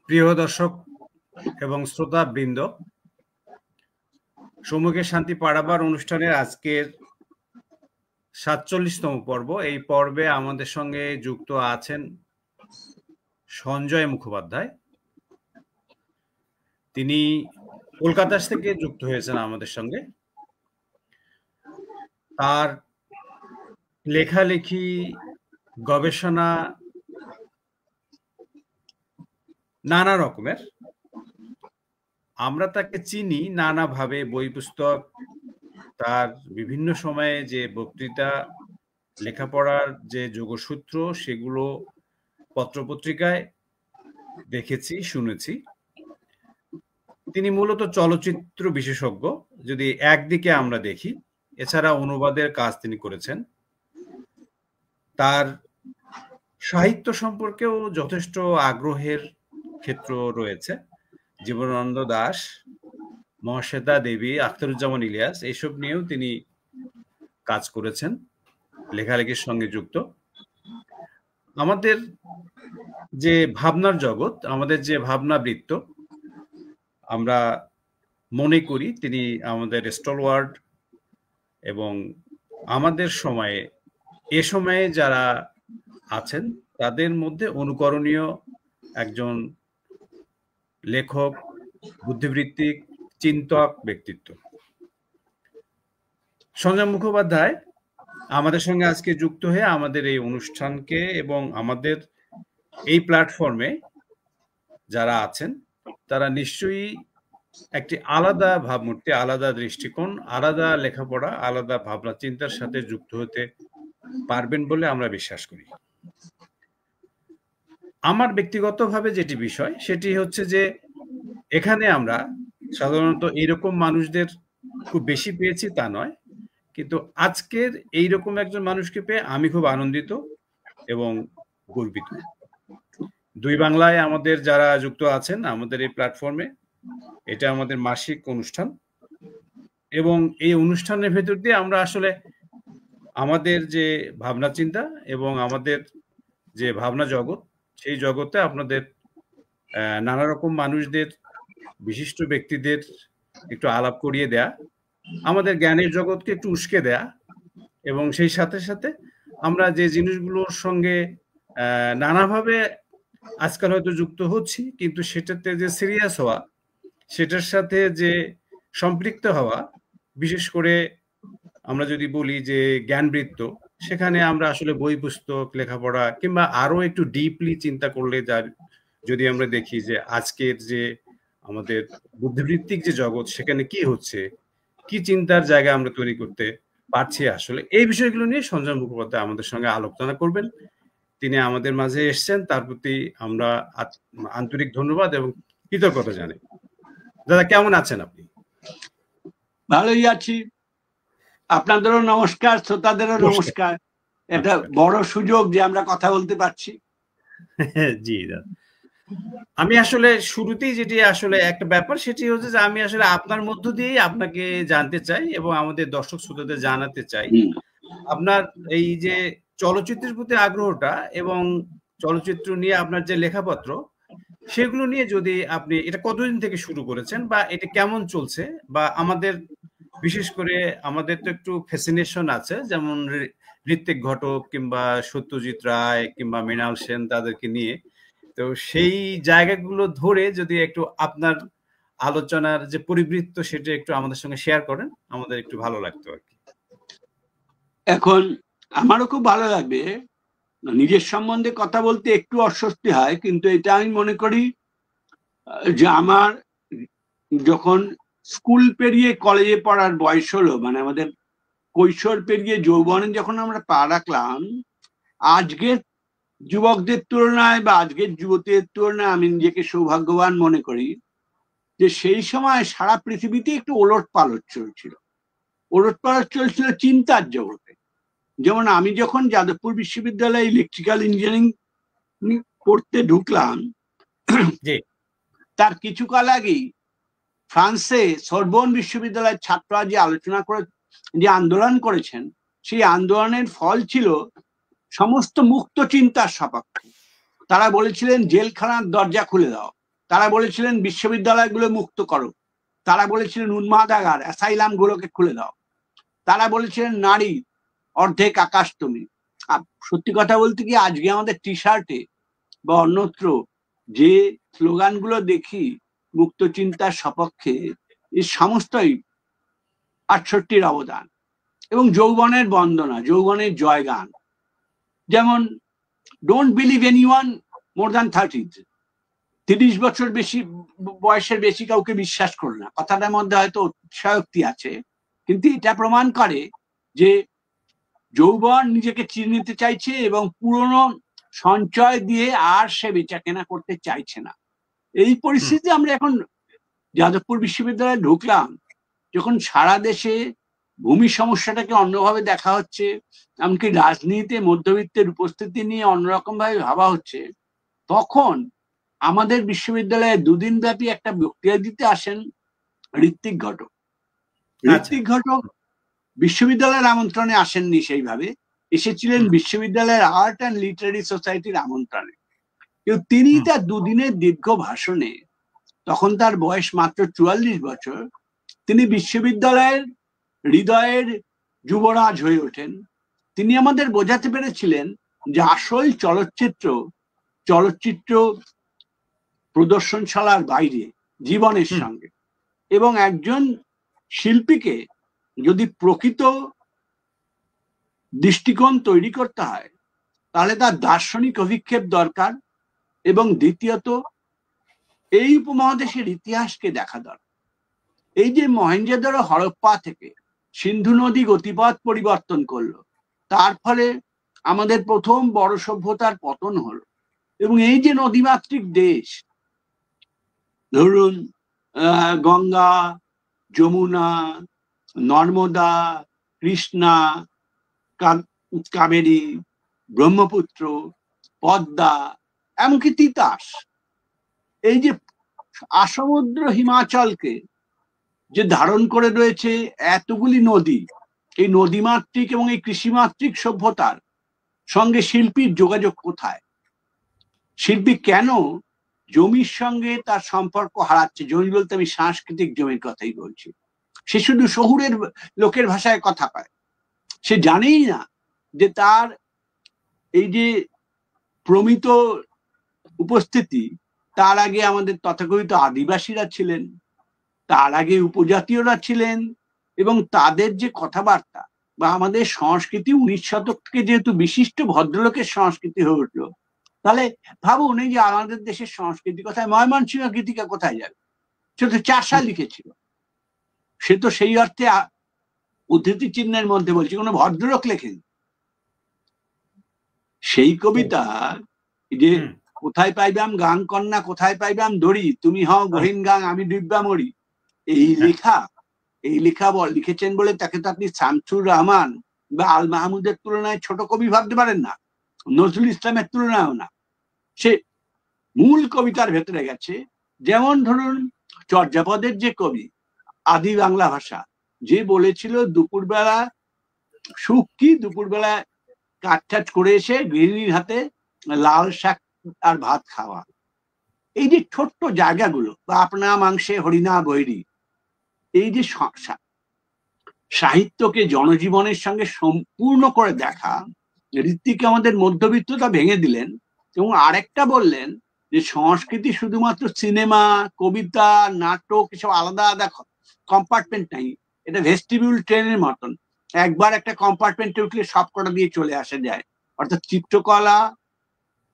প্রিয় দর্শক এবং শ্রোতা বৃন্দ, সম্মুখে শান্তি পাড়াবার অনুষ্ঠানের আজকের ৪৭তম পর্ব। এই পর্বে আমাদের সঙ্গে যুক্ত আছেন সঞ্জয় মুখোপাধ্যায়। তিনি কলকাতা থেকে যুক্ত হয়েছেন আমাদের সঙ্গে। তার লেখালেখি, গবেষণা নানা রকমের। আমরা তাকে চিনি নানাভাবে, বই পুস্তক, তার বিভিন্ন সময়ে যে বক্তৃতা, লেখাপড়ার যে যোগসূত্র, সেগুলো পত্রপত্রিকায় দেখেছি, শুনেছি। তিনি মূলত চলচ্চিত্র বিশেষজ্ঞ যদি একদিকে আমরা দেখি, এছাড়া অনুবাদের কাজ তিনি করেছেন। তার সাহিত্য সম্পর্কেও যথেষ্ট আগ্রহের ক্ষেত্র রয়েছে। জীবনানন্দ দাশ, মহাশ্বেতা দেবী, আখতারুজ্জামান ইলিয়াস, এইসব নিয়েও তিনি কাজ করেছেন, লেখালেখির সঙ্গে যুক্ত। আমাদের যে ভাবনার জগৎ, আমাদের যে ভাবনাবৃত্ত, আমরা মনে করি তিনি আমাদের স্টলওয়ার্ড এবং আমাদের সময়ে, এ সময়ে যারা আছেন তাদের মধ্যে অনুকরণীয় একজন লেখক, বুদ্ধিবৃত্তিক, চিন্তক ব্যক্তিত্ব। সঞ্জয় মুখোপাধ্যায় আমাদের সঙ্গে আজকে যুক্ত হয়ে আমাদের এই অনুষ্ঠানকে এবং আমাদের এই প্ল্যাটফর্মে যারা আছেন তারা নিশ্চয়ই একটি আলাদা ভাবমূর্তি, আলাদা দৃষ্টিকোণ, আলাদা লেখাপড়া, আলাদা ভাবনা চিন্তার সাথে যুক্ত হতে পারবেন বলে আমরা বিশ্বাস করি। আমার ব্যক্তিগতভাবে যেটি বিষয়, সেটি হচ্ছে যে এখানে আমরা সাধারণত এইরকম মানুষদের খুব বেশি পেয়েছি তা নয়, কিন্তু আজকের এইরকম একজন মানুষকে পেয়ে আমি খুব আনন্দিত এবং গর্বিত। দুই বাংলায় আমাদের যারা যুক্ত আছেন আমাদের এই প্ল্যাটফর্মে, এটা আমাদের মাসিক অনুষ্ঠান এবং এই অনুষ্ঠানের ভেতর দিয়ে আমরা আসলে আমাদের যে ভাবনা চিন্তা এবং আমাদের যে ভাবনা জগৎ, সেই জগতে আপনাদের নানা রকম মানুষদের, বিশিষ্ট ব্যক্তিদের একটু আলাপ করিয়ে দেয়া, আমাদের জ্ঞানের জগৎকে একটু উস্কে দেয়া এবং সেই সাথে সাথে আমরা যে জিনিসগুলোর সঙ্গে নানাভাবে আজকাল হয়তো যুক্ত হচ্ছি, কিন্তু সেটাতে যে সিরিয়াস হওয়া, সেটার সাথে যে সম্পৃক্ত হওয়া, বিশেষ করে আমরা যদি বলি যে জ্ঞানবৃত্ত, সেখানে আমরা আসলে বই পুস্তক, লেখাপড়া কিংবা আরো একটু ডিপলি চিন্তা করলে, যার যদি আমরা দেখি যে আজকের যে আমাদের বুদ্ধিবৃত্তিক যে জগৎ, সেখানে কি হচ্ছে, কি চিন্তার জায়গা আমরা তৈরি করতে পারছি, আসলে এই বিষয়গুলো নিয়ে সঞ্জয় মুখোপাধ্যায় আমাদের সঙ্গে আলোচনা করবেন। তিনি আমাদের মাঝে এসছেন, তার প্রতি আমরা আন্তরিক ধন্যবাদ এবং কৃতজ্ঞতা জানাই। দাদা, কেমন আছেন আপনি? ভালোই আছি। আপনাদেরও নমস্কার, শ্রোতাদেরও নমস্কার। এটা বড় সুযোগ যে আমরা কথা বলতে পারছি। জি দাদা, আমি আসলে শুরুতেই যেটি আসলে একটা ব্যাপার, সেটি হচ্ছে যে আমি আসলে আপনার মধ্য দিয়েই আপনাকে জানতে চাই এবং আমাদের দর্শক শ্রোতাদের জানাতে চাই আপনার এই যে চলচ্চিত্রের প্রতি আগ্রহটা এবং চলচ্চিত্র নিয়ে আপনার যে লেখাপত্র, সেগুলো নিয়ে যদি আপনি, এটা কতদিন থেকে শুরু করেছেন বা এটা কেমন চলছে, বা আমাদের বিশেষ করে আমাদের তো একটু ফ্যাসিনেশন আছে, যেমন ঋত্বিক ঘটক কিংবা সত্যজিৎ রায় কিংবা মৃণাল সেন, তাদেরকে নিয়ে, তো সেই জায়গাগুলো ধরে যদি একটু আপনার আলোচনার যে পরিবৃত্ত, সেটা একটু আমাদের সঙ্গে শেয়ার করেন, আমাদের একটু ভালো লাগতো আর কি। এখন আমারও খুব ভালো লাগবে। নিজের সম্বন্ধে কথা বলতে একটু অস্বস্তি হয়, কিন্তু এটা আমি মনে করি যে আমার যখন স্কুল পেরিয়ে কলেজে পড়ার বয়স হলো, মানে আমাদের কৈশোর পেরিয়ে যৌবনে যখন আমরা পা রাখলাম, আজকের যুবকদের তুলনায় বা আজকের যুবতীদের তুলনায় আমি নিজেকে সৌভাগ্যবান মনে করি যে সেই সময় সারা পৃথিবীতে একটু ওলট পালট চলছিল। ওলট পালট চলছিল চিন্তার জগতে। যেমন আমি যখন যাদবপুর বিশ্ববিদ্যালয়ে ইলেকট্রিক্যাল ইঞ্জিনিয়ারিং পড়তে ঢুকলাম, তার কিছুকাল আগেই ফ্রান্সে সরবোন বিশ্ববিদ্যালয়ের ছাত্ররা যে আলোচনা করে, যে আন্দোলন করেছেন, সেই আন্দোলনের ফল ছিল সমস্ত মুক্ত চিন্তার সপক্ষে। তারা বলেছিলেন জেলখানার দরজা খুলে দাও, তারা বলেছিলেন বিশ্ববিদ্যালয়গুলো মুক্ত করো, তারা বলেছিলেন উন্মাদাগার অ্যাসাইলাম গুলোকে খুলে দাও, তারা বলেছিলেন নারী অর্ধেক আকাশ তুমি। সত্যি কথা বলতে কি, আজকে আমাদের টি শার্টে বা অন্যত্র যে স্লোগানগুলো দেখি মুক্ত চিন্তার সপক্ষে, এই সমস্তই 68-র অবদান এবং যৌবনের বন্দনা, যৌবনের জয়গান। যেমন don't believe anyone more than 30, 30 বছর বেশি বয়সের বেশি কাউকে বিশ্বাস করো না। কথাটার মধ্যে হয়তো অতিশয়োক্তি আছে, কিন্তু এটা প্রমাণ করে যে যৌবন নিজেকে চিনে নিতে চাইছে এবং পুরনো সঞ্চয় দিয়ে আর সে বেচা কেনা করতে চাইছে না। এই পরিস্থিতি আমরা এখন যাদবপুর বিশ্ববিদ্যালয়ে ঢুকলাম, যখন সারা দেশে ভূমি সমস্যাটাকে অন্যভাবে দেখা হচ্ছে, এমনকি রাজনীতিতে মধ্যবিত্তের উপস্থিতি নিয়ে অন্যরকম ভাবে ভাবা হচ্ছে, তখন আমাদের বিশ্ববিদ্যালয়ে 2 দিন ব্যাপী একটা বক্তৃতা দিতে আসেন ঋত্বিক ঘটক। ঋত্বিক ঘটক বিশ্ববিদ্যালয়ের আমন্ত্রণে আসেননি, সেইভাবে এসেছিলেন বিশ্ববিদ্যালয়ের আর্ট অ্যান্ড লিটারারি সোসাইটির আমন্ত্রণে। কিন্তু তিনি তার 2 দিনের দীর্ঘ ভাষণে, তখন তার বয়স মাত্র 44 বছর, তিনি বিশ্ববিদ্যালয়ের হৃদয়ের যুবরাজ হয়ে ওঠেন। তিনি আমাদের বোঝাতে পেরেছিলেন যে আসল চলচ্চিত্র প্রদর্শনশালার বাইরে জীবনের সঙ্গে, এবং একজন শিল্পীকে যদি প্রকৃত দৃষ্টিকোণ তৈরি করতে হয় তাহলে তার দার্শনিক অভিক্ষেপ দরকার, এবং দ্বিতীয়ত এই উপমহাদেশের ইতিহাসকে দেখা দরকার। এই যে মহেঞ্জোদারো হরপ্পা থেকে সিন্ধু নদী গতিপথ পরিবর্তন করলো, তার ফলে আমাদের প্রথম বড় সভ্যতার পতন হলো, এবং এই যে নদীমাতৃক দেশ, ধরুন গঙ্গা, যমুনা, নর্মদা, কৃষ্ণা, কাবেরী, ব্রহ্মপুত্র, পদ্মা, এমনকি তিতাস, এই যে আসমুদ্র হিমাচলকে যে ধারণ করে রয়েছে এতগুলি নদী, এই নদীমাতৃক এবং এই কৃষিমাতৃক সভ্যতার সঙ্গে শিল্পীর যোগাযোগ কোথায়? শিল্পী কেন জমির সঙ্গে তার সম্পর্ক হারাচ্ছে? জমি বলতে আমি সাংস্কৃতিক জমির কথাই বলছি। সে শুধু শহুরের লোকের ভাষায় কথা কয়, সে জানেই না যে তার এই যে প্রমিত উপস্থিতি, তার আগে আমাদের তথাকথিত আদিবাসীরা ছিলেন, তার আগে উপজাতীয়রা ছিলেন, এবং তাদের যে কথাবার্তা বা আমাদের সংস্কৃতি 19 শতক থেকে যেহেতু বিশিষ্ট ভদ্রলোকের সংস্কৃতি হয়ে উঠলো, তাহলে ভাবুন এই যে আমাদের দেশের সংস্কৃতি কোথায়, ময়মনসিংহ গীতিকা কোথায় যাবে? সে তো চাষা লিখেছিল, সে তো সেই অর্থে উদ্ধৃতি চিহ্নের মধ্যে বলছি, কোনো ভদ্রলোক লেখেন। সেই কবিতা যে কোথায় পাইবাম গাং কন্যা, কোথায় পাইবাম দড়ি, তুমি হও গহীন গাং আমি ডুববা মরি, এই লেখা লিখেছেন বলে তাকে তো আপনি শামসুর রহমান বা আল মাহমুদের তুলনায় ছোট কবি ভাবতে পারেন না, নজরুল ইসলামের তুলনায়ও না। সে মূল কবিতার ভেতরে গেছে। যেমন ধরুন চর্যাপদের যে কবি, আদি বাংলা ভাষা, যে বলেছিল দুপুরবেলা সুখ কি, দুপুরবেলা কাটঠাট করে এসে গৃহিণীর হাতে লাল শাক আর ভাত খাওয়া। এই যে ছোট্ট জায়গাগুলো, বা আপনা মাংসে হরিণা বৈরী, এই যে সাহিত্যকে জনজীবনের সঙ্গে সম্পূর্ণ করে দেখা, ঋত্বিক আমাদের মধ্যবিত্ততা ভেঙে দিলেন। এবং আরেকটা বললেন যে সংস্কৃতি শুধুমাত্র সিনেমা, কবিতা, নাটক, এসব আলাদা আলাদা কম্পার্টমেন্ট নাই, এটা ভেস্টিবিউল ট্রেনের মতন, একবার একটা কম্পার্টমেন্টে উঠলে সব কটা দিয়ে চলে আসা যায়। অর্থাৎ চিত্রকলা,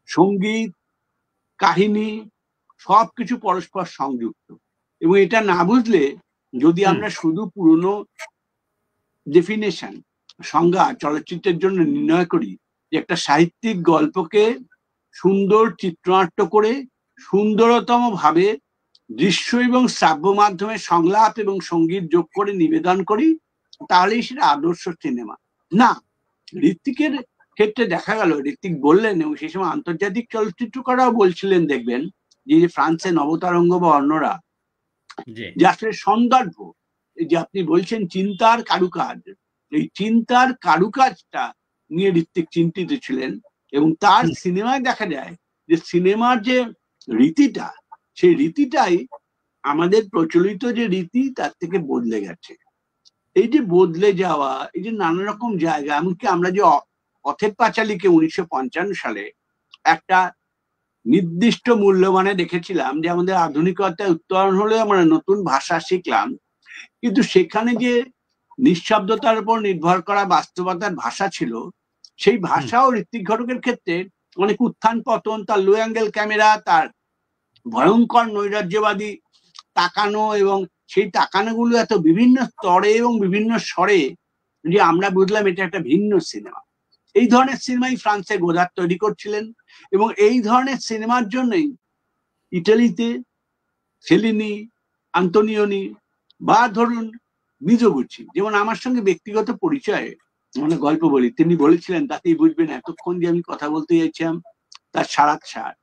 সঙ্গীত, কাহিনী সবকিছু পরস্পর সংযুক্ত। এবং এটা না বুঝলে, যদি আমরা শুধু পুরনো ডেফিনেশন, সংজ্ঞা চলচ্চিত্রের জন্য নির্ণয় করি যে একটা সাহিত্যিক গল্পকে সুন্দর চিত্রনাট্য করে সুন্দরতম ভাবে দৃশ্য এবং শ্রাব্য মাধ্যমে সংলাপ এবং সঙ্গীত যোগ করে নিবেদন করি, তাহলেই সেটা আদর্শ সিনেমা না। ঋত্বিকের ক্ষেত্রে দেখা গেল, ঋত্বিক বললেন এবং সেই সময় আন্তর্জাতিক চলচ্চিত্র করাও বলছিলেন, দেখবেন যে ফ্রান্সে নবতরঙ্গ বা অন্যরা, যে আসলে সন্দর্ভ, যে আপনি বলছেন চিন্তার কারুকাজ, এই চিন্তার কারুকাজটা নিয়ে ঋত্বিক চিন্তিত ছিলেন। এবং তার সিনেমায় দেখা যায় যে সিনেমার যে রীতিটা, সেই রীতিটাই আমাদের প্রচলিত যে রীতি তার থেকে বদলে গেছে। এই যে বদলে যাওয়া, এই যে নানা রকম জায়গা, এমনকি আমরা যে পথের পাঁচালীকে 1955 সালে একটা নির্দিষ্ট মূল্যমানে দেখেছিলাম যে আমাদের আধুনিকতায় উত্তরণ হলে আমরা নতুন ভাষা শিখলাম, কিন্তু সেখানে যে নিঃশব্দতার উপর নির্ভর করা বাস্তবতার ভাষা ছিল, সেই ভাষাও ঋত্বিক ঘটকের ক্ষেত্রে অনেক উত্থান পতন, তার লো অ্যাঙ্গেল ক্যামেরা, তার ভয়ঙ্কর নৈরাজ্যবাদী তাকানো, এবং সেই তাকানোগুলো এত বিভিন্ন স্তরে এবং বিভিন্ন স্বরে যে আমরা বুঝলাম এটা একটা ভিন্ন সিনেমা। এই ধরনের সিনেমাই ফ্রান্সে গোদার তৈরি করছিলেন, এবং এই ধরনের সিনেমার জন্যই ইটালিতে ফেলিনি, আন্তোনিওনি বা ধরুন মিজোগুচি, যেমন আমার সঙ্গে ব্যক্তিগত পরিচয়ে মানে গল্প বলি, তিনি বলেছিলেন, তাতেই বুঝবেন এতক্ষণ যে আমি কথা বলতে চাইছিলাম তার সার,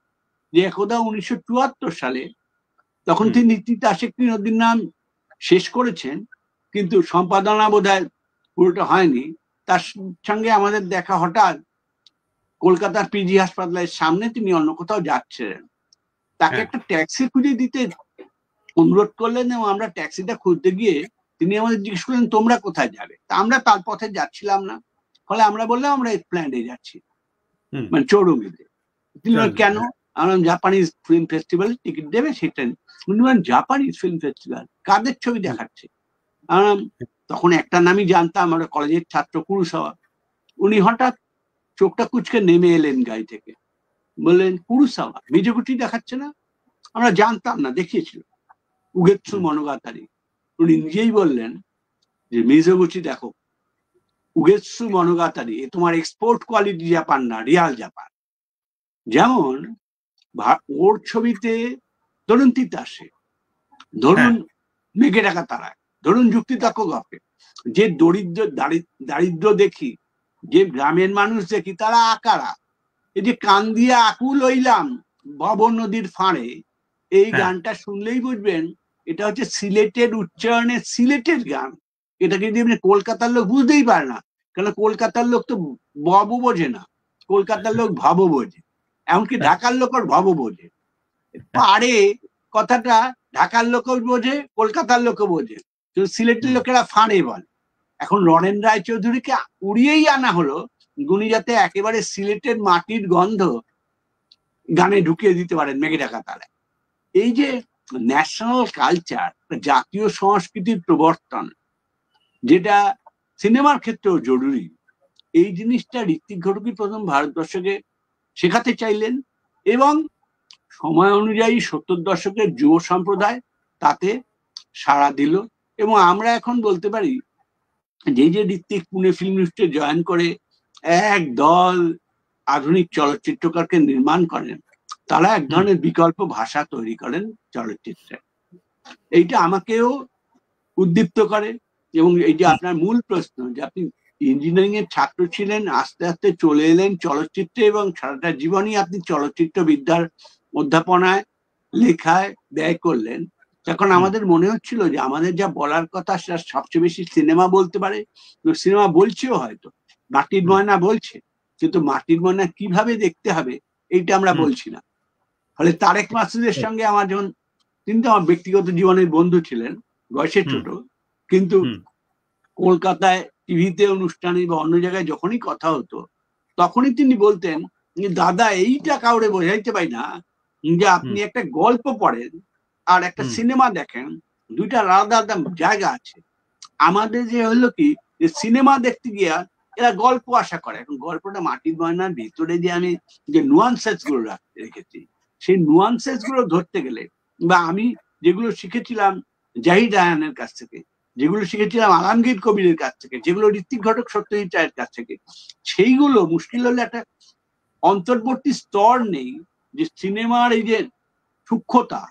যে একদা 1974 সালে, তখন তিনি তিতাসেক্তি নদীর নাম শেষ করেছেন, কিন্তু সম্পাদনা বোধহয় পুরোটা হয়নি। তার সঙ্গে আমাদের দেখা হঠাৎ কলকাতার পিজি হাসপাতালের সামনে, তিনি অন্য কোথাও যাচ্ছিলেন, তাকে একটা ট্যাক্সি খুঁজে দিতে অনুরোধ করলেন, এবং আমরা ট্যাক্সিটা খুঁজতে গিয়ে তিনি আমাদের জিজ্ঞেস করলেন তোমরা কোথায় যাবে। তা আমরা তার পথে যাচ্ছিলাম না, ফলে আমরা বললাম আমরা এসপ্ল্যানেডে যাচ্ছি, মানে চৌরঙ্গিতে। তিনি বলেন কেন? আমরা জাপানিজ ফিল্ম ফেস্টিভ্যাল টিকিট দেবে, সেটা জাপানিজ ফিল্ম ফেস্টিভ্যাল কাদের ছবি দেখাচ্ছে? তখন একটা নামই জানতাম, আমরা কলেজের ছাত্র, কুরুসাওয়া। উনি হঠাৎ চোখটা কুচকে নেমে এলেন গাড়ি থেকে, বললেন কুরুসাওয়া, মিজোগুচি দেখাচ্ছে না? আমরা জানতাম না, দেখিয়েছিল উগেৎসু মনোগাতারি। উনি নিজেই বললেন যে মিজোগুচি দেখো, উগেৎসু মনোগাতারি, এ তোমার এক্সপোর্ট কোয়ালিটি জাপান না, রিয়াল জাপান। যেমন ওর ছবিতে ধরুন তিতাসে, ধরুন মেঘে ডাকা তারায়, ধরুন যুক্তিতর্ক গল্পে, যে দারিদ্র দেখি, যে গ্রামের মানুষ দেখি, তারা আকারা, এই যে কান দিয়ে আকুল হইলাম ভব নদীর ফাঁড়ে, এই গানটা শুনলেই বুঝবেন এটা হচ্ছে সিলেটের উচ্চারণের সিলেটের গান। এটাকে যদি আপনি কলকাতার লোক বুঝতেই পারে না, কেন কলকাতার লোক তো বব বোঝে না, কলকাতার লোক ভব বোঝে, এমনকি ঢাকার লোক ভব বোঝে। পারে কথাটা ঢাকার লোকও বোঝে, কলকাতার লোকও বোঝে, সিলেটের লোকেরা ফাঁড়ে বলে। এখন রণেন রায়চৌধুরীকে উড়িয়েই আনা হলো, উনি যাতে একেবারে সিলেটের মাটির গন্ধ গানে ঢুকিয়ে দিতে পারেন মেঘে ডাকা তারায়। এই যে ন্যাশনাল কালচার, জাতীয় সংস্কৃতির প্রবর্তন, যেটা সিনেমার ক্ষেত্রেও জরুরি, এই জিনিসটা ঋত্বিক ঘটকই প্রথম ভারতবর্ষকে শেখাতে চাইলেন, এবং সময় অনুযায়ী 70 দশকের যুব সম্প্রদায় তাতে সাড়া দিল। এবং আমরা এখন বলতে পারি যে ঋত্বিক পুনে ফিল্ম ইনস্টিটিউটে জয়েন করে এক দল আধুনিক চলচ্চিত্রকারকে নির্মাণ করেন, তারা এক ধরনের বিকল্প ভাষা তৈরি করেন চলচ্চিত্রে। এইটা আমাকেও উদ্দীপ্ত করে। এবং এই যে আপনার মূল প্রশ্ন, যে আপনি ইঞ্জিনিয়ারিং এর ছাত্র ছিলেন, আস্তে আস্তে চলে এলেন চলচ্চিত্রে, এবং সারাটা জীবনই আপনি চলচ্চিত্র বিদ্যার অধ্যাপনায়, লেখায় ব্যয় করলেন। তখন আমাদের মনে হচ্ছিল যে আমাদের যা বলার কথা সেটা সবচেয়ে বেশি সিনেমা বলতে পারে, সিনেমা বলছেও, হয়তো মাটির ময়না বলছে, কিন্তু মাটির ময়না কিভাবে দেখতে হবে এইটা আমরা বলছি না। ফলে তারেক মাসুদের সঙ্গে আমার যখন, তিনি তো আমার ব্যক্তিগত জীবনের বন্ধু ছিলেন, বয়সে ছোট, কিন্তু কলকাতায় টিভিতে অনুষ্ঠানে বা অন্য জায়গায় যখনই কথা হতো, তখনই তিনি বলতেন যে দাদা, এইটা কাউরে বোঝাইতে পারি না যে আপনি একটা গল্প পড়েন আর একটা সিনেমা দেখেন, দুইটা আলাদা আলাদা জায়গা আছে। আমাদের যে হলো কি, যে সিনেমা দেখতে গিয়া এরা গল্প আশা করে, এখন গল্পটা মাটির ময়নার ভিতরে যে আমি যে নুয়ান্সেস গুলো রেখেছি, সেই নুয়ান্সেস গুলো ধরতে গেলে, বা আমি যেগুলো শিখেছিলাম জাহিদ আয়ানের কাছ থেকে, যেগুলো শিখেছিলাম আলমগীর কবিরের কাছ থেকে, যেগুলো ঋত্বিক ঘটক সত্যজিৎ রায়ের কাছ থেকে, সেইগুলো মুশকিল হলে একটা অন্তর্বর্তী স্তর নেই যে সিনেমার এই যে সূক্ষ্মতা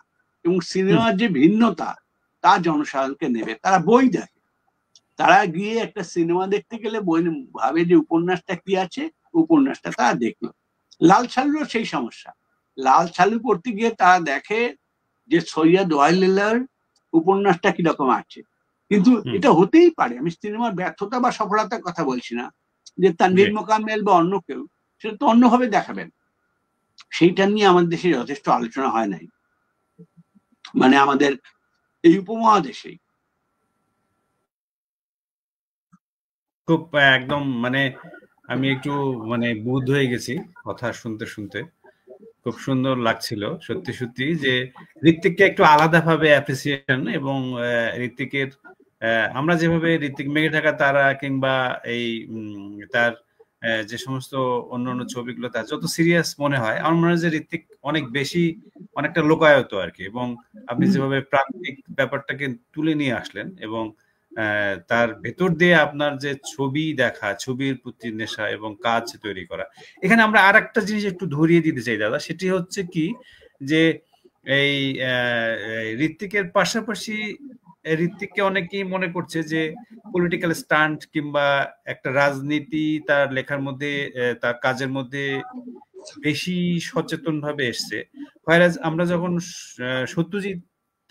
এবং সিনেমার যে ভিন্নতা তা জনসাধারণকে নেবে। তারা বই দেখে, তারা গিয়ে একটা সিনেমা দেখতে গেলে বই ভাবে যে উপন্যাসটা কি আছে, উপন্যাসটা তারা দেখলো। লাল সালুরও সেই সমস্যা, লাল সালু পড়তে গিয়ে তারা দেখে যে সৈয়দ ওয়াইলিল্লাহর উপন্যাসটা কিরকম আছে। কিন্তু এটা হতেই পারে, আমি সিনেমার ব্যর্থতা বা সফলতার কথা বলছি না, যে তানভীর মোকাম্মেল বা অন্য কেউ সেটা তো অন্যভাবে দেখাবেন, সেইটা নিয়ে আমাদের দেশে যথেষ্ট আলোচনা হয় নাই। মানে আমাদের এই উপমহাদেশেই। খুব একদম মানে আমি একটু মানে বুধ হয়ে গেছি কথা শুনতে শুনতে। খুব সুন্দর লাগছিল সত্যি সত্যি যে ঋত্বিককে একটু আলাদাভাবে অ্যাপ্রিসিয়েশন এবং ঋত্বিকের আমরা যেভাবে ঋত্বিক মেঘে ঢাকা তারা কিংবা এই তার যে সমস্ত অন্যান্য ছবিগুলো তার যত সিরিয়াস মনে হয় আমার মনে হয় যে ঋত্বিক অনেক বেশি অনেকটা লোকায়ত আর কি। এবং আপনি যেভাবে প্রাকৃতিক ব্যাপারটাকে তুলে নিয়ে আসলেন এবং তার ভেতর দিয়ে আপনার যে ছবি দেখা, ছবির প্রতি নেশা এবং কাজ তৈরি করা। এখানে আমরা আর একটা জিনিস একটু ধরিয়ে দিতে চাই দাদা, সেটি হচ্ছে কি যে এই ঋত্বিকের পাশাপাশি ঋত্বিককে অনেকেই মনে করছে যে পলিটিক্যাল স্টান্ট কিংবা একটা রাজনীতি তার লেখার মধ্যে তার কাজের মধ্যে বেশি সচেতন ভাবে এসছে। হোয়ারাজ আমরা যখন সত্যজিৎ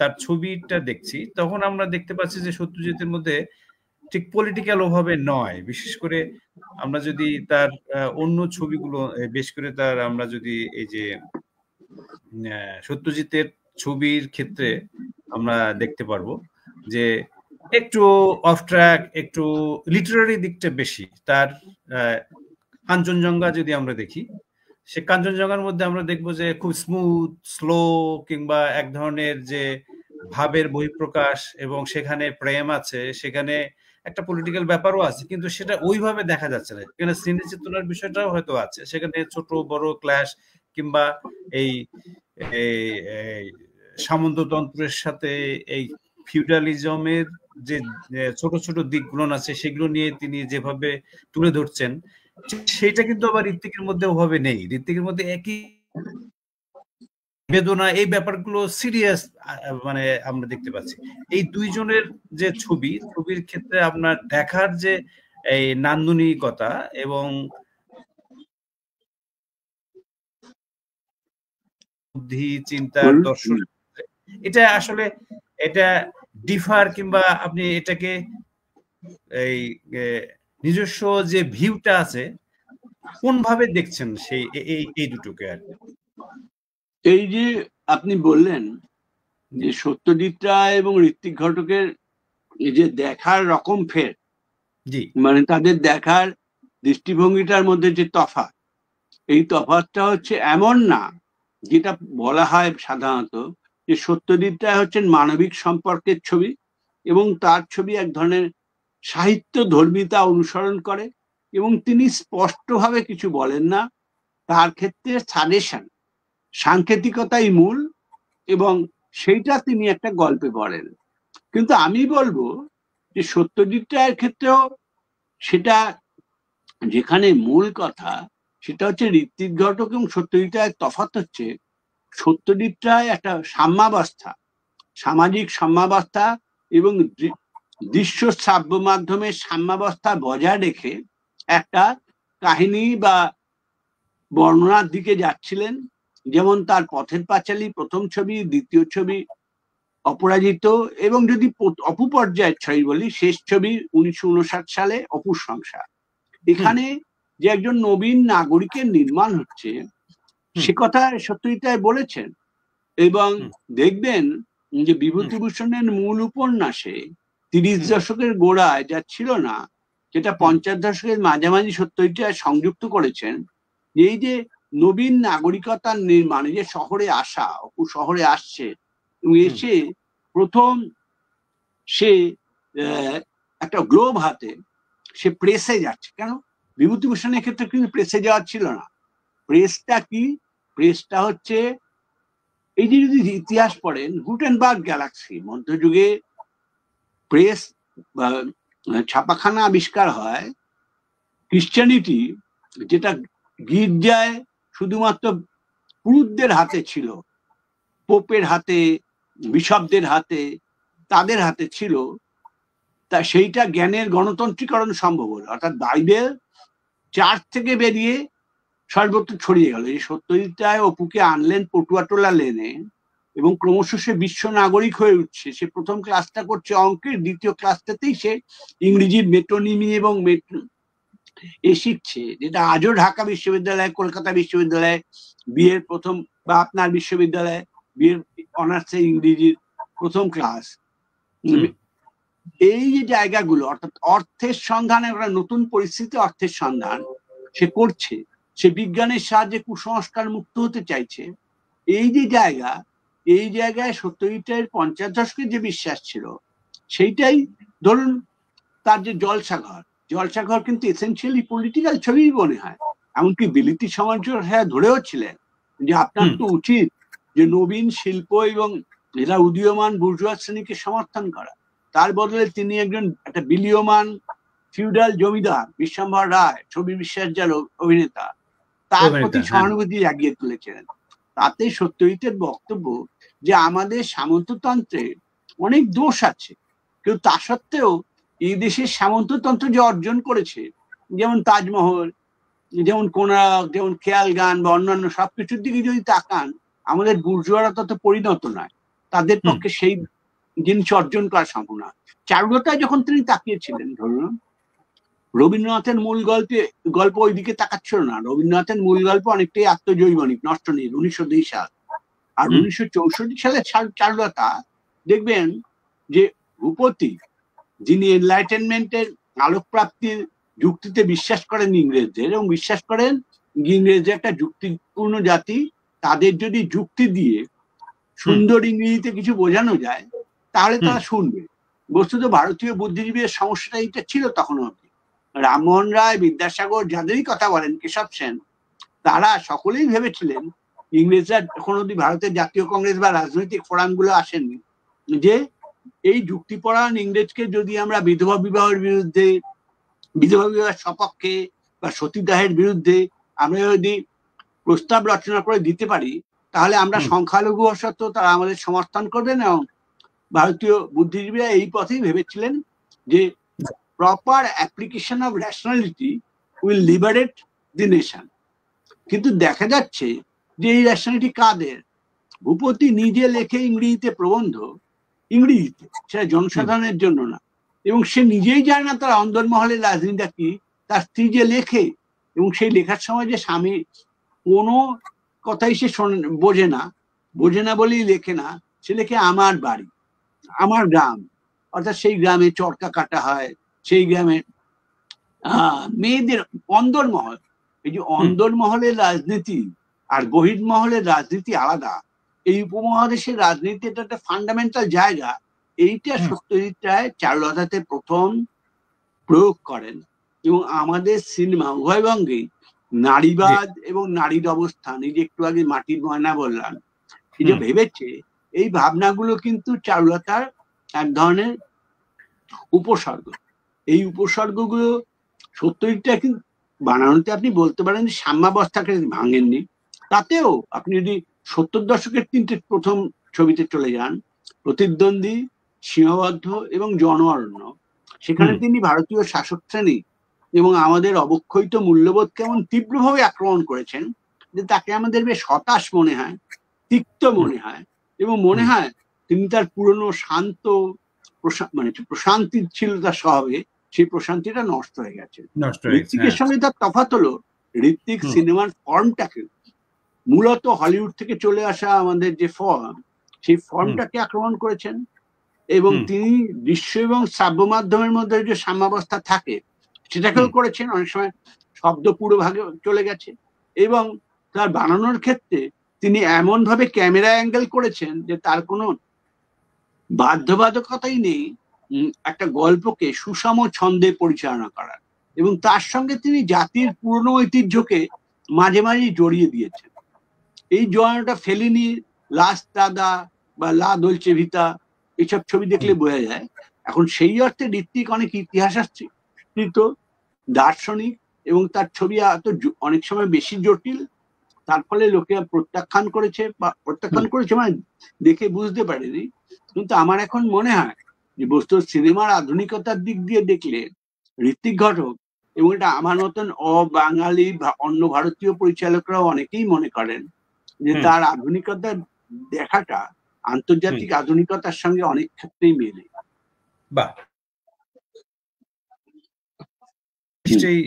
তার ছবিটা দেখছি তখন আমরা দেখতে পাচ্ছি যে সত্যজিতের মধ্যে ঠিক পলিটিক্যাল ওভাবে নয়। বিশেষ করে আমরা যদি তার অন্য ছবিগুলো বেশ করে তার আমরা যদি এই যে সত্যজিতের ছবির ক্ষেত্রে আমরা দেখতে পারবো যে একটু অফ ট্র্যাক, একটু লিটারারি দিকটা বেশি তার। কাঞ্চনজঙ্ঘা যদি আমরা দেখি, সে কাঞ্চনজঙ্ঘার মধ্যে আমরা দেখবো যে খুব স্মুথ স্লো কিংবা এক ধরনের যে ভাবের বহিঃপ্রকাশ এবং সেখানে প্রেম আছে, সেখানে একটা পলিটিক্যাল ব্যাপারও আছে, কিন্তু সেটা ওইভাবে দেখা যাচ্ছে না। সেখানে সিনে চেতনার বিষয়টাও হয়তো আছে, সেখানে ছোট বড় ক্ল্যাশ কিংবা এই সামন্ততন্ত্রের সাথে এই ফিউডালিজমের যে ছোট ছোট দিকগুলো আছে সেগুলো নিয়ে তিনি যেভাবে তুলে ধরছেন সেটা কিন্তু আবার ঋত্বিকের মধ্যে ওভাবে নেই। ঋত্বিকের মধ্যে একই বেদনা, এই ব্যাপারগুলো সিরিয়াস মানে আমরা দেখতে পাচ্ছি। এই দুইজনের যে ছবির ক্ষেত্রে আপনার দেখার যে এই নান্দনিকতা এবং বুদ্ধি চিন্তার দর্শন, এটা আসলে এটা ডিফার কিংবা আপনি এটাকে এই নিজস্ব যে ভিউটা আছে কোন ভাবে দেখছেন সেই এই দুটোকে আর কি? এই যে আপনি বললেন যে সত্যজিৎ রায় এবং ঋত্বিক ঘটকের এই যে দেখার রকম ফের, জি, মানে তাদের দেখার দৃষ্টিভঙ্গিটার মধ্যে যে তফাৎ, এই তফাৎটা হচ্ছে এমন না যেটা বলা হয় সাধারণত যে সত্যজিৎ রায় হচ্ছেন মানবিক সম্পর্কের ছবি এবং তার ছবি এক ধরনের সাহিত্য ধর্মিতা অনুসরণ করে এবং তিনি স্পষ্টভাবে কিছু বলেন না। তার ক্ষেত্রে সাজেশন, সাংকেতিকতাই মূল এবং সেইটা তিনি একটা গল্পে বলেন। কিন্তু আমি বলবো যে সত্যজিৎ রায়ের ক্ষেত্রেও সেটা, যেখানে মূল কথা সেটা হচ্ছে ঋত্বিক ঘটক এবং সত্যজিৎ রায়ের তফাৎ হচ্ছে সত্যজিৎ রায় একটা সাম্যাবস্থা, সামাজিক সাম্যাবস্থা এবং দৃশ্য শ্রাব্য মাধ্যমে সাম্যাবস্থা বজায় রেখে একটা কাহিনী বা বর্ণনার দিকে যাচ্ছিলেন। যেমন তার পথের পাঁচালী প্রথম ছবি, দ্বিতীয় ছবি অপরাজিত এবং যদি অপু পর্যায়ের ছবি বলি শেষ ছবি 1959 সালে অপুর সংসার। এখানে যে একজন নবীন নাগরিকের নির্মাণ হচ্ছে সে কথা সত্যজিৎ রায় বলেছেন। এবং দেখবেন যে বিভূতিভূষণের মূল উপন্যাসে 30 দশকের গোড়ায় যা ছিল না, যেটা 50 দশকের মাঝামাঝি সত্যজিৎ রায় সংযুক্ত করেছেন, এই যে নবীন নাগরিকতার নির্মাণ, যে শহরে আসা, অপু শহরে আসছে এবং এসে প্রথম সে একটা গ্লোব হাতে সে প্রেসে যাচ্ছে। কেন? বিভূতিভূষণের ক্ষেত্রে কিন্তু প্রেসে যাওয়া ছিল না। প্রেসটা কি? প্রেসটা হচ্ছে এই যে যদি ইতিহাস পড়েন গুটেনবার্গ গ্যালাক্সি, মধ্যযুগে প্রেস বা ছাপাখানা আবিষ্কার হয়। ক্রিশ্চিয়ানিটি যেটা গির্জায় শুধুমাত্র পুরুষদের হাতে ছিল, পোপের হাতে, বিশপদের হাতে, তাদের হাতে ছিল, তা সেইটা জ্ঞানের গণতন্ত্রীকরণ সম্ভব হলো। অর্থাৎ বাইবেল চার্চ থেকে বেরিয়ে সর্বত্র ছড়িয়ে গেল। এই সত্যজিৎ রায় অপুকে আনলেন পটুয়াটোলা লেনে এবং ক্রমশ সে বিশ্ব নাগরিক হয়ে উঠছে। সে প্রথম ক্লাসটা করছে অঙ্কের, দ্বিতীয় ক্লাসটাতেই সে ইংরেজির মেটোনিমি এবং শিখছে, যেটা আজও ঢাকা বিশ্ববিদ্যালয়, কলকাতা বিশ্ববিদ্যালয়, বিয়ের প্রথম বা আপনার বিশ্ববিদ্যালয়ে অনার্সে ইংরেজির প্রথম ক্লাস। এই যে জায়গাগুলো, অর্থাৎ অর্থের সন্ধানে একটা নতুন পরিস্থিতি, অর্থের সন্ধান সে করছে, সে বিজ্ঞানের সাহায্যে কুসংস্কার মুক্ত হতে চাইছে। এই যে জায়গা, এই জায়গায় সত্যজিতের 50 দশকের যে বিশ্বাস ছিল, সেইটাই ধরুন তার যে জলসাঘর কিন্তু এসেন্সিয়ালি পলিটিক্যাল ছবি মনে হয়। এমনকি বিলিতি সমাজের ধরেও ছিলেন যে আপনার তো উচিত যে নবীন শিল্প এবং এরা উদীয়মান বুর্জোয়া শ্রেণীকে সমর্থন করা। তার বদলে তিনি একটা বিলীয়মান ফিউডাল জমিদার বিশ্বম্ভর রায়, ছবি বিশ্বাসজাল অভিনেতা, তার প্রতি সহানুভূতি জাগিয়ে তুলেছিলেন। তাতে সত্যজিতের বক্তব্য যে আমাদের সামন্ততন্ত্রে অনেক দোষ আছে, কিন্তু তা সত্ত্বেও এই দেশের সামন্ততন্ত্র যে অর্জন করেছে, যেমন তাজমহল, যেমন কোনারক, যেমন খেয়ালগান বা অন্যান্য সবকিছুর দিকে যদি তাকান, আমাদের বুর্জোয়ারা তত পরিণত নয়, তাদের পক্ষে সেই জিনিস অর্জন করা সম্ভব না। চারুলতায় যখন তিনি তাকিয়েছিলেন, ধরুন রবীন্দ্রনাথের মূল গল্প ওইদিকে তাকাচ্ছিল না। রবীন্দ্রনাথের মূল গল্প অনেকটাই আত্মজৈবনিক, নষ্ট নেই, 1902 সাল। আর 1964 সালে চারুলতা দেখবেন যে ভূপতি, যিনি এনলাইটেনমেন্টের আলোকপ্রাপ্তির যুক্তিতে বিশ্বাস করেন ইংরেজদের, এবং বিশ্বাস করেন ইংরেজদের একটা যুক্তিপূর্ণ জাতি, তাদের যদি যুক্তি দিয়ে সুন্দর ইংরেজিতে কিছু বোঝানো যায় তাহলে তারা শুনবে। বস্তুত ভারতীয় বুদ্ধিজীবীর সমস্যাটা এইটা ছিল তখন অবধি। রামমোহন রায়, বিদ্যাসাগর, যাদেরই কথা বলেন, কেশব সেন, তারা সকলেই ভেবেছিলেন, ইংরেজরা এখন অব্দি ভারতের জাতীয় কংগ্রেস বা রাজনৈতিক ফোরামগুলো আসেননি, যে এই যুক্তিপরায়ণ ইংরেজকে যদি আমরা বিধবা বিবাহের বিরুদ্ধে, বিধবা বিবাহের সপক্ষে বা সতীদাহের বিরুদ্ধে আমরা যদি প্রস্তাব রচনা করে দিতে পারি, তাহলে আমরা সংখ্যালঘু হওয়া সত্ত্বেও তারা আমাদের সমর্থন করবেন। এবং ভারতীয় বুদ্ধিজীবীরা এই পথেই ভেবেছিলেন যে proper application of rationality will liberate the nation. কিন্তু দেখা যাচ্ছে যে এই রেশনালিটি কাদের? ভূপতি নিজে লেখে ইংরেজিতে প্রবন্ধ, ইংরেজিতে, সেটা জনসাধারণের জন্য না, এবং সে নিজেই জানে না তার অন্দরমহলের রাজনীতিটা কি। তার স্ত্রী যে লেখে, এবং সেই লেখার সময় যে স্বামী কোনো কথাই সে বোঝে না বলেই লেখে না, সে লেখে আমার বাড়ি, আমার গ্রাম, অর্থাৎ সেই গ্রামে চরকা কাটা হয়, সেই গ্রামে মেয়েদের অন্দরমহল। এই যে অন্দরমহলের রাজনীতি আর বহির্মহলের রাজনীতি আলাদা। এই উপমহাদেশের রাজনীতি এটা একটা ফান্ডামেন্টাল জায়গা। এইটা সত্যজিৎ রায় চারুলতাতে প্রথম প্রয়োগ করেন, এবং আমাদের সিনেমা উভয় বঙ্গেই নারীবাদ এবং নারীর অবস্থান, এই যে একটু আগে মাটির ময়না বললাম, এই যে ভেবেছে, এই ভাবনাগুলো কিন্তু চারুলতার এক ধরনের উপসর্গ। এই উপসর্গগুলো সত্যজিৎটা কিন্তু বানানোতে আপনি বলতে পারেন যে সাম্যাবস্থাকে ভাঙেননি। তাতেও আপনি যদি 70 দশকের 3টে প্রথম ছবিতে চলে যান, প্রতিদ্বন্দ্বী, সীমাবদ্ধ এবং জন অরণ্য, সেখানে তিনি ভারতীয় শাসক শ্রেণী এবং আমাদের অবক্ষয়িত মূল্যবোধ কেমন তীব্রভাবে আক্রমণ করেছেন, যে তাকে আমাদের বেশ হতাশ মনে হয়, তিক্ত মনে হয়, এবং মনে হয় তিনি তার পুরনো শান্ত প্রশান্তি ছিল তার স্বভাবে, সেই প্রশান্তিটা নষ্ট হয়ে গেছে। ঋত্বিকের সঙ্গে তার তফাৎ হলো, ঋত্বিক সিনেমার ফর্মটাকে, মূলত হলিউড থেকে চলে আসা আমাদের যে ফর্ম, সেই ফর্মটাকে আক্রমণ করেছেন। এবং তিনি দৃশ্য এবং শ্রাব্য মাধ্যমের মধ্যে যে সাম্যাবস্থা থাকে সেটাকেও করেছেন। অনেক সময় শব্দ পুরো ভাগে চলে গেছে, এবং তার বানানোর ক্ষেত্রে তিনি এমন ভাবে ক্যামেরা অ্যাঙ্গেল করেছেন যে তার কোনো বাধ্যবাধকতাই নেই একটা গল্পকে সুষম ছন্দে পরিচালনা করার, এবং তার সঙ্গে তিনি জাতির পুরনো ঐতিহ্যকে মাঝে মাঝে জড়িয়ে দিয়েছেন। এই জড়ানোটা ফেলিনি, লাস্ট দাদা বা লা দোলচে ভিতা এইসব ছবি দেখলে বোঝা যায়। এখন সেই অর্থে ঋত্বিক অনেক ইতিহাসাস্ত্রিত, দার্শনিক, এবং তার ছবি অনেক সময় বেশি জটিল, তার ফলে লোকে প্রত্যাখ্যান করেছে মানে দেখে বুঝতে পারেনি। কিন্তু আমার এখন মনে হয় যে বস্তুর সিনেমার আধুনিকতার দিক দিয়ে দেখলে ঋত্বিক ঘটক, এবং এটা আমার মতন অবাঙালি অন্য ভারতীয় পরিচালকরাও অনেকেই মনে করেন যে তার আধুনিকতার দেখাটা আন্তর্জাতিক আধুনিকতার সঙ্গে অনেক ক্ষেত্রেই মেলে। বাহ, নিশ্চয়ই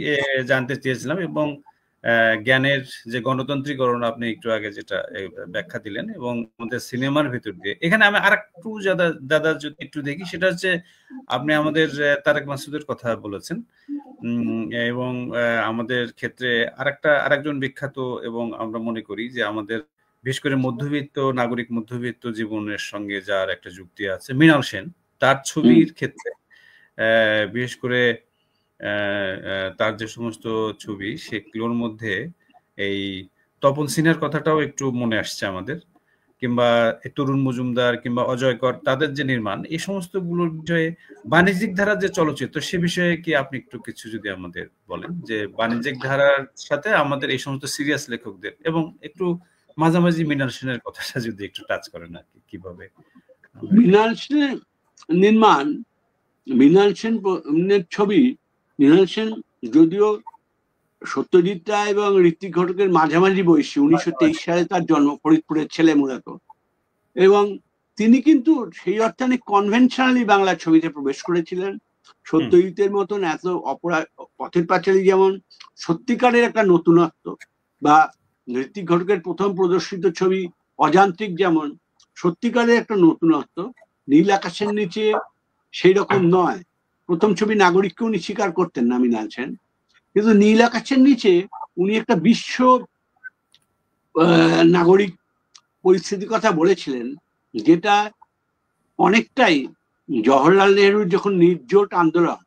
জানতে চেয়েছিলাম, এবং জ্ঞানের যে গণতন্ত্রীকরণ আপনি একটু আগে যেটা ব্যাখ্যা দিলেন, এবং আমাদের সিনেমার ভিতর দিয়ে এখানে আমি আর একটু দাদা যদি একটু দেখি, সেটা হচ্ছে আপনি আমাদের তারেক মাসুদের কথা বলেছেন, এবং আমাদের ক্ষেত্রে আরেকজন বিখ্যাত, এবং আমরা মনে করি যে আমাদের বিশেষ করে মধ্যবিত্ত নাগরিক, মধ্যবিত্ত জীবনের সঙ্গে যার একটা যুক্তি আছে, মৃণাল সেন, তার ছবির ক্ষেত্রে বিশেষ করে তার যে সমস্ত ছবি সেগুলোর মধ্যে এই তপন সিনহার কথাটাও একটু মনে আসছে আমাদের, কিংবা তরুণ মজুমদার কিংবা অজয় কর, তাদের যে নির্মাণ, এই সমস্ত গুলোর বিষয়ে বাণিজ্যিক ধারার যে চলচ্চিত্র, সে বিষয়ে কি আপনি একটু কিছু যদি আমাদের বলেন, যে বাণিজ্যিক ধারার সাথে আমাদের এই সমস্ত সিরিয়াস লেখকদের, এবং একটু মাঝামাঝি মৃণাল সেনের কথাটা যদি একটু টাচ করেন আর কি, কিভাবে মৃণাল সেনের নির্মাণ, মৃণাল সেনের ছবি, মৃণাল সেন যদিও সত্যজিৎ রায় এবং ঋত্বিক ঘটকের মাঝামাঝি বয়সী, 1923 সালে তার জন্ম, ফরিদপুরের ছেলে মূলত, এবং তিনি কিন্তু সেই অর্থে অনেক কনভেনশনালি বাংলা ছবিতে প্রবেশ করেছিলেন। সত্যজিতের মতন এত পথের পাঁচালী যেমন সত্যিকারের একটা নতুনত্ব, বা ঋত্বিক ঘটকের প্রথম প্রদর্শিত ছবি অযান্ত্রিক যেমন সত্যিকারের একটা নতুনত্ব, নীল আকাশের নিচে সেই রকম নয়। প্রথম ছবি নাগরিককে উনি স্বীকার করতেন না মৃণাল সেন, কিন্তু নীল আকাশের নিচে উনি একটা বিশ্ব নাগরিক পরিস্থিতির কথা বলেছিলেন, যেটা অনেকটাই জওহরলাল নেহরুর যখন নির্জোট আন্দোলন,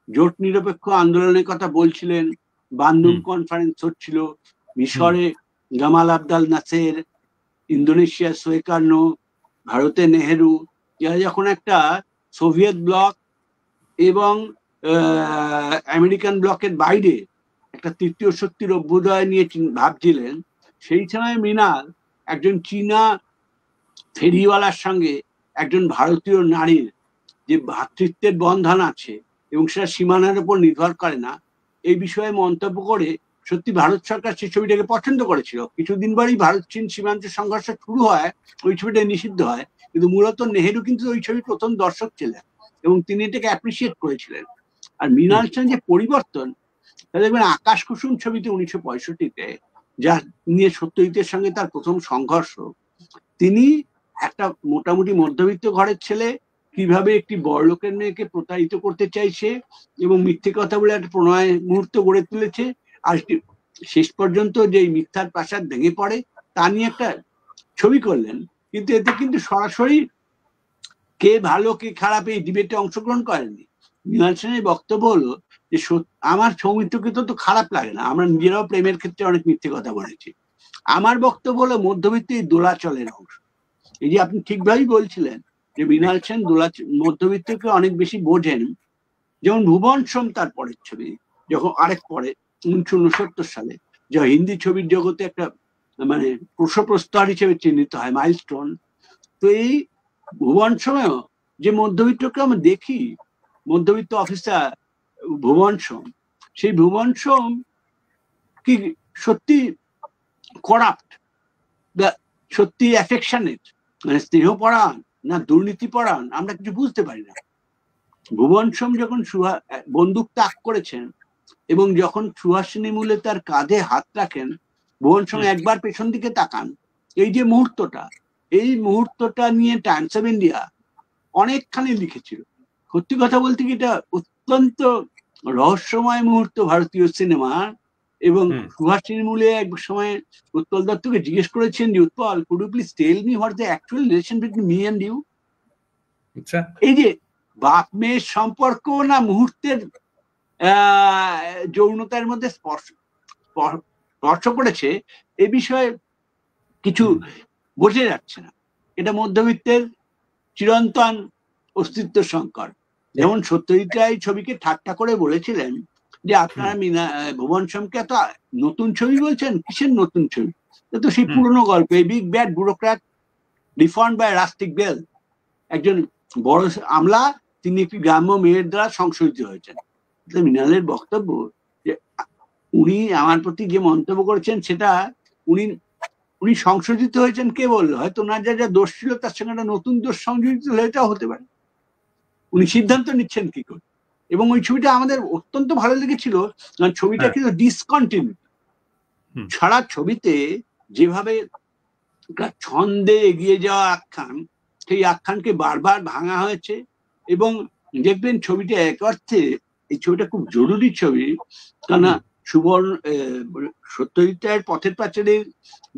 জোট নিরপেক্ষ আন্দোলনের কথা বলছিলেন, বান্দুং কনফারেন্স হচ্ছিল, মিশরে গামাল আবদাল নাসের, ইন্দোনেশিয়া সুয়েকার্নো, ভারতে নেহেরু, এরা যখন একটা সোভিয়েত ব্লক এবং আমেরিকান ব্লকের বাইরে একটা তৃতীয় শক্তির অভ্যুদয় নিয়ে ভাবছিলেন, সেই সময় মৃণাল একজন চীনা ফেরিওয়ালার সঙ্গে একজন ভারতীয় নারীর যে ভ্রাতৃত্বের বন্ধন আছে এবং সেটা সীমানার উপর নির্ভর করে না, এই বিষয়ে মন্তব্য করে সত্যি ভারত সরকার সেই ছবিটাকে পছন্দ করেছিল। কিছুদিন পরেই ভারত চীন সীমান্ত সংঘর্ষ শুরু হয়, ওই ছবিটা নিষিদ্ধ হয়, কিন্তু মূলত নেহেরু কিন্তু ওই ছবির প্রথম দর্শক ছিলেন এবং তিনি এটাকে অ্যাপ্রিসিয়েট করেছিলেন। আর মৃণাল সেন যে পরিবর্তন, দেখবেন আকাশ কুসুম ছবিতে 1965-তে, যা নিয়ে সত্যজিতের সঙ্গে তার প্রথম সংঘর্ষ, তিনি একটা মোটামুটি মধ্যবিত্ত ঘরের ছেলে কিভাবে একটি বড়লোকের মেয়েকে প্রতারিত করতে চাইছে এবং মিথ্যে কথা বলে একটা প্রণয় মুহূর্ত গড়ে তুলেছে, আর শেষ পর্যন্ত যে মিথ্যার প্রাসাদ ভেঙে পড়ে তা নিয়ে একটা ছবি করলেন। কিন্তু এতে কিন্তু সরাসরি কে ভালো কে খারাপ এই ডিবেটে অংশগ্রহণ করেননি। মৃণাল সেনের বক্তব্য হলো যে আমার সৌমিত্রকে তো খারাপ লাগে না, আমরা নিজেরাও প্রেমের ক্ষেত্রে অনেক মিথ্যে কথা বলেছি। আমার বক্তব্য হলো মধ্যবিত্ত এই দোলাচলের অংশ। এই যে আপনি ঠিকভাবেই বলছিলেন যে মৃণাল সেন মধ্যবিত্তকে অনেক বেশি বোঝেন। যেমন ভুবন সোম তার পরের ছবি, যখন আরেক পরে 1969 সালে, যা হিন্দি ছবির জগতে একটা মানে প্রস্তর হিসেবে চিহ্নিত হয়, মাইলস্টোন। তো এই ভুবন সোমেও যে মধ্যবিত্তকে আমরা দেখি, মধ্যবিত্ত অফিসার ভুবন সোম, সেই ভুবন সোম কি সত্যি করাপ্ট, সত্যি অ্যাফেকশনেট, মানে স্নেহপরায়ণ না দুর্নীতিপরায়ণ, আমরা কিছু বুঝতে পারি না। ভুবন সোম যখন বন্দুক তাক করেছেন এবং যখন সুহাসিনী মূলে তার কাঁধে হাত রাখেন, ভুবন সোম একবার পেছন দিকে তাকান, এই যে মুহূর্তটা, এই মুহূর্তটা নিয়ে টাইমস অফ ইন্ডিয়া অনেকখানি লিখেছিল। সত্যি কথা বলতে কি, এটা অত্যন্ত রহস্যময় মুহূর্ত ভারতীয় সিনেমার। এবং সুহাসিনী মূলে এক সময় উৎপল দত্তকে জিজ্ঞেস করেছেন যে, Utpal, could you please tell me what the actual relation between me and you. এই যে বাপ মেয়ের সম্পর্ক না মুহূর্তের যৌনতার মধ্যে স্পর্শ করেছে, এ বিষয়ে কিছু বোঝা যাচ্ছে না। এটা মধ্যবিত্তের চিরন্তন অস্তিত্ব সংকট। যেমন সত্যজিৎ রায় ছবিকে ঠাট্টা করে বলেছিলেন যে আপনারা ভুবন সোমকে এত নতুন ছবি বলছেন, কিসের নতুন ছবি, তো সেই পুরনো গল্প, এই big bad bureaucrat deformed by rustic belle, একজন বড় আমলা, তিনি একটি গ্রাম্য মেয়ের দ্বারা সংশোধিত হয়েছেন। মৃণালের বক্তব্য যে উনি আমার প্রতি যে মন্তব্য করেছেন, সেটা উনি সংশোধিত হয়েছেন কে বললো? হয়তো ওনার যা যা দোষ ছিল তার সঙ্গে একটা নতুন দোষ সংযোজিত হলে এটাও হতে পারে। উনি সিদ্ধান্ত নিচ্ছেন কি করে? এবং ওই ছবিটা আমাদের অত্যন্ত ভালো লেগেছিল, কারণ ছবিটা কিন্তু ডিসকন্টিনিউটি, সারা ছবিতে যেভাবে একটা ছন্দে এগিয়ে যাওয়া আখ্যান, সেই আখ্যানকে বারবার ভাঙা হয়েছে। এবং দেখবেন ছবিটা এক অর্থে, এই ছবিটা খুব জরুরি ছবি, কেন সুবর্ণ সত্যজিৎ রায়ের পথের পাঁচালীর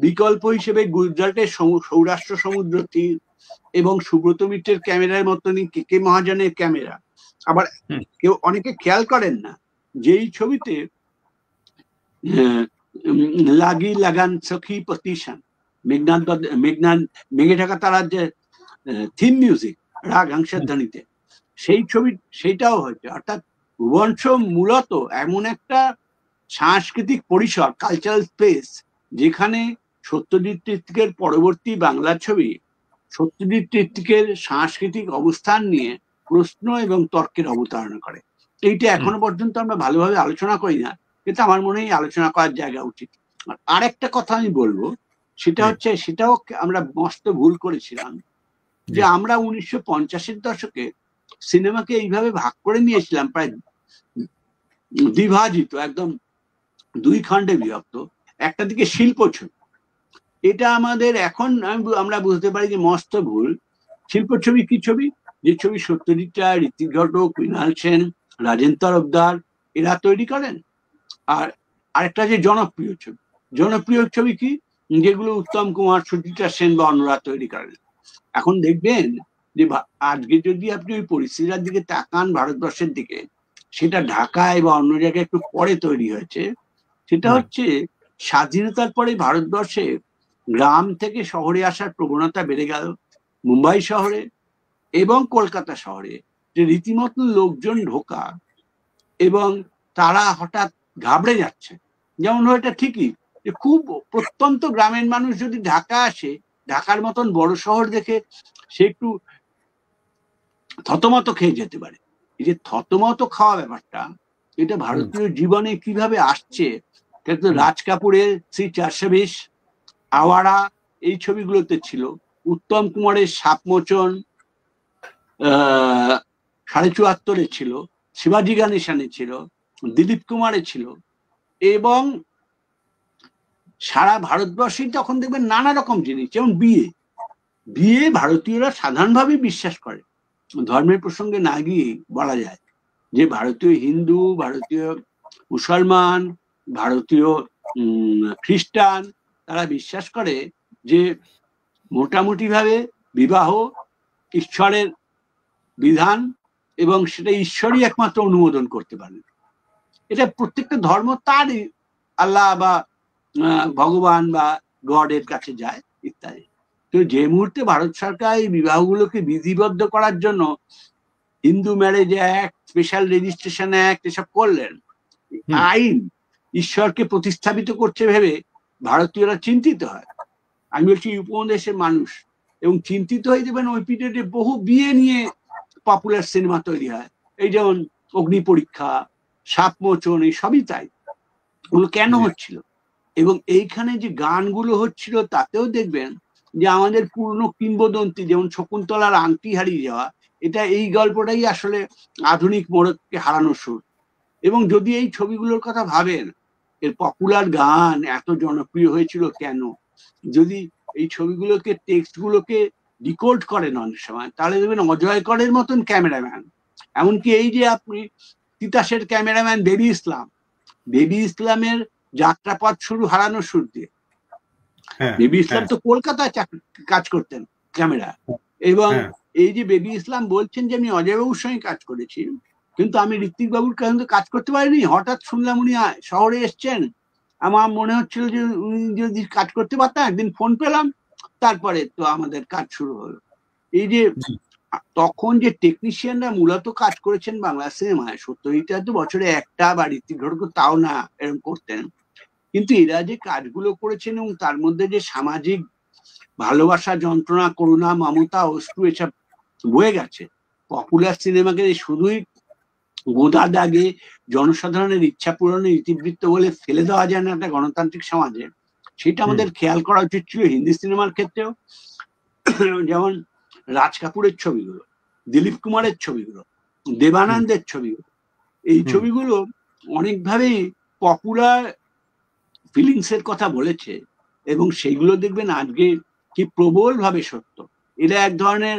বিকল্প হিসেবে গুজরাটের সৌরাষ্ট্র সমুদ্র তীর এবং সুব্রত মিত্রের ক্যামেরার মতনই কে কে মহাজনের ক্যামেরা। আবার কেউ অনেকে খেয়াল করেন না যে এই ছবিতে লাগি লাগান সখী প্রতিষ্ঠান মেঘে ঢাকা তারার যে থিম মিউজিক রাগ হংসধ্বনিতে, সেই ছবি সেইটাও হয়েছে। অর্থাৎ ভুবনস মূলত এমন একটা সাংস্কৃতিক পরিসর, কালচারাল স্পেস, যেখানে সত্যজিৎ ঋত্বিকের পরবর্তী বাংলা ছবি সত্যজিৎ ঋত্বিকের সাংস্কৃতিক অবস্থান নিয়ে প্রশ্ন এবং তর্কের অবতারণা করে। এইটা এখনো পর্যন্ত আমরা ভালোভাবে আলোচনা করি না, কিন্তু আমার মনে হয় আলোচনা করার জায়গা উচিত। আর একটা কথা আমি বলবো, সেটা হচ্ছে, সেটাও আমরা মস্ত ভুল করেছিলাম, যে আমরা 1950-এর দশকে সিনেমাকে এইভাবে ভাগ করে নিয়েছিলাম, প্রায় দ্বিভাজিত, একদম দুই খণ্ডে বিভক্ত। একটা দিকে শিল্প ছবি, এটা আমাদের এখন আমরা বুঝতে পারি যে মস্ত ভুল। শিল্প ছবি কি ছবি? যে ছবি সত্যজিৎ রায়, ঋত্বিক ঘটক, মৃণাল সেন, রাজেন তরফদার এরা তৈরি করেন। আর আরেকটা যে জনপ্রিয় ছবি, জনপ্রিয় ছবি কি? যেগুলো উত্তম কুমার, সুচিত্রা সেন বা অন্যরা তৈরি করেন। এখন দেখবেন যে আজকে যদি আপনি ওই পরিস্থিতির দিকে তাকান ভারতবর্ষের দিকে, সেটা ঢাকায় বা অন্য জায়গায় একটু পরে তৈরি হয়েছে। সেটা হচ্ছে স্বাধীনতার পরে ভারতবর্ষে গ্রাম থেকে শহরে আসার প্রবণতা বেড়ে গেল। মুম্বাই শহরে এবং কলকাতা শহরে যে রীতিমতো লোকজন ঢোকা, এবং তারা হঠাৎ ঘাবড়ে যাচ্ছে। যেমন এটা ঠিকই যে খুব প্রত্যন্ত গ্রামের মানুষ যদি ঢাকা আসে, ঢাকার মতন বড় শহর দেখে সে একটু থতমত খেয়ে যেতে পারে। এই যে থতমত খাওয়া ব্যাপারটা, এটা ভারতীয় জীবনে কিভাবে আসছে, কিন্তু রাজ কাপুরের শ্রী 420, আওয়ারা এই ছবিগুলোতে ছিল, উত্তম কুমারের সাপমোচন 74.5 ছিল, শিবাজি গণেশনে ছিল, দিলীপ কুমারে ছিল, এবং সারা ভারতবর্ষেই তখন দেখবেন নানা রকম জিনিস। যেমন বিয়ে, বিয়ে ভারতীয়রা সাধারণভাবে বিশ্বাস করে। ধর্মের প্রসঙ্গে না গিয়ে বলা যায় যে ভারতীয় হিন্দু, ভারতীয় মুসলমান, ভারতীয় খ্রিস্টান, তারা বিশ্বাস করে যে মোটামুটি ভাবে বিবাহ ঈশ্বরের বিধান, এবং সেটা ঈশ্বরই একমাত্র অনুমোদন করতে পারেন। এটা প্রত্যেকটা ধর্ম তার আল্লাহ বা ভগবান বা গডের কাছে যায় ইত্যাদি। তো যে মুহূর্তে ভারত সরকার এই বিবাহগুলোকে বিধিবদ্ধ করার জন্য Hindu marriage act, special registration act এসব করলেন, আইন ঈশ্বরকে প্রতিস্থাপিত করছে ভেবে ভারতীয়রা চিন্তিত হয়। আমি বলছি উপমহাদেশের মানুষ, এবং চিন্তিত হয়ে যাবেন। ওই পিরিয়ডে বহু বিয়ে নিয়ে পপুলার সিনেমা তৈরি হয়, এই যেমন অগ্নি পরীক্ষা, সাপমোচন, এই সবই তাই। ওগুলো কেন হচ্ছিল? এবং এইখানে যে গানগুলো হচ্ছিল তাতেও দেখবেন যে আমাদের পুরনো কিংবদন্তি, যেমন শকুন্তলার আংটি হারিয়ে যাওয়া, এটা এই গল্পটাই আসলে আধুনিক মোড়ককে হারানোর সুর। এবং যদি এই ছবিগুলোর কথা ভাবেন, এর পপুলার গান এত জনপ্রিয় হয়েছিল কেন? যদি এই ছবিগুলোকে, টেক্সট গুলোকে ডিকোড করেন অনেক সময়, তাহলে দেখবেন অজয় করের মতন ক্যামেরাম্যান, এমনকি এই যে আপনি তিতাসের ক্যামেরাম্যান বেবি ইসলাম, বেবি ইসলামের যাত্রাপথ শুরু হারানোর সুর দিয়ে। বেবি ইসলাম তো কলকাতায় কাজ করতেন ক্যামেরা, এবং এই যে বেবি ইসলাম বলছেন যে আমি অজয় বাবুর সঙ্গে কাজ করেছি, কিন্তু আমি ঋত্বিক বাবুর কাছে কাজ করতে পারিনি। হঠাৎ শুনলাম উনি শহরে এসছেন, আমার মনে হচ্ছিল যে উনি যদি কাজ করতে পারতাম। একদিন ফোন পেলাম, তারপরে তো আমাদের কাজ শুরু হলো। এই যে তখন যে টেকনিশিয়ানরা মূলত কাজ করেছেন বাংলা সিনেমায়, সত্যজিৎ তো বছরে একটা বা ঋত্বিক ঘটক তাও না এরকম করতেন, কিন্তু এরা যে কাজগুলো করেছেন এবং তার মধ্যে যে সামাজিক ভালোবাসা, যন্ত্রণা, করুণা, মমতা, অশ্রু এসব বয়ে গেছে, পপুলার সিনেমাকে শুধুই গোদা দাগে জনসাধারণের ইচ্ছা পূরণের ইতিবৃত্ত বলে ফেলে দেওয়া যায় না একটা গণতান্ত্রিক সমাজে, সেটা আমাদের খেয়াল করা উচিত ছিল হিন্দি সিনেমার ক্ষেত্রেও। যেমন রাজ কাপুরের ছবিগুলো, দিলীপ কুমারের ছবিগুলো, দেবানন্দের ছবিগুলো, এই ছবিগুলো অনেকভাবেই পপুলার ফিলিংস এর কথা বলেছে, এবং সেইগুলো দেখবেন আজকে কি প্রবল ভাবে সত্য। এটা এক ধরনের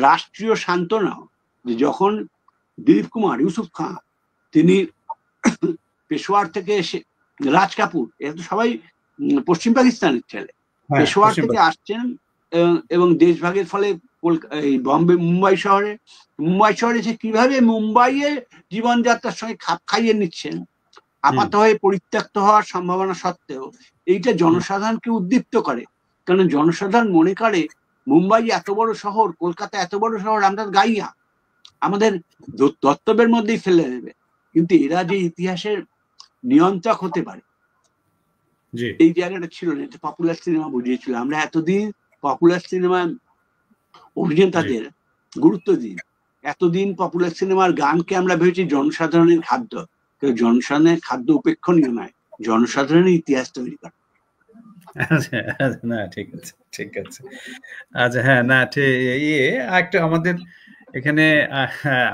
রাষ্ট্রীয় সান্ত্বনাও, যে যখন দিলীপ কুমার, ইউসুফ খান, তিনি পেশোয়ার থেকে এসে, রাজ কাপুর, এরা তো সবাই পশ্চিম পাকিস্তানের ছেলে, পেশোয়ার থেকে আসছেন, এবং দেশভাগের ফলে এই মুম্বাই শহরে এসে কিভাবে মুম্বাইয়ে জীবনযাত্রার সঙ্গে খাপ খাইয়ে নিচ্ছেন, আপাত হয়ে পরিত্যক্ত হওয়ার সম্ভাবনা সত্ত্বেও, এইটা জনসাধারণকে উদ্দীপ্ত করে। কারণ জনসাধারণ মনে করে মুম্বাই এত বড় শহর, কলকাতা এত বড় শহর, আমরা গাইয়া আমাদের দত্তব্যের মধ্যেই ফেলে দেবে। কিন্তু এরা যে ইতিহাসের নিয়ন্ত্রক হতে পারে, এই জায়গাটা ছিল না। এটা পপুলার সিনেমা বুঝিয়েছিল। আমরা এতদিন পপুলার সিনেমা অভিনেতাদের গুরুত্ব দিই, এতদিন পপুলার সিনেমার গানকে আমরা ভেবেছি জনসাধারণের খাদ্য। জনসাধারণের খাদ্য উপেক্ষণীয় নয়, জনসাধারণের ইতিহাস তৈরি করে। না ঠিক আছে, ঠিক আছে। আচ্ছা, হ্যাঁ, না ঠিক। একটা আমাদের এখানে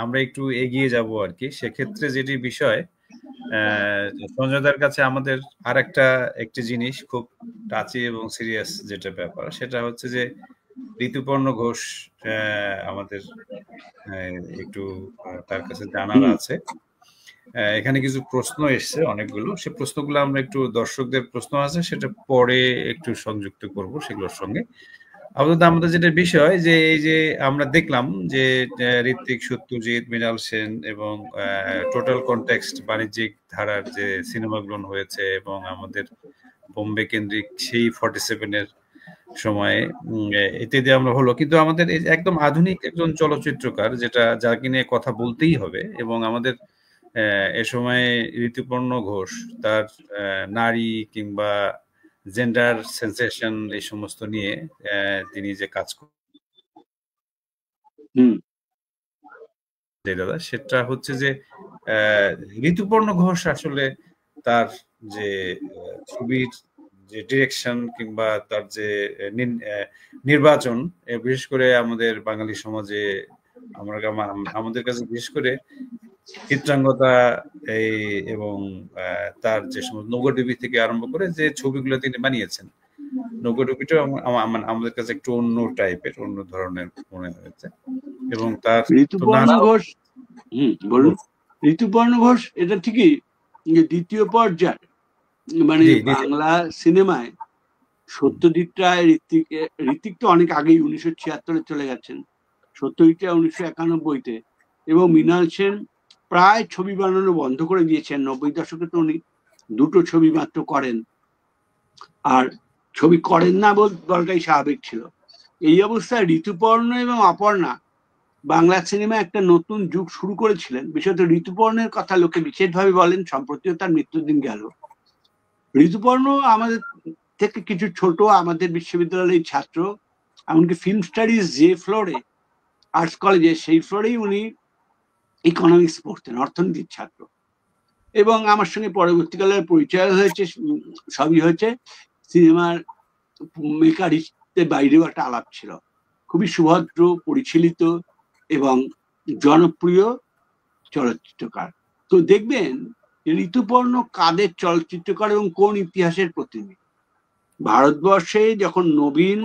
আমরা একটু এগিয়ে যাব আর কি। সেক্ষেত্রে যেটি বিষয়, সঞ্জয়দার কাছে আমাদের আর একটি জিনিস খুব টাচি এবং সিরিয়াস যেটা ব্যাপার, সেটা হচ্ছে যে ঋতুপর্ণ ঘোষ আমাদের একটু তার কাছে জানার আছে। এখানে কিছু প্রশ্ন এসছে অনেকগুলো, সে প্রশ্নগুলো আমরা একটু, দর্শকদের প্রশ্ন আছে সেটা পরে একটু সংযুক্ত করব সেগুলোর সঙ্গে। আপাতত আমাদের যেটা বিষয়, যে এই যে আমরা দেখলাম যে ঋত্বিক, সত্যজিৎ, মৃণাল সেন এবং টোটাল কনটেক্সট বাণিজ্যিক ধারার যে সিনেমাগুলো হয়েছে, এবং আমাদের বোম্বে কেন্দ্রিক সেই 47-এর সময়ে এতে দিয়ে আমরা হলো। কিন্তু আমাদের একদম আধুনিক একজন চলচ্চিত্রকার, যাকে নিয়ে কথা বলতেই হবে, এবং আমাদের এ সময় ঋতুপর্ণ ঘোষ তার নারী কিংবা জেন্ডার সেন্সেশন এই সমস্ত নিয়ে তিনি যে কাজ দাদা, সেটা হচ্ছে যে ঋতুপর্ণ ঘোষ আসলে তার যে ছবির যে ডিরেকশন কিংবা তার যে নির্বাচন, বিশেষ করে আমাদের বাঙালি সমাজে আমাদের কাছে বিশেষ করে চিত্রাঙ্গদা এবং তার যে সমস্ত নৌকাডুবি থেকে আরম্ভ করে যে ছবিগুলো তিনি বানিয়েছেন, নৌকাডুবিটা আমাদের কাছে একটু অন্য টাইপের, অন্য ধরনের মনে হয়েছে। এবং তার ঋতুপর্ণ ঘোষ এটা ঠিকই দ্বিতীয় পর্যায়ে, মানে বাংলা সিনেমায় সত্যজিৎ রায়, ঋত্বিক তো অনেক আগেই 1976-এ চলে গেছেন, সত্যজিৎ রায় 1991-তে, এবং মৃণাল সেন প্রায় ছবি বানানো বন্ধ করে দিয়েছেন। 90 দশকে তো উনি দুটো ছবি মাত্র করেন, আর ছবি করেন না বলটাই স্বাভাবিক ছিল। এই অবস্থায় ঋতুপর্ণ এবং অপর্ণা বাংলা সিনেমা একটা নতুন যুগ শুরু করেছিলেন। বিশেষত ঋতুপর্ণের কথা লোকে বিশেষভাবে বলেন, সম্প্রতিও তার মৃত্যুদিন গেল। ঋতুপর্ণ আমাদের থেকে কিছু ছোট, আমাদের বিশ্ববিদ্যালয়ের ছাত্র, এমনকি ফিল্ম স্টাডিজ যে ফ্লোরে, আর্টস কলেজে, সেই ফ্লোরেই উনি ইকোনমিক্স পড়তেন, অর্থনীতির ছাত্র। এবং আমার সঙ্গে পরবর্তীকালে পরিচয় হয়েছে, সবই হয়েছে। সিনেমার মেকারিস্টের বাইরেও একটা আলাপ ছিল। খুবই সুভদ্র, পরিচালিত এবং জনপ্রিয় চলচ্চিত্রকার। তো দেখবেন ঋতুপর্ণ কাদের চলচ্চিত্রকার এবং কোন ইতিহাসের প্রতিনিধি। ভারতবর্ষে যখন নবীন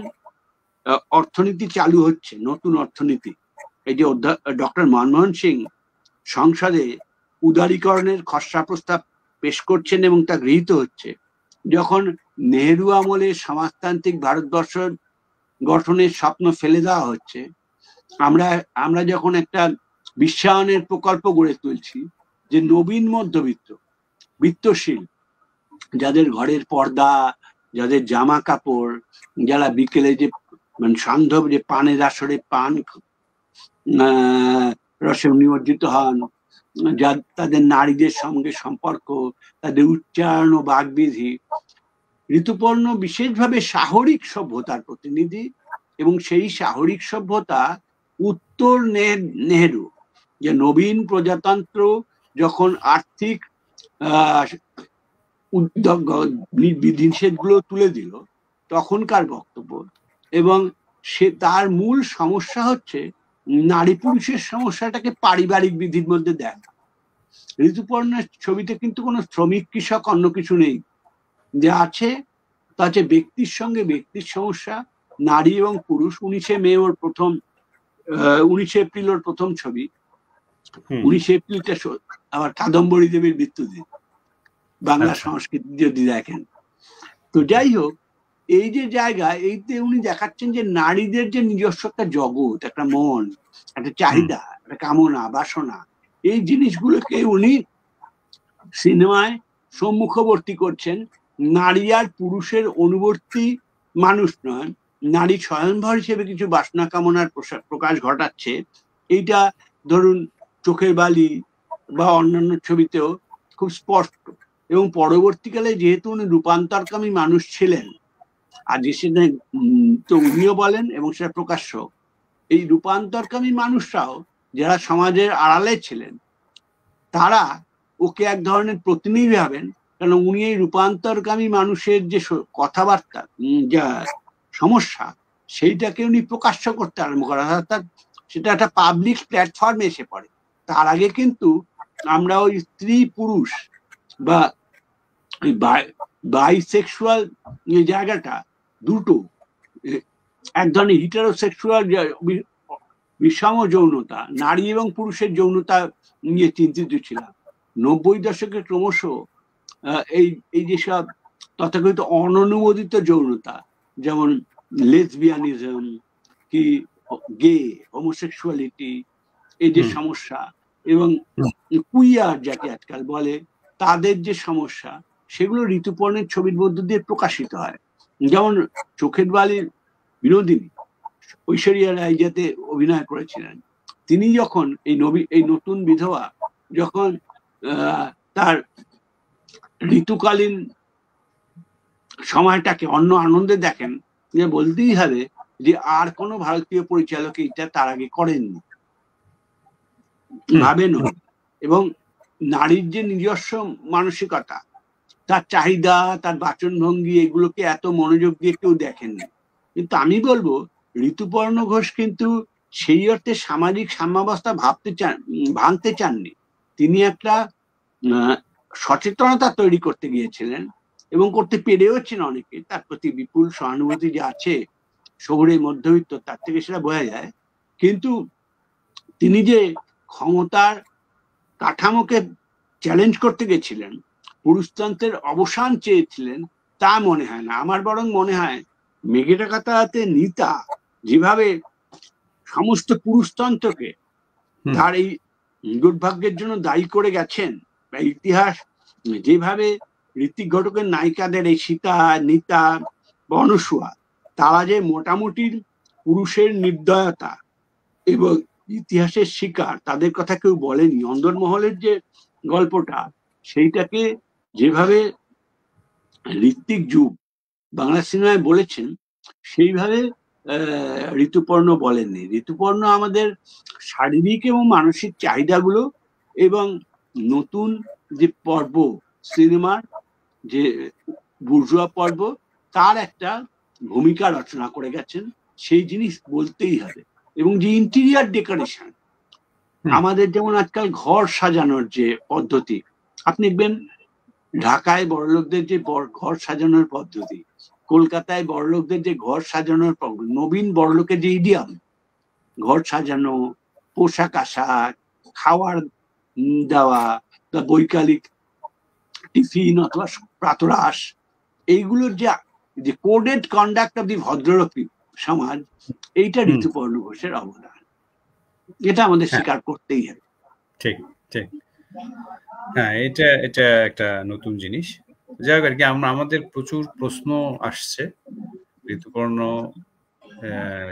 অর্থনীতি চালু হচ্ছে, নতুন অর্থনীতি, এই যে ডক্টর মনমোহন সিং সংসদে উদারীকরণের খসড়া প্রস্তাব পেশ করছেন এবং তা গৃহীত হচ্ছে, যখন নেহেরু আমলে সমাজতান্ত্রিক ভারতবর্ষ গঠনের স্বপ্ন ফেলে দেওয়া হচ্ছে, আমরা যখন একটা বিশ্বায়নের প্রকল্প গড়ে তুলছি, যে নবীন মধ্যবিত্ত, বিত্তশীল, যাদের ঘরের পর্দা, যাদের জামা কাপড়, যারা বিকেলে যে মানে সান্ধ্যব যে পানের আসরে পান রসে নিমজ্জিত হন, তাদের নারীদের সঙ্গে সম্পর্ক, তাদের উচ্চারণ ও বাগবিধি, ঋতুপর্ণ বিশেষভাবে সাহরিক সভ্যতার প্রতিনিধি। এবং সেই সাহরিক সভ্যতা উত্তর নেহেরু, যে নবীন প্রজাতন্ত্র যখন আর্থিক বিধিনিষেধগুলো তুলে দিল, তখনকার বক্তব্য। এবং তার মূল সমস্যা হচ্ছে নারী পুরুষের সমস্যাটাকে পারিবারিক বিধির মধ্যে দেখা। ঋতুপর্ণের ছবিতে কিন্তু কোনো শ্রমিক, কৃষক, অন্য কিছু নেই। যে আছে তা হচ্ছে ব্যক্তির সঙ্গে ব্যক্তির সমস্যা, নারী এবং পুরুষ। 19শে মে ওর প্রথম 19শে এপ্রিল ওর প্রথম ছবি। 19শে এপ্রিলটা আবার কাদম্বরী দেবীর মৃত্যুদিন বাংলা সংস্কৃতি যদি দেখেন। তো যাই হোক, এই যে জায়গা, এইতে উনি দেখাচ্ছেন যে নারীদের যে নিজস্ব একটা জগৎ, একটা মন, একটা চাহিদা, একটা কামনা বাসনা, এই জিনিসগুলোকে উনি সিনেমায় সম্মুখবর্তী করছেন। নারী আর পুরুষের অনুবর্তী মানুষ নয়, নারী স্বয়ংভর হিসেবে কিছু বাসনা কামনার প্রকাশ ঘটাচ্ছে। এইটা ধরুন চোখের বালি বা অন্যান্য ছবিতেও খুব স্পষ্ট। এবং পরবর্তীকালে যেহেতু উনি রূপান্তরকামী মানুষ ছিলেন, আর সেটা তো উনিও বলেন এবং সেটা প্রকাশ্য, এই রূপান্তরকামী মানুষরাও যারা সমাজের আড়ালে ছিলেন তারা ওকে এক ধরনের প্রতিনিধি ভাবেন। কারণ উনি এই রূপান্তরকামী মানুষের যে কথাবার্তা, যা সমস্যা, সেইটাকে উনি প্রকাশ্য করতে আরম্ভ করেন, অর্থাৎ সেটা একটা পাবলিক প্ল্যাটফর্মে এসে পড়ে। তার আগে কিন্তু আমরা ওই স্ত্রী পুরুষ বা বাইসেক্সুয়াল জায়গাটা দুটো, এক ধরনের হিটারোসেক্সুয়াল বিষম যৌনতা, নারী এবং পুরুষের যৌনতা নিয়ে চিন্তিত ছিলাম। 90 দশকে ক্রমশ এই যেসব তথাকথিত অননুমোদিত যৌনতা, যেমন লেসবিয়ানিজম কি গে হোমোসেক্সুয়ালিটি, এই যে সমস্যা, এবং কুইয়ার যাকে আজকাল বলে, তাদের যে সমস্যা, সেগুলো ঋতুপর্ণের ছবির মধ্য দিয়ে প্রকাশিত হয়। যেমন চোখের বালির বিনোদিনী ঐশ্বরিয়া রায় যাতে অভিনয় করেছিলেন, তিনি যখন এই নতুন বিধবা যখন তার ঋতুকালীন সময়টাকে অন্য আনন্দে দেখেন, যে বলতেই হবে যে আর কোনো ভারতীয় পরিচালক এটা তার আগে করেননি, ভাবেন। এবং নারীর যে নিজস্ব মানসিকতা, তার চাহিদা, তার বাচনভঙ্গি, এগুলোকে এত মনোযোগ দিয়ে কেউ দেখেননি। কিন্তু আমি বলবো ঋতুপর্ণ ঘোষ কিন্তু সেই অর্থে সামাজিক সাম্যাবস্থা ভাঙতে চাননি। তিনি একটা সচেতনতা তৈরি করতে গিয়েছিলেন এবং করতে পেরেওছেন। অনেকে তার প্রতি বিপুল সহানুভূতি যে আছে শহুরে মধ্যবিত্ত, তার থেকে সেটা বোঝা যায়। কিন্তু তিনি যে ক্ষমতার কাঠামোকে চ্যালেঞ্জ করতে গেছিলেন, পুরুষতন্ত্রের অবসান চেয়েছিলেন, তা মনে হয় না আমার। বরং মনে হয় মেঘে কাতাতে নিতা যেভাবে সমস্ত পুরুষতন্ত্রকে তার এই দুর্ভাগ্যের জন্য দায়ী করে গেছেন, বা ইতিহাস যেভাবে ঋত্বিক ঘটকের নায়িকাদের এই সীতা, নিতা, অনুসুয়া, তারা যে মোটামুটি পুরুষের নির্দয়তা এবং ইতিহাসের শিকার, তাদের কথা কেউ বলেনি। অন্দরমহলের যে গল্পটা, সেইটাকে যেভাবে ঋত্বিক যুগ বাংলা সিনেমায় বলেছেন, সেইভাবে ঋতুপর্ণ বলেননি। ঋতুপর্ণ আমাদের শারীরিক এবং মানসিক চাহিদাগুলো এবং নতুন যে পর্ব সিনেমার, যে বুর্জুয়া পর্ব, তার একটা ভূমিকা রচনা করে গেছেন, সেই জিনিস বলতেই হবে। এবং যে ইন্টেরিয়ার ডেকোরেশন, আমাদের যেমন আজকাল ঘর সাজানোর যে পদ্ধতি, আপনি দেখবেন ঢাকায় বড়লোকদের যে ঘর সাজানোর পদ্ধতি, কলকাতায় বড়লোকদের যে ঘর সাজানোর পদ্ধতি, নবীন বড়লোকের যে ইডিয়াম, ঘর সাজানো, পোশাক আশাক, খাওয়ার দেওয়া, বা বৈকালিক টিফিন অথবা প্রাতরাশ, এইগুলোর যে কোডেড কন্ডাক্ট অব দি ভদ্রলোক সমাজ, এইটা ঋতুপর্ণ ঘোষের অবদান। এটা আমাদের স্বীকার করতেই হবে। ঠিক ঠিক, হ্যাঁ, এটা একটা নতুন জিনিস। যাই হোক আর কি, আমাদের প্রচুর প্রশ্ন আসছে ঋতুপর্ণ,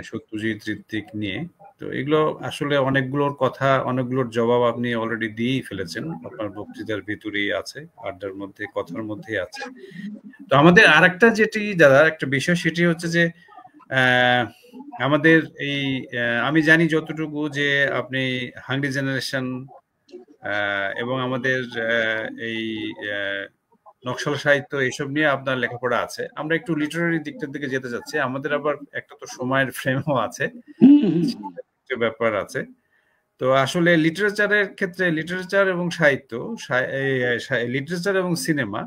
সত্যজিৎ, ঋত্বিক নিয়ে। তো এগুলো আসলে অনেকগুলোর কথা, অনেকগুলোর জবাব আপনি অলরেডি দিয়েই ফেলেছেন, আপনার বক্তৃতার ভিতরেই আছে, আড্ডার মধ্যে, কথার মধ্যেই আছে। তো আমাদের আরেকটা যেটি দাদা একটা বিষয়, সেটি হচ্ছে যে আমাদের এই আমি জানি যতটুকু যে আপনি হাংরি জেনারেশন এবং আমাদের এই নকশাল সাহিত্য, এইসব নিয়ে আপনার লেখাপড়া আছে। আমরা একটু লিটারারি দিকটার দিকে যেতে যাচ্ছি। আমাদের আবার একটা তো সময়ের ফ্রেমও আছে, ব্যাপার আছে। তো আসলে লিটারেচারের ক্ষেত্রে, লিটারেচার এবং সাহিত্য, লিটারেচার এবং সিনেমা,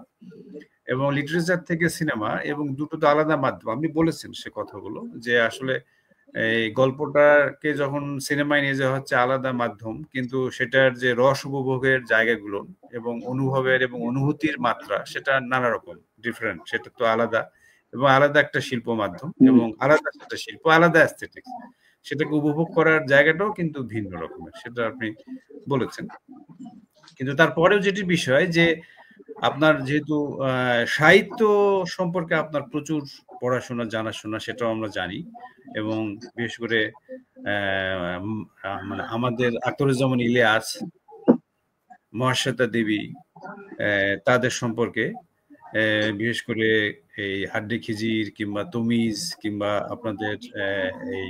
এবং লিটারেচার থেকে সিনেমা, এবং দুটো তো আলাদা মাধ্যম। আপনি বলেছেন সে কথাগুলো যে আসলে এই গল্পটাকে যখন সিনেমায় নিয়ে যাওয়া হচ্ছে আলাদা মাধ্যম, কিন্তু সেটার যে রস উপভোগের জায়গাগুলো এবং অনুভবের এবং অনুভূতির মাত্রা সেটা নানা রকম ডিফারেন্ট, সেটা তো আলাদা এবং আলাদা একটা শিল্প মাধ্যম এবং আলাদা একটা শিল্প, আলাদা অ্যাস্থেটিক্স, সেটাকে উপভোগ করার জায়গাটাও কিন্তু ভিন্ন রকমের, সেটা আপনি বলেছেন। কিন্তু তারপরেও যেটি বিষয় যে আপনার যেহেতু সাহিত্য সম্পর্কে আপনার প্রচুর পড়াশোনা জানাশোনা, সেটাও আমরা জানি, এবং বিশেষ করে মানে আমাদের আখতারুজ্জামান ইলিয়াস, মহাশ্বেতা দেবী, তাদের সম্পর্কে বিশেষ করে এই হাড্ডি খিজির কিংবা তমিজ কিংবা আপনাদের এই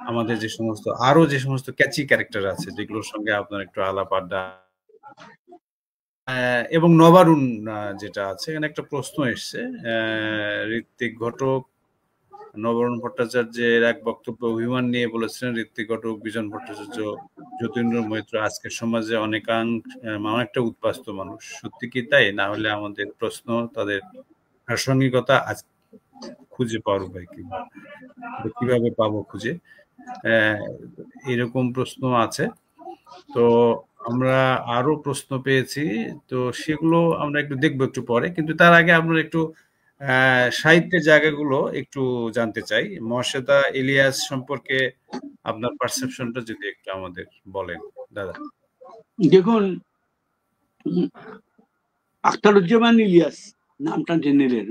আমাদের যে সমস্ত আরো যে সমস্ত ক্যাচি ক্যারেক্টার আছে যেগুলোর সঙ্গে আপনার একটু আলাপ আড্ডা, এবং নবারুণ যেটা আছে, এখানে একটা প্রশ্ন এসছে। ঋত্বিক ঘটক নবারুণ ভট্টাচার্যের এক বক্তব্য অভিমান নিয়ে বলেছিলেন, ঋত্বিক ঘটক, বিজন ভট্টাচার্য, যতীন্দ্র মৈত্র আজকের সমাজে অনেকটা উদ্বাস্তু মানুষ। সত্যি কি তাই? না হলে আমাদের প্রশ্ন তাদের প্রাসঙ্গিকতা খুঁজে পাওয়ার উপায় কিভাবে পাবো খুঁজে, এরকম প্রশ্ন আছে। তো আমরা আরো প্রশ্ন পেয়েছি, তো সেগুলো আমরা একটু দেখবো একটু পরে, কিন্তু তার আগে আমরা একটু সাহিত্যের জায়গাগুলো একটু জানতে চাই। মহাশ্বেতা ইলিয়াস সম্পর্কে আপনার পারসেপশনটা যদি একটু আমাদের বলেন দাদা। দেখুন, আখতারুজ্জামান ইলিয়াস নামটা জেনে নিলেন,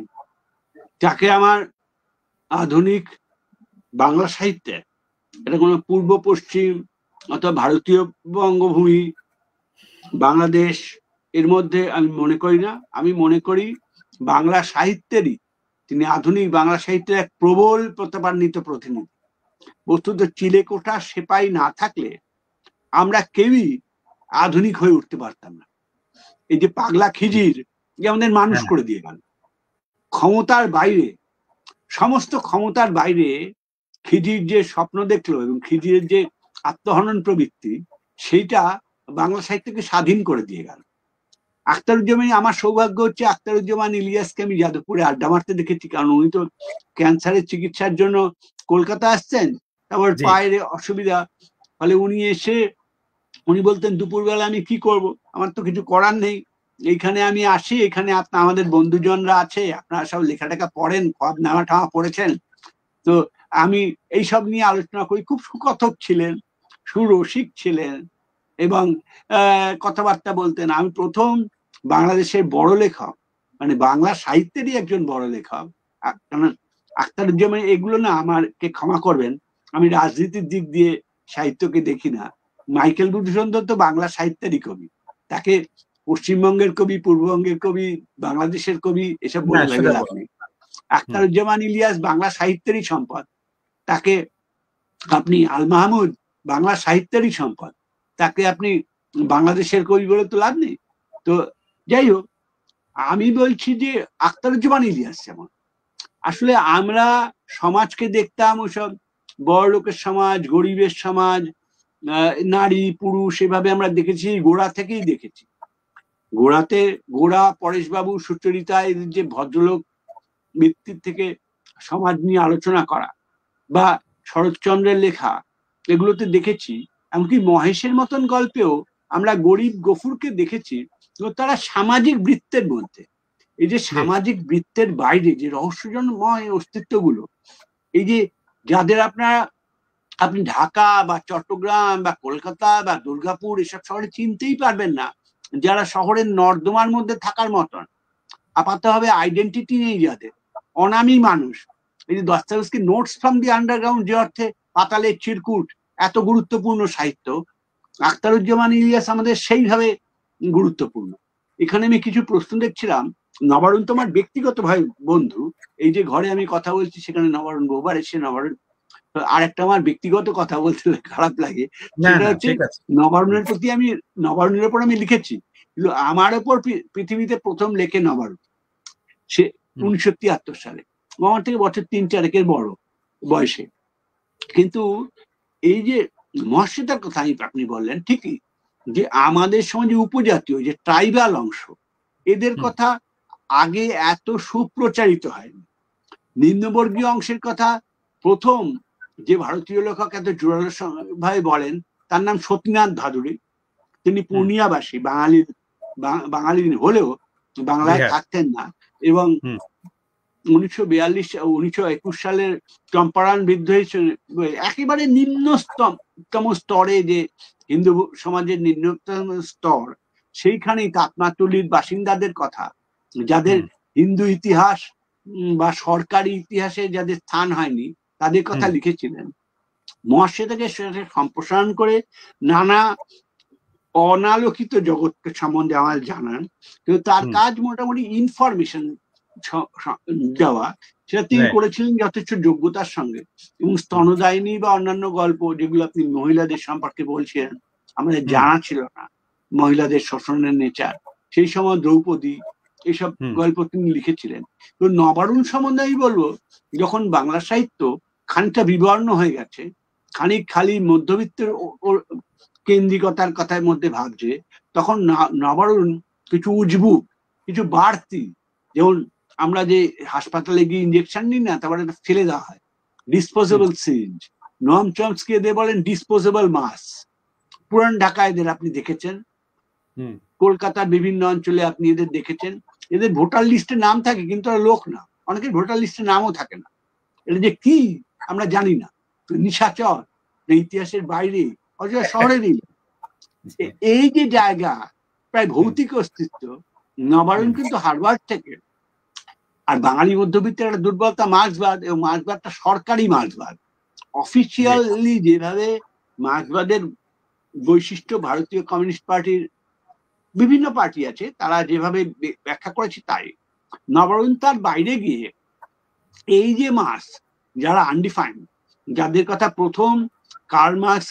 যাকে আমার আধুনিক বাংলা সাহিত্যে, এটা কোনো পূর্ব পশ্চিম অথবা ভারতীয় বঙ্গভূমি, বাংলাদেশ এর মধ্যে আমি মনে করি না। আমি মনে করি বাংলা সাহিত্যেরই তিনি আধুনিক বাংলা সাহিত্যের এক প্রবল প্রতাপান্বিত প্রতিনিধি। বস্তুত চিলেকোঠা সেপাই না থাকলে আমরা কেউই আধুনিক হয়ে উঠতে পারতাম না। এই যে পাগলা খিজির যে আমাদের মানুষ করে দিয়ে গেল, ক্ষমতার বাইরে, সমস্ত ক্ষমতার বাইরে খিজির যে স্বপ্ন দেখলো এবং খিজিরের যে আত্মহনন প্রবৃত্তি, সেইটা বাংলা সাহিত্যকে স্বাধীন করে দিয়ে গেল। আখতারুজ্জামান, আমার সৌভাগ্য হচ্ছে আখতারুজ্জামান ইলিয়াসকে আমি যাদবপুরে আড্ডা মারতে দেখেছি, কারণ উনি তো ক্যান্সারের চিকিৎসার জন্য কলকাতা আসছেন, তারপর পায়ের অসুবিধা, ফলে উনি এসে উনি বলতেন দুপুরবেলা আমি কি করব, আমার তো কিছু করার নেই, এইখানে আমি আসি, এখানে আমাদের বন্ধুজনরা আছে, আপনারা সব লেখাটাকা পড়েন, সব নামা টামা পড়েছেন, তো আমি এইসব নিয়ে আলোচনা করি। খুব সুকথক ছিলেন, সুরসিক ছিলেন এবং কথাবার্তা বলতেন। আমি প্রথম বাংলাদেশের বড় লেখক, মানে বাংলা সাহিত্যেরই একজন বড় লেখক, কারণ আখতারুজ্জামান, এগুলো না আমাকে ক্ষমা করবেন, আমি রাজনীতির দিক দিয়ে সাহিত্যকে দেখি না। মাইকেল মধুসূদন তো বাংলা সাহিত্যেরই কবি, তাকে পশ্চিমবঙ্গের কবি, পূর্ববঙ্গের কবি, বাংলাদেশের কবি এসব বলে লাগে লাভ নেই। আখতারুজ্জামান ইলিয়াস বাংলা সাহিত্যেরই সম্পদ, তাকে আপনি আল মাহমুদ বাংলা সাহিত্যেরই সম্পদ, তাকে আপনি বাংলাদেশের কবি বলে তো লাভ নেই। তো যাই হোক, আমি বলছি যে আখতারুজ্জামান ইলিয়াস যেমন, আসলে আমরা সমাজকে দেখতাম ওসব বড় লোকের সমাজ, গরিবের সমাজ, নারী পুরুষ, এভাবে আমরা দেখেছি, গোড়া থেকেই দেখেছি। গোড়া পরেশবাবু, সুচরিতা, এদের যে ভদ্রলোক ব্যক্তির থেকে সমাজ নিয়ে আলোচনা করা, বা শরৎচন্দ্রের লেখা, এগুলোতে দেখেছি। এমনকি মহেশের মতন গল্পেও আমরা গরিব গফুরকে দেখেছি, তারা সামাজিক বৃত্তের মধ্যে, এই যে সামাজিক বৃত্তের বাইরে যে রহস্যজনময় অস্তিত্বগুলো, এই যে যাদের আপনি ঢাকা বা চট্টগ্রাম বা কলকাতা বা দুর্গাপুর এসব শহরে চিনতেই পারবেন না, যারা শহরের নর্দমার মধ্যে থাকার মতন, আপাতভাবে আইডেন্টিটি নেই যাদের, অনামী মানুষ। এই যে Dostoevsky notes from the underground, যে অর্থে পাতালের চিরকুট এত গুরুত্বপূর্ণ সাহিত্য, আখতারুজ্জামান ইলিয়াস আমাদের সেইভাবে গুরুত্বপূর্ণ। এখানে আমি কিছু প্রশ্ন দেখছিলাম। নবারুণ তোমার ব্যক্তিগত ভাই বন্ধু, এই যে ঘরে আমি কথা বলছি সেখানে নবারুণ বহুবার এসে, নবারুণ আরেকটা আমার ব্যক্তিগত কথা বলতে খারাপ লাগে, সেটা হচ্ছে নবারুণের প্রতি আমি, নবারুণের উপর আমি লিখেছি, কিন্তু আমার ওপর পৃথিবীতে প্রথম লেখে নবারুণ, সে 1973 সালে, আমার থেকে বছর 3-4 বড় বয়সে। কিন্তু এই যে মহাশ্বেতার কথা আপনি বললেন ঠিকই, যে আমাদের সমাজে উপজাতীয় যে ট্রাইবাল অংশ, এদের কথা আগে এত সুপ্রচারিত হয়নি। নিম্নবর্গীয় অংশের কথা প্রথম যে ভারতীয় লেখক এত জোরালো ভাবে বলেন তার নাম সতীনাথ ভাদুড়ী। তিনি পূর্ণিয়াবাসী, বাঙালি হলেও বাংলায় থাকতেন না, এবং 1921 সালের চম্পারণ বিদ্রোহী একেবারে নিম্নতম স্তরে, যে হিন্দু সমাজের নিম্নতম স্তর, সেইখানেই তাতমাতুলির বাসিন্দাদের কথা, যাদের হিন্দু ইতিহাস বা সরকারি ইতিহাসে যাদের স্থান হয়নি, তাদের কথা লিখেছিলেন। মহাশয় থেকে সেটা সম্প্রসারণ করে নানা অনালোকিত জগৎকে সম্বন্ধে আমার জানান, কিন্তু তার কাজ মোটামুটি ইনফরমেশন দেওয়া, সেটা তিনি করেছিলেন যথেষ্ট যোগ্যতার সঙ্গে। এবং স্তনদায়িনী বা অন্যান্য গল্প যেগুলো আপনি মহিলাদের সম্পর্কে বলছিলেন, আমাদের জানা ছিল না মহিলাদের শোষণের নেচার, সেই সময় দ্রৌপদী, এইসব গল্প তিনি লিখেছিলেন। তো নবারুণ সম্বন্ধে আমি বলবো, যখন বাংলা সাহিত্য খানিকটা বিবর্ণ হয়ে গেছে, খানিক খালি মধ্যবিত্তের কেন্দ্রিকতার কথার মধ্যে ভাবছে, তখন নবারুণ কিছু উজবুক, কিছু বাড়তি, যেমন আমরা যে হাসপাতালে গিয়ে ইঞ্জেকশন নিই না, তারপরে ফেলে দেওয়া হয়, ডিসপোজেবল সিরিঞ্জ। নোয়াম চমস্কি এদের বলেন ডিসপোজেবল মাস। পুরান ঢাকা এদের আপনি দেখেছেন, কলকাতার বিভিন্ন অঞ্চলে আপনি এদের দেখেছেন। এদের ভোটার লিস্টে নাম থাকে কিন্তু লোক না, অনেকের ভোটার লিস্টে নামও থাকে না। এটা যে কি আমরা জানি না, নিশাচর, ইতিহাসের বাইরে, অথচ শহরেরই। এই যে জায়গা, প্রায় ভৌতিক অস্তিত্ব, নবারুণ কিন্তু হার্ভার্ড থেকে। আর বাঙালি মধ্যবিত্তের একটা দুর্বলতা মার্ক্সবাদ, এবং মার্ক্সবাদটা সরকারি মার্ক্সবাদ। অফিসিয়ালি যেভাবে মার্ক্সবাদের বৈশিষ্ট্য ভারতীয় কমিউনিস্ট পার্টির বিভিন্ন পার্টি আছে তারা যেভাবে ব্যাখ্যা করেছে তাই। নবারুণ তার বাইরে গিয়ে এই যে মার্ক্স, যারা আনডিফাইন্ড, যাদের কথা প্রথম কার্ল মার্ক্স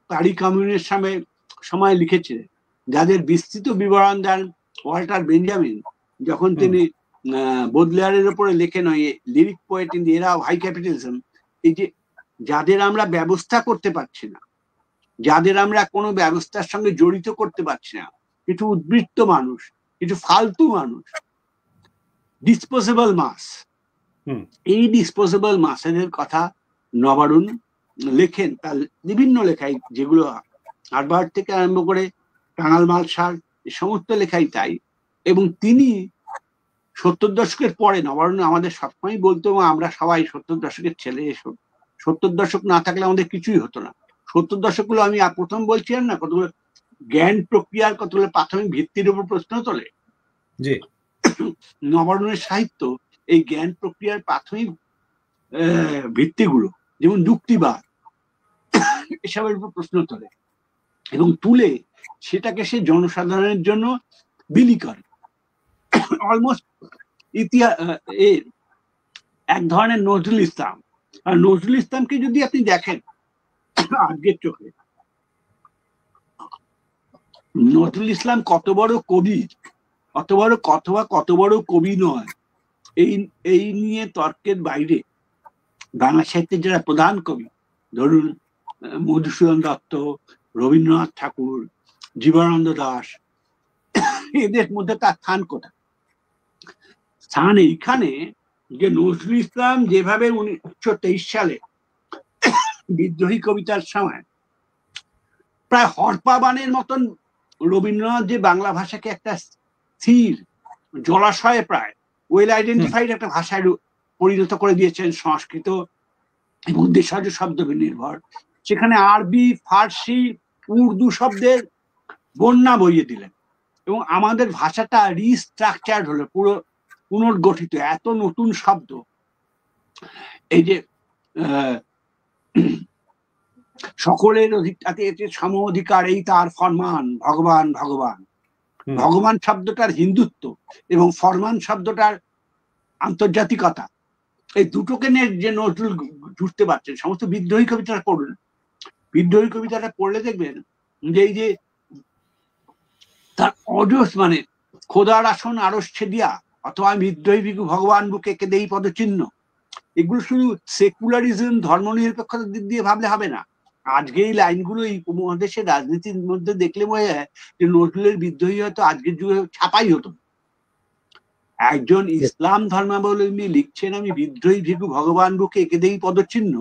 পারি কমিউনের সময় লিখেছিলেন, যাদের বিস্তৃত বিবরণ দেন ওয়াল্টার বেঞ্জামিন, যখন তিনি বোদলেয়ারের উপরে লেখেন ওই লিরিক পোয়েট ইন দি এরা অফ হাই ক্যাপিটালিজম, এই যে যাদের আমরা ব্যবস্থা করতে পারছি না, যাদের আমরা কোনো ব্যবস্থার সঙ্গে জড়িত করতে পারছি না, কিছু উদ্বৃত্ত মানুষ, কিছু ফালতু মানুষ, ডিসপোজেবল মাস, এই ডিসপোজেবল মাসের কথা নবারুণ লেখেন তার বিভিন্ন লেখায়, যেগুলো হার্ভার্ড থেকে আরম্ভ করে টাঙ্গাল মালসার সমস্ত লেখাই তাই। এবং তিনি 70 দশকের পরে, নবারুণ আমাদের সবসময় বলতো, আমরা সবাই 70 দশকের ছেলে, 70 দশক না থাকলে আমাদের কিছুই হতো না। 70 দশকগুলো আমি প্রথম বলছিলাম না, কতগুলো জ্ঞান প্রক্রিয়ার কতগুলো প্রাথমিক ভিত্তির উপর প্রশ্ন তোলে। নবারুণের সাহিত্য এই জ্ঞান প্রক্রিয়ার প্রাথমিক ভিত্তিগুলো, যেমন যুক্তিবাদ, এসবের উপর প্রশ্ন তোলে, এবং তুলে সেটাকে সে জনসাধারণের জন্য বিলি করে। অলমোস্ট ইতিহাস এর এক ধরনের নজরুল ইসলাম। আর নজরুল ইসলামকে যদি আপনি দেখেন আজকের চোখে, নজরুল ইসলাম কত বড় কবি, কত বড় কবি নয়, এই নিয়ে তর্কের বাইরে বাংলা সাহিত্যের যারা প্রধান কবি, ধরুন মধুসূদন দত্ত, রবীন্দ্রনাথ ঠাকুর, জীবনানন্দ দাশ, এদের মধ্যে তার স্থান কোথায়? স্থান এইখানে যে নজরুল ইসলাম যেভাবে 1923 সালে বিদ্রোহী কবিতার সময় প্রায় হরপাবানের মতন রবীন্দ্রনাথ যে বাংলা ভাষাকে একটা স্থির জলাশয়ে প্রায় ওয়েল আইডেন্টিফাইড একটা ভাষায় পরিণত করে দিয়েছেন, সংস্কৃত এবং দেশজ শব্দ নির্ভর, সেখানে আরবি, ফার্সি, উর্দু শব্দের বন্যা বইয়ে দিলেন, এবং আমাদের ভাষাটা রিস্ট্রাকচার্ড হলো, পুরো পুনর্গঠিত, এত নতুন শব্দ। এই যে সকলের সম অধিকার এই তার ফরমান, ভগবান ভগবান, ভগবান শব্দটার হিন্দুত্ব এবং ফরমান শব্দটার আন্তর্জাতিকতা, এই দুটোকে নিয়ে যে নজরুল জুড়তে পারছেন। সমস্ত বিদ্রোহী কবিতাটা পড়ুন, বিদ্রোহী কবিতাটা পড়লে দেখবেন যে এই যে তার অজস, মানে খোদার আসন আরস ছেদিয়া, অথবা বিদ্রোহী বিকু ভগবান বুকে কেঁদে এই পদচিহ্ন, এগুলো শুধু সেকুলারিজম, ধর্মনিরপেক্ষতার দিক দিয়ে ভাবলে হবে না। আজকে এই লাইনগুলো এই উপমহাদেশের রাজনীতির মধ্যে দেখলে বোঝা যায় যে নজরুলের বিদ্রোহী হয়তো আজকের যুগে ছাপাই হতো। একজন ইসলাম ধর্মাবলম্বী লিখছেন আমি বিদ্রোহী ভিখু ভগবান বুকে এঁকে দেই পদচিহ্ন,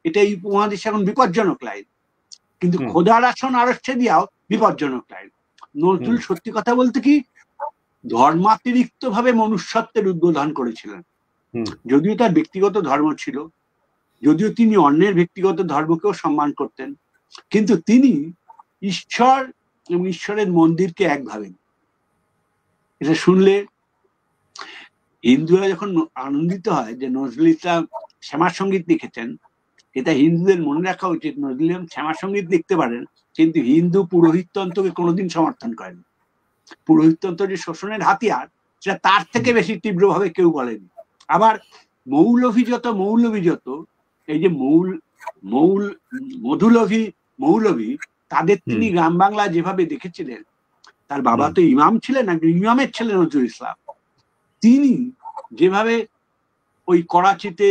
এটা এই উপমহাদেশে এখন বিপজ্জনক লাইন, কিন্তু খোদার আসন আরচ্ছে দিয়াও বিপজ্জনক লাইন। নজরুল সত্যি কথা বলতে কি ধর্মাতিরিক্ত ভাবে মনুষ্যত্বের উদ্বোধন করেছিলেন, যদিও তার ব্যক্তিগত ধর্ম ছিল, যদিও তিনি অন্যের ব্যক্তিগত ধর্মকেও সম্মান করতেন, কিন্তু তিনি ঈশ্বর এবং ঈশ্বরের মন্দিরকে এক ভাবেন। এটা শুনলে হিন্দুরা যখন আনন্দিত হয় যে নজরুল ইসলাম শ্যামা সঙ্গীত লিখেছেন, এটা হিন্দুদের মনে রাখা উচিত। নজরুল ইসলাম শ্যামা সঙ্গীত লিখতে পারেন, কিন্তু হিন্দু পুরোহিততন্ত্রকে কোনোদিন সমর্থন করেন। পুরোহিততন্ত্র যে শোষণের হাতিয়ার, সেটা তার থেকে বেশি তীব্রভাবে কেউ বলেনি। আবার মৌলভী যত এই যে মৌলভী তাদের তিনি গ্রাম বাংলা যেভাবে দেখেছিলেন, তার বাবা তো ইমাম ছিলেন, ইমামের ছেলে নজরুল ইসলাম, তিনি যেভাবে ওই করাচিতে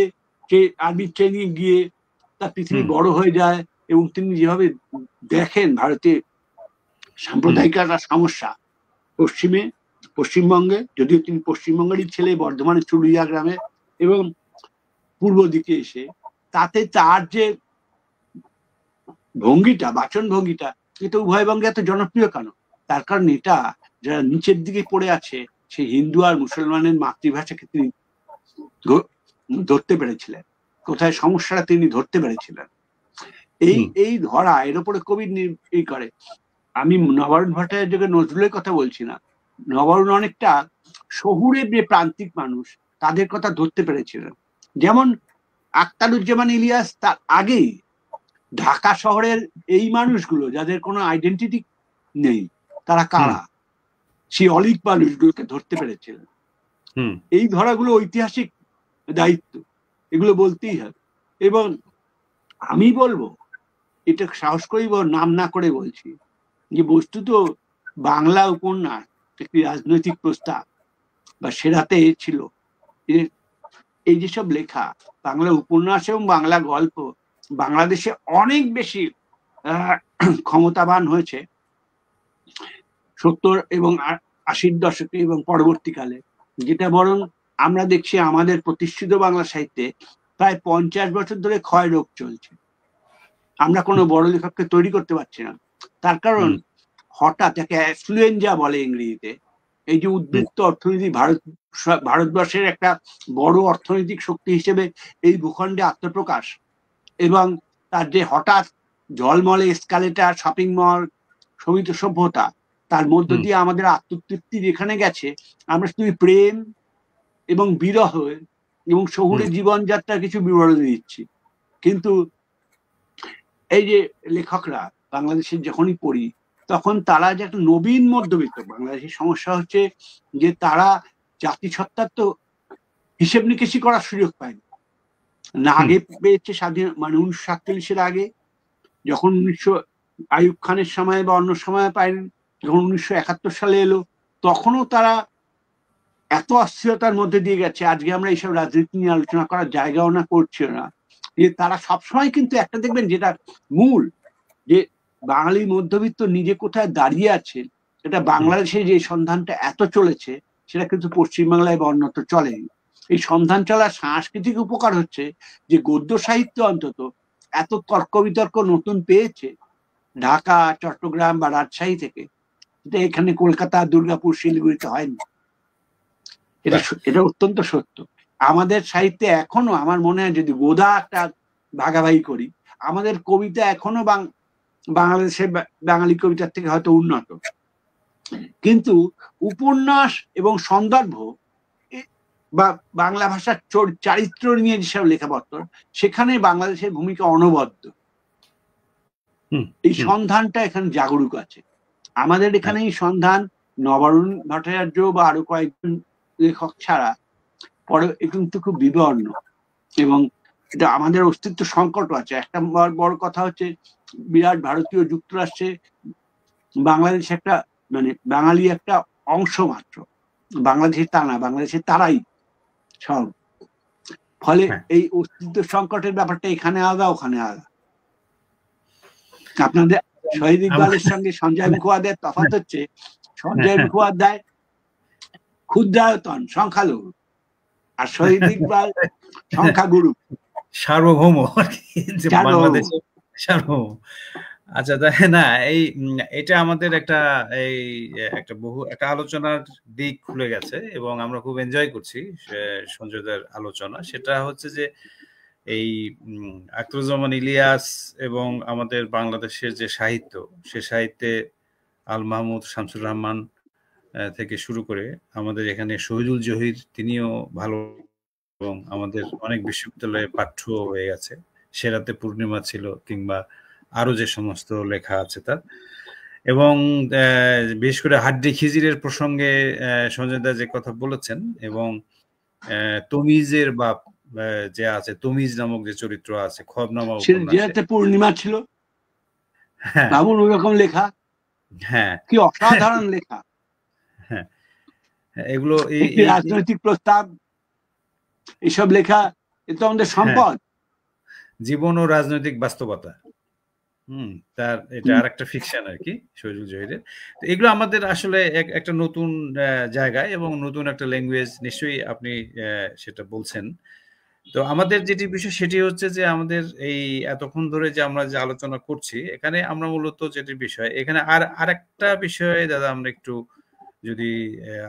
আর্মি ট্রেনিং গিয়ে তার পৃথিবী বড় হয়ে যায়, এবং তিনি যেভাবে দেখেন ভারতে সাম্প্রদায়িক একটা সমস্যা পশ্চিমবঙ্গে, যদিও তিনি পশ্চিমবঙ্গেরই ছেলে, বর্ধমানের চুরুলিয়া গ্রামে, এবং পূর্ব দিকে এসে তাতে তার যে ভঙ্গিটা, বাচন ভঙ্গিটা, এটা উভয় বঙ্গে এত জনপ্রিয় কেন? তার কারণ এটা যারা নিচের দিকে পড়ে আছে সেই হিন্দু আর মুসলমানের মাতৃভাষাকে তিনি ধরতে পেরেছিলেন, কোথায় সমস্যাটা তিনি ধরতে পেরেছিলেন। এই ধরা, এর উপরে কবি করে। আমি নবারুণ ভট্টাচার্যকে নজরুলের কথা বলছি না, নবারুণ অনেকটা শহুরের যে প্রান্তিক মানুষ তাদের কথা ধরতে পেরেছিলেন। যেমন আখতারুজ্জামান ইলিয়াস তার আগেই ঢাকা শহরের এই মানুষগুলো যাদের কোনো আইডেন্টিটি নেই, তারা কারা, সেই অলিক মানুষগুলোকে ধরতে পেরেছিলেন। এই ধরাগুলো ঐতিহাসিক দায়িত্ব, এগুলো বলতেই হবে। এবং আমি বলবো, এটা সাহস করেই নাম না করে বলছি, যে বস্তুত বাংলা উপন্যাস একটি রাজনৈতিক প্রস্তাব বা সেরাতে ছিল। এই যেসব লেখা বাংলা উপন্যাস এবং বাংলা গল্প বাংলাদেশে অনেক বেশি ক্ষমতাবান হয়েছে 70 এবং 80-র দশকে এবং পরবর্তীকালে, যেটা বরং আমরা দেখছি আমাদের প্রতিষ্ঠিত বাংলা সাহিত্যে প্রায় 50 বছর ধরে ক্ষয় রোগ চলছে। আমরা কোনো বড় লেখককে তৈরি করতে পারছি না। তার কারণ হঠাৎ একে অ্যাফ্লুয়েঞ্জা বলে ইংরেজিতে, এই যে উদ্বৃত্ত অর্থনীতি, ভারতবর্ষের একটা বড় অর্থনৈতিক শক্তি হিসেবে এই ভূখণ্ডে আত্মপ্রকাশ, এবং তার যে হঠাৎ ঝলমলে এসকালেটার, শপিং মল, সমিত সভ্যতা, তার মধ্য দিয়ে আমাদের আত্মতৃপ্তি যেখানে গেছে, আমরা শুধু প্রেম এবং বিরহ এবং শহুরে জীবনযাত্রার কিছু বিবরণ দিচ্ছি। কিন্তু এই যে লেখকরা বাংলাদেশের যখনই পড়ি, তখন তারা যে একটা নবীন মধ্যবিত্ত, বাংলাদেশের সমস্যা হচ্ছে যে তারা জাতিসত্তার তো হিসেব নিকেশি করার সুযোগ পায়নি না। আগে পেয়েছে স্বাধীন, মানে 1947-এর আগে, যখন আইয়ুব খানের সময় বা অন্য সময় পায়নি, যখন 1971 সালে এলো, তখনও তারা এত অস্থিরতার মধ্যে দিয়ে গেছে। আজকে আমরা এইসব রাজনীতি নিয়ে আলোচনা করার জায়গাও না, করছিও না, যে তারা সবসময় কিন্তু একটা দেখবেন যেটা মূল, যে বাঙালি মধ্যবিত্ত নিজে কোথায় দাঁড়িয়ে আছে, এটা বাংলাদেশে যে সন্ধানটা এত চলেছে, সেটা কিন্তু পশ্চিমবাংলায় বা অন্যত্র চলেনি। এই সন্ধান চলার সাংস্কৃতিক উপকার হচ্ছে যে গদ্য সাহিত্য অন্তত এত তর্ক বিতর্ক নতুন পেয়েছে ঢাকা, চট্টগ্রাম বা রাজশাহী থেকে, এটা এখানে কলকাতা, দুর্গাপুর, শিলিগুড়িতে হয়নি। এটা অত্যন্ত সত্য। আমাদের সাহিত্যে এখনো আমার মনে হয়, যদি গোদা একটা ভাগাভাগি করি, আমাদের কবিতা এখনো বাংলাদেশের বাঙালি কবিতার থেকে হয়তো উন্নত, কিন্তু উপন্যাস এবং সন্দর্ভ বা বাংলা ভাষার চারিত্র নিয়ে যেসব লেখাপত্র, সেখানে বাংলাদেশের ভূমিকা অনবদ্য। এই সন্ধানটা এখানে জাগরুক আছে। আমাদের এখানে এই সন্ধান নবারুণ ভট্টাচার্য বা আরো কয়েকজন লেখক ছাড়া পরে কিন্তু খুব বিবর্ণ, এবং এটা আমাদের অস্তিত্ব সংকট আছে। একটা বড় কথা হচ্ছে, বিরাট ভারতীয় যুক্তরাষ্ট্রে বাংলাদেশ একটা, মানে বাঙালি একটা অংশ মাত্র, বাংলাদেশের তা না, বাংলাদেশের তারাই সব। ফলে এই অস্তিত্ব সংকটের ব্যাপারটা এখানে আলাদা, ওখানে আলাদা। আপনাদের শহীদ ইকবালের সঙ্গে সঞ্জয় মুখোপাধ্যায়ের তফাৎ হচ্ছে, সঞ্জয় মুখোপাধ্যায় ক্ষুদ্রায়তন সংখ্যালঘু, আর শহীদ ইকবাল সংখ্যাগুরু, সার্বভৌম আর কি, যে বাংলাদেশে সার্বভৌম। আচ্ছা, না এটা আমাদের একটা একটা আলোচনার দিক খুলে গেছে এবং আমরা খুব এনজয় করছি সঞ্জয়দের আলোচনা। সেটা হচ্ছে যে এই আখতারুজ্জামান ইলিয়াস এবং আমাদের বাংলাদেশের যে সাহিত্য, সে সাহিত্যে আল মাহমুদ, শামসুর রহমান থেকে শুরু করে আমাদের এখানে শহীদুল জহির, তিনিও ভালো এবং আমাদের অনেক বিশ্ববিদ্যালয়ে পাঠ্য হয়ে গেছে। সেরাতে পূর্ণিমা ছিল, কিংবা আরো যে সমস্ত লেখা আছে তার। এবং বিশেষ করে হাড্ডি খিজিরের প্রসঙ্গে সঞ্জয় দা যে কথা বলেছেন, এবং তমিজের বাপ যে আছে, তমিজ নামক যে চরিত্র আছে খবনামা উপন্যাসে, পূর্ণিমা ছিল, হ্যাঁ, বাবুর ওরকম লেখা, হ্যাঁ, কি অসাধারণ লেখা। হ্যাঁ, এগুলো রাজনৈতিক প্রস্তাব, এসব লেখা এটা আমাদের সম্পদ। জীবন ও রাজনৈতিক বাস্তবতা, তার এটা আরেকটা ফিকশন আর কি শহীদুল জহিরের। তো এগুলো আমাদের আসলে একটা নতুন জায়গায় এবং নতুন একটা ল্যাঙ্গুয়েজ, নিশ্চয়ই আপনি সেটা বলছেন। তো আমাদের যেটি বিষয় সেটি হচ্ছে যে আমাদের এই এতক্ষণ ধরে যে আমরা যে আলোচনা করছি, এখানে আমরা মূলত যেটি বিষয়, এখানে আরেকটা বিষয়ে দাদা আমরা একটু যদি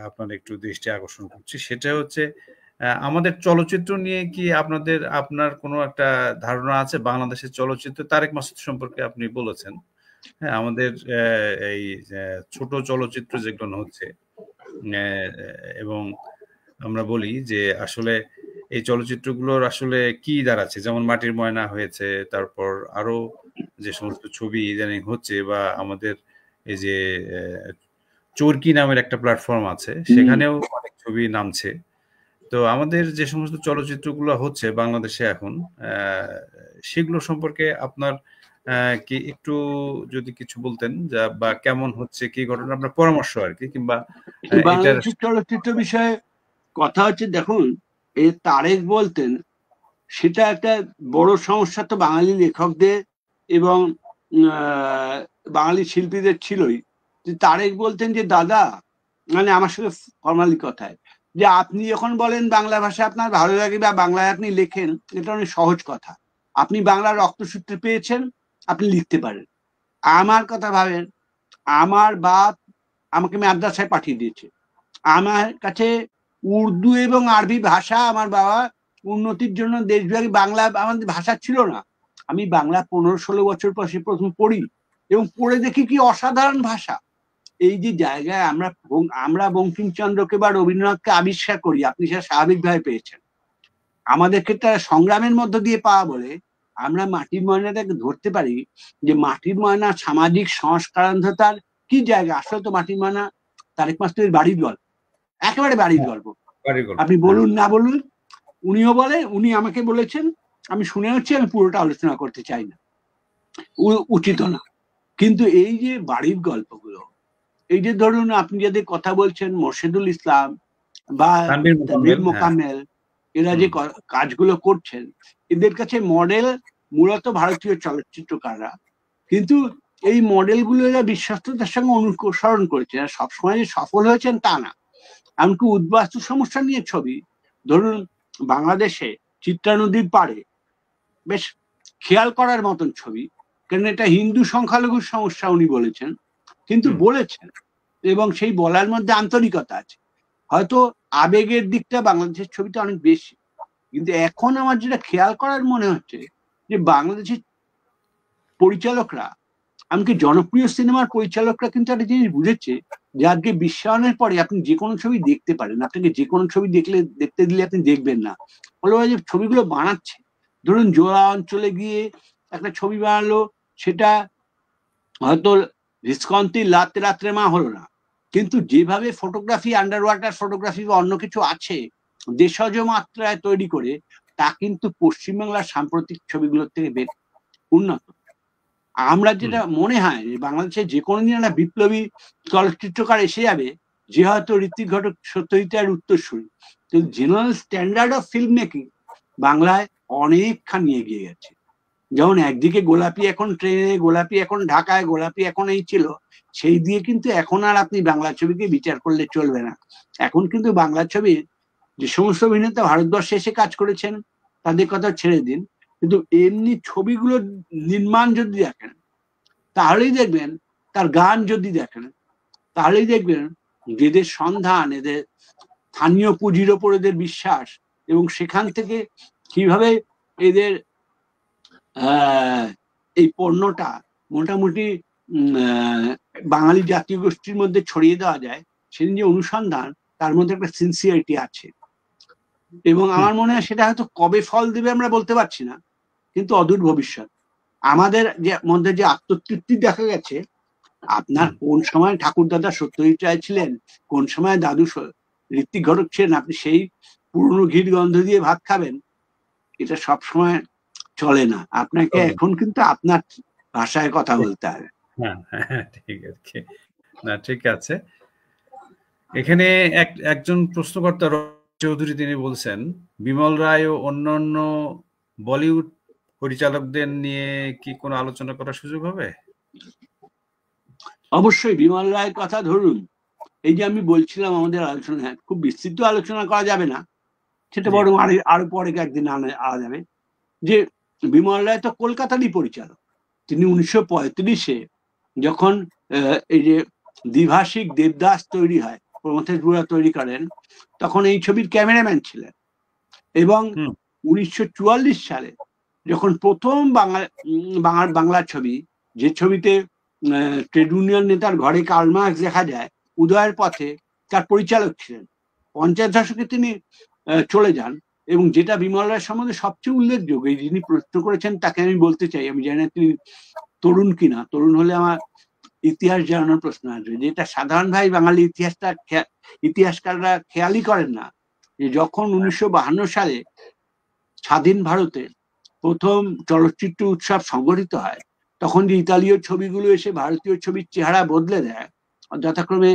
আপনার একটু দৃষ্টি আকর্ষণ করছি, সেটা হচ্ছে আমাদের চলচ্চিত্র নিয়ে কি আপনার কোনো একটা ধারণা আছে? বাংলাদেশের চলচ্চিত্র, তারেক মাসুদ সম্পর্কে আপনি বলেছেন, হ্যাঁ, আমাদের এই ছোট চলচ্চিত্র যেগুলো হচ্ছে, এবং আমরা বলি যে আসলে এই চলচ্চিত্রগুলোর আসলে কি দাঁড়াচ্ছে, যেমন মাটির ময়না হয়েছে, তারপর আরো যে সমস্ত ছবি ইদানিং হচ্ছে, বা আমাদের এই যে চরকি নামের একটা প্ল্যাটফর্ম আছে, সেখানেও অনেক ছবি নামছে। তো আমাদের যে সমস্ত চলচ্চিত্রগুলো হচ্ছে বাংলাদেশে এখন, সেগুলো সম্পর্কে আপনার কি একটু যদি কিছু বলতেন, বা কেমন হচ্ছে, কি ঘটনা, আপনার পরামর্শ আর কি, কিংবা বাংলাদেশের চলচ্চিত্র বিষয়ে কথা হচ্ছে। দেখুন, এই তারেক বলতেন, সেটা একটা বড় সমস্যা তো বাঙালি লেখকদের এবং বাঙালি শিল্পীদের ছিলই। তারেক বলতেন যে দাদা, মানে আমার সাথে ফর্মালি কথায়, যে আপনি যখন বলেন বাংলা ভাষা আপনার ভালো লাগে বা বাংলায় আপনি লেখেন, এটা অনেক সহজ কথা। আপনি বাংলার রক্তসূত্রে পেয়েছেন, আপনি লিখতে পারেন। আমার কথা ভাবেন, আমার বাপ আমাকে মাদ্রাসায় পাঠিয়ে দিয়েছে, আমার কাছে উর্দু এবং আরবি ভাষা, আমার বাবা উন্নতির জন্য দেশব্যাপী, বাংলা আমাদের ভাষা ছিল না। আমি বাংলা 15-16 বছর পর সে প্রথম পড়ি এবং পড়ে দেখি কি অসাধারণ ভাষা। এই যে জায়গায় আমরা বঙ্কিমচন্দ্রকে বা রবীন্দ্রনাথকে আবিষ্কার করি, আপনি সেটা স্বাভাবিকভাবে পেয়েছেন। আমাদেরকে তারা সংগ্রামের মধ্য দিয়ে পাওয়া বলে আমরা মাটির ময়নাটাকে ধরতে পারি যে মাটির ময়না সামাজিক সংস্কারান্ধতার কি জায়গা। আসলে তো মাটির ময়না তারেক মাসুদের বাড়ির গল্প, একেবারে বাড়ির গল্প। আপনি বলুন না বলুন, উনিও বলে, উনি আমাকে বলেছেন, আমি শুনে হচ্ছে, আমি পুরোটা আলোচনা করতে চাই না, উচিত না। কিন্তু এই যে বাড়ির গল্পগুলো, এই যে ধরুন আপনি যাদের কথা বলছেন, মোর্শেদুল ইসলাম বা তানভীর মোকাম্মেল, এরা যে কাজগুলো করছেন, এদের কাছে মডেল মূলত ভারতীয় চলচ্চিত্রকাররা। কিন্তু এই মডেলগুলো এরা বিশ্বস্ততার সঙ্গে অনুসরণ করেছে, সবসময় যে সফল হয়েছেন তা না। এমনকি উদ্বাস্তু সমস্যা নিয়ে ছবি, ধরুন বাংলাদেশে চিত্রা নদীর পাড়ে, বেশ খেয়াল করার মতন ছবি, কারণ এটা হিন্দু সংখ্যালঘুর সমস্যা উনি বলেছেন, কিন্তু বলেছেন এবং সেই বলার মধ্যে আন্তরিকতা আছে। হয়তো আবেগের দিকটা বাংলাদেশের ছবিটা অনেক বেশি, কিন্তু এখন আমার যেটা খেয়াল করার মনে হচ্ছে যে বাংলাদেশের পরিচালকরা, এমনকি জনপ্রিয় সিনেমার পরিচালকরা কিন্তু একটা জিনিস বুঝেছে যে আজকে বিশ্বায়নের পরে আপনি যে কোনো ছবি দেখতে পারেন, আপনাকে যে কোনো ছবি দেখতে দিলে আপনি দেখবেন না। ফলে যে ছবিগুলো বানাচ্ছে, ধরুন জোড়া অঞ্চলে গিয়ে একটা ছবি বানালো, সেটা হয়তো ভিস্কন্তি রাত্রে মা হলো না, কিন্তু যেভাবে ফটোগ্রাফি, আন্ডার ওয়াটার ফটোগ্রাফি বা অন্য কিছু আছে দেশজ মাত্রায় তৈরি করে, তা কিন্তু পশ্চিমবাংলার সাম্প্রতিক ছবিগুলোর থেকে বেশ উন্নত। আমরা যেটা মনে হয় যে বাংলাদেশে যে কোনো দিন একটা বিপ্লবী চলচ্চিত্রকার এসে যাবে, যে হয়তো ঋত্বিক ঘটক, সত্যজিৎ রায়ের উত্তরসূরি, কিন্তু general standard of film making বাংলায় অনেকখানি এগিয়ে গেছে। যেমন একদিকে গোলাপি এখন ট্রেনে, গোলাপি এখন ঢাকায়, গোলাপি এখন এই ছিল, সেই দিয়ে কিন্তু এখন আর আপনি বাংলা ছবিকে বিচার করলে চলবে না। এখন কিন্তু বাংলা ছবির যে সমস্ত অভিনেতা ভারতবর্ষে এসে কাজ করেছেন তাদের কথা ছেড়ে দিন, কিন্তু এমনি ছবিগুলো নির্মাণ যদি দেখেন তাহলেই দেখবেন, তার গান যদি দেখেন তাহলেই দেখবেন এদের সন্ধান, এদের স্থানীয় পুঁজির ওপর এদের বিশ্বাস, এবং সেখান থেকে কিভাবে এদের এই পণ্যটা মোটামুটি বাঙালি জাতীয় গোষ্ঠীর মধ্যে ছড়িয়ে দেওয়া যায়, সেদিন যে অনুসন্ধান, তার মধ্যে একটা সিনসিয়ারিটি আছে। এবং আমার মনে হয় সেটা হয়তো কবে ফল দেবে আমরা বলতে পারছি না, কিন্তু অদূর ভবিষ্যৎ আমাদের যে মধ্যে যে আত্মতৃপ্তি দেখা গেছে, আপনার কোন সময় ঠাকুরদাদা সত্যজিৎ রায় ছিলেন, কোন সময় দাদু ঋত্বিক ঘটক ছিলেন, আপনি সেই পুরনো ঘির গন্ধ দিয়ে ভাত খাবেন, এটা সব সময় চলে না। আপনাকে এখন কিন্তু আপনার ভাষায় কথা বলতে হবে। ঠিক আছে, না ঠিক আছে। এখানে একজন প্রশ্নকর্তা চৌধুরী তিনি বলছেন, বিমল রায় ও অন্যান্য বলিউড পরিচালকদের নিয়ে কি কোনো আলোচনা করার সুযোগ হবে? অবশ্যই বিমল রায়ের কথা ধরুন, এই যে আমি বলছিলাম আমাদের আলোচনা, খুব বিস্তৃত আলোচনা করা যাবে না, সেটা বরং আরো পরে একদিন আনা যাবে, যে বিমল রায় তো কলকাতারই পরিচালক। তিনি 1935-এ যখন এই যে দ্বিভাষিক দেবদাস তৈরি হয়, প্রমথেশ বড়ুয়া তৈরি করেন, তখন এই ছবির ক্যামেরাম্যান ছিলেন। এবং 1944 সালে যখন প্রথম বাংলা ছবি, যে ছবিতে ট্রেড ইউনিয়ন নেতার ঘরে কার্ল মার্কস দেখা যায়, উদয়ের পথে, তার পরিচালক ছিলেন। 50 দশকে তিনি চলে যান। এবং যেটা বিমল রায়ের সম্বন্ধে সবচেয়ে উল্লেখযোগ্য, যিনি প্রশ্ন করেছেন তাকে আমি বলতে চাই, আমি জানি না তিনি তরুণ কিনা, তরুণ হলে আমার ইতিহাস জানানোর প্রশ্ন আসবে, যেটা সাধারণ ভাই বাঙালি ইতিহাসকাররা খেয়ালই করেন না, যে যখন 1952 সালে স্বাধীন ভারতে প্রথম চলচ্চিত্র উৎসব সংগঠিত হয়, তখন যে ইতালীয় ছবিগুলো এসে ভারতীয় ছবির চেহারা বদলে দেয়, যথাক্রমে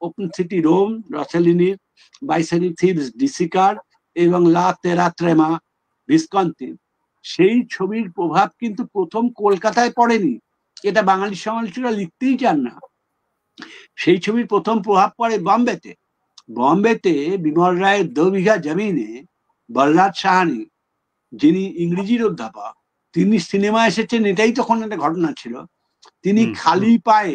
ওপেন সিটি রোম রসেলিনির, বাইসানি থিভস ডিসিকার এবং লা তেরা ট্রেমা ভিসকন্তি, সেই ছবির প্রভাব কিন্তু প্রথম কলকাতায় পড়েনি, এটা বাঙালি সমালোচকরা লিখতেই চান না। সেই ছবির প্রথম প্রভাব পড়ে বম্বেতে। বম্বেতে বিমল রায়ের 2 বিঘা জমিনে বলরাজ সাহানি, যিনি ইংরেজির অধ্যাপক, তিনি সিনেমা এসেছেন, এটাই তখন একটা ঘটনা ছিল। তিনি খালি পায়ে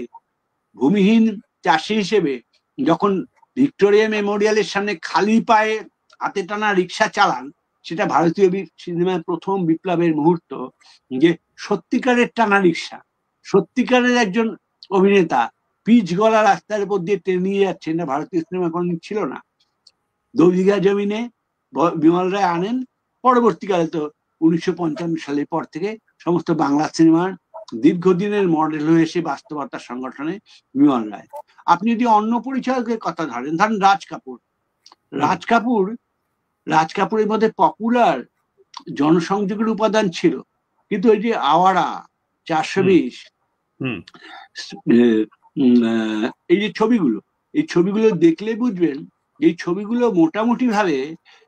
ভূমিহীন চাষি হিসেবে যখন ভিক্টোরিয়া মেমোরিয়ালের সামনে খালি পায়ে হাতে টানা রিক্সা চালান, সেটা ভারতীয় সিনেমার প্রথম বিপ্লবের মুহূর্ত, যে সত্যিকারের টানা রিক্সা, সত্যিকারের একজন অভিনেতা পিচ গলা রাস্তার উপর দিয়ে টেনে নিয়ে যাচ্ছেন, না ভারতীয় সিনেমা কোনদিন ছিল না। 2 বিঘা জমিনে বিমল রায় আনেন। পরবর্তীকালে তো 1955 সালের পর থেকে সমস্ত বাংলা সিনেমার দীর্ঘদিনের মডেল হয়ে এসে বাস্তবতার সংগঠনে বিমল রায়। আপনি যদি অন্য পরিচালকের কথা ধরেন রাজ কাপুর, রাজ কাপুরের মধ্যে পপুলার জনসংযোগের উপাদান ছিল, কিন্তু ওই যে আওয়ারা, 420, এই যে ছবিগুলো দেখলে বুঝবেন, এই ছবিগুলো মোটামুটি ভাবে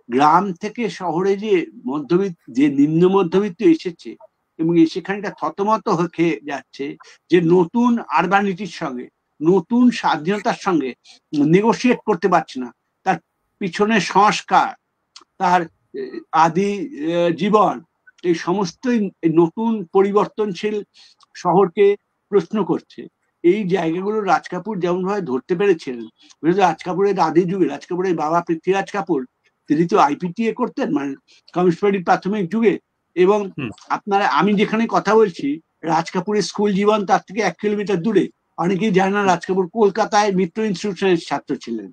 গ্রাম থেকে শহরে যে নিম্ন মধ্যবিত্ত এসেছে, এবং সেখানটা থতমত হয়ে যাচ্ছে, যে নতুন আরবানিটির সঙ্গে, নতুন স্বাধীনতার সঙ্গে নেগোশিয়েট করতে পারছে না, তার পিছনে সংস্কার, তার আদি জীবন, এই সমস্তই নতুন পরিবর্তনশীল শহরকে প্রশ্ন করছে। এই জায়গাগুলো রাজ কাপুর যেমন ভাবে ধরতে পেরেছিলেন, রাজ কাপুরের আদি যুগে, রাজ কাপুরের বাবা পৃথ্বীরাজ কাপুর, তিনি তো আইপিটিএ করতেন, মানে কমিউনিস্ট পার্টির প্রাথমিক যুগে। এবং আপনারা, আমি যেখানে কথা বলছি, রাজ কাপুরের স্কুল জীবন তার থেকে 1 কিলোমিটার দূরে। অনেকেই জানে না রাজ কাপুর কলকাতায় মিত্র ইনস্টিটিউশনের ছাত্র ছিলেন।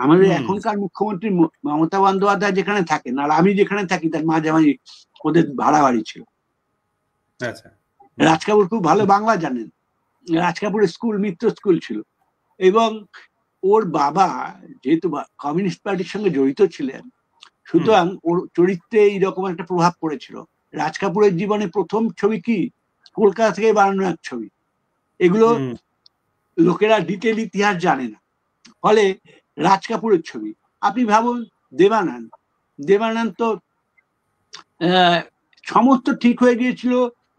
আমাদের এখনকার মুখ্যমন্ত্রী মমতা বন্দ্যোপাধ্যায় যেখানে থাকেন, আর আমি যেখানে থাকি, তার মাঝামাঝি ওদের ভাড়া বাড়ি ছিল। রাজ কাপুর খুব ভালো বাংলা জানেন। রাজ কাপুরের স্কুল মিত্র স্কুল ছিল, এবং ওর বাবা যেহেতু কমিউনিস্ট পার্টির সঙ্গে জড়িত ছিলেন, সুতরাং ওর চরিত্রে এইরকম একটা প্রভাব পড়েছিল। রাজ কাপুরের জীবনে প্রথম ছবি কি, কলকাতা থেকে বানানো এক ছবি। এগুলো লোকেরা ডিটেল ইতিহাস জানে না। ফলে রাজ কাপুরের ছবি, আপনি ভাবুন দেবানন্দ তো সমস্ত ঠিক হয়ে গিয়েছিল।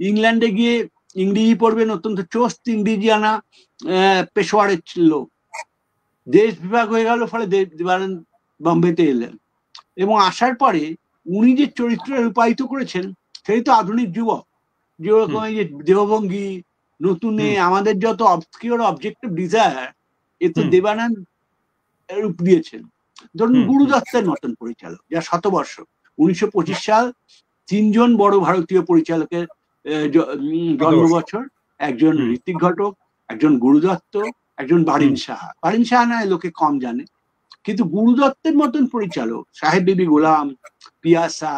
ইংল্যান্ডে গিয়ে ইংরেজি পড়বেন, অত্যন্ত চোস্ত ইংরেজি আনা পেশোয়ারের লোক। দেশ বিভাগ হয়ে গেল, ফলে দেবানন্দ বম্বেতে এলেন এবং আসার পরে উনি যে চরিত্র রূপায়িত করেছেন সেই তো আধুনিক যুবক, যেরকম এই যে দেহভঙ্গি, নতুনে আমাদের যত অবস্কিওর অবজেক্টিভ ডিজায়ার, এ তো দেবানন্দ রূপ দিয়েছেন। ধরুন গুরুদত্তের মতন পরিচালক, যা শতবর্ষ, 1925 সাল, 3 জন বড় ভারতীয় পরিচালকের জন্ম বছর, একজন ঋত্বিক ঘটক, একজন গুরুদত্ত, একজন বারিন সাহা। বারিন সাহা নয় লোকে কম জানে, কিন্তু গুরুদত্তের মতন পরিচালক, সাহেব বিবি গোলাম, পিয়াসা,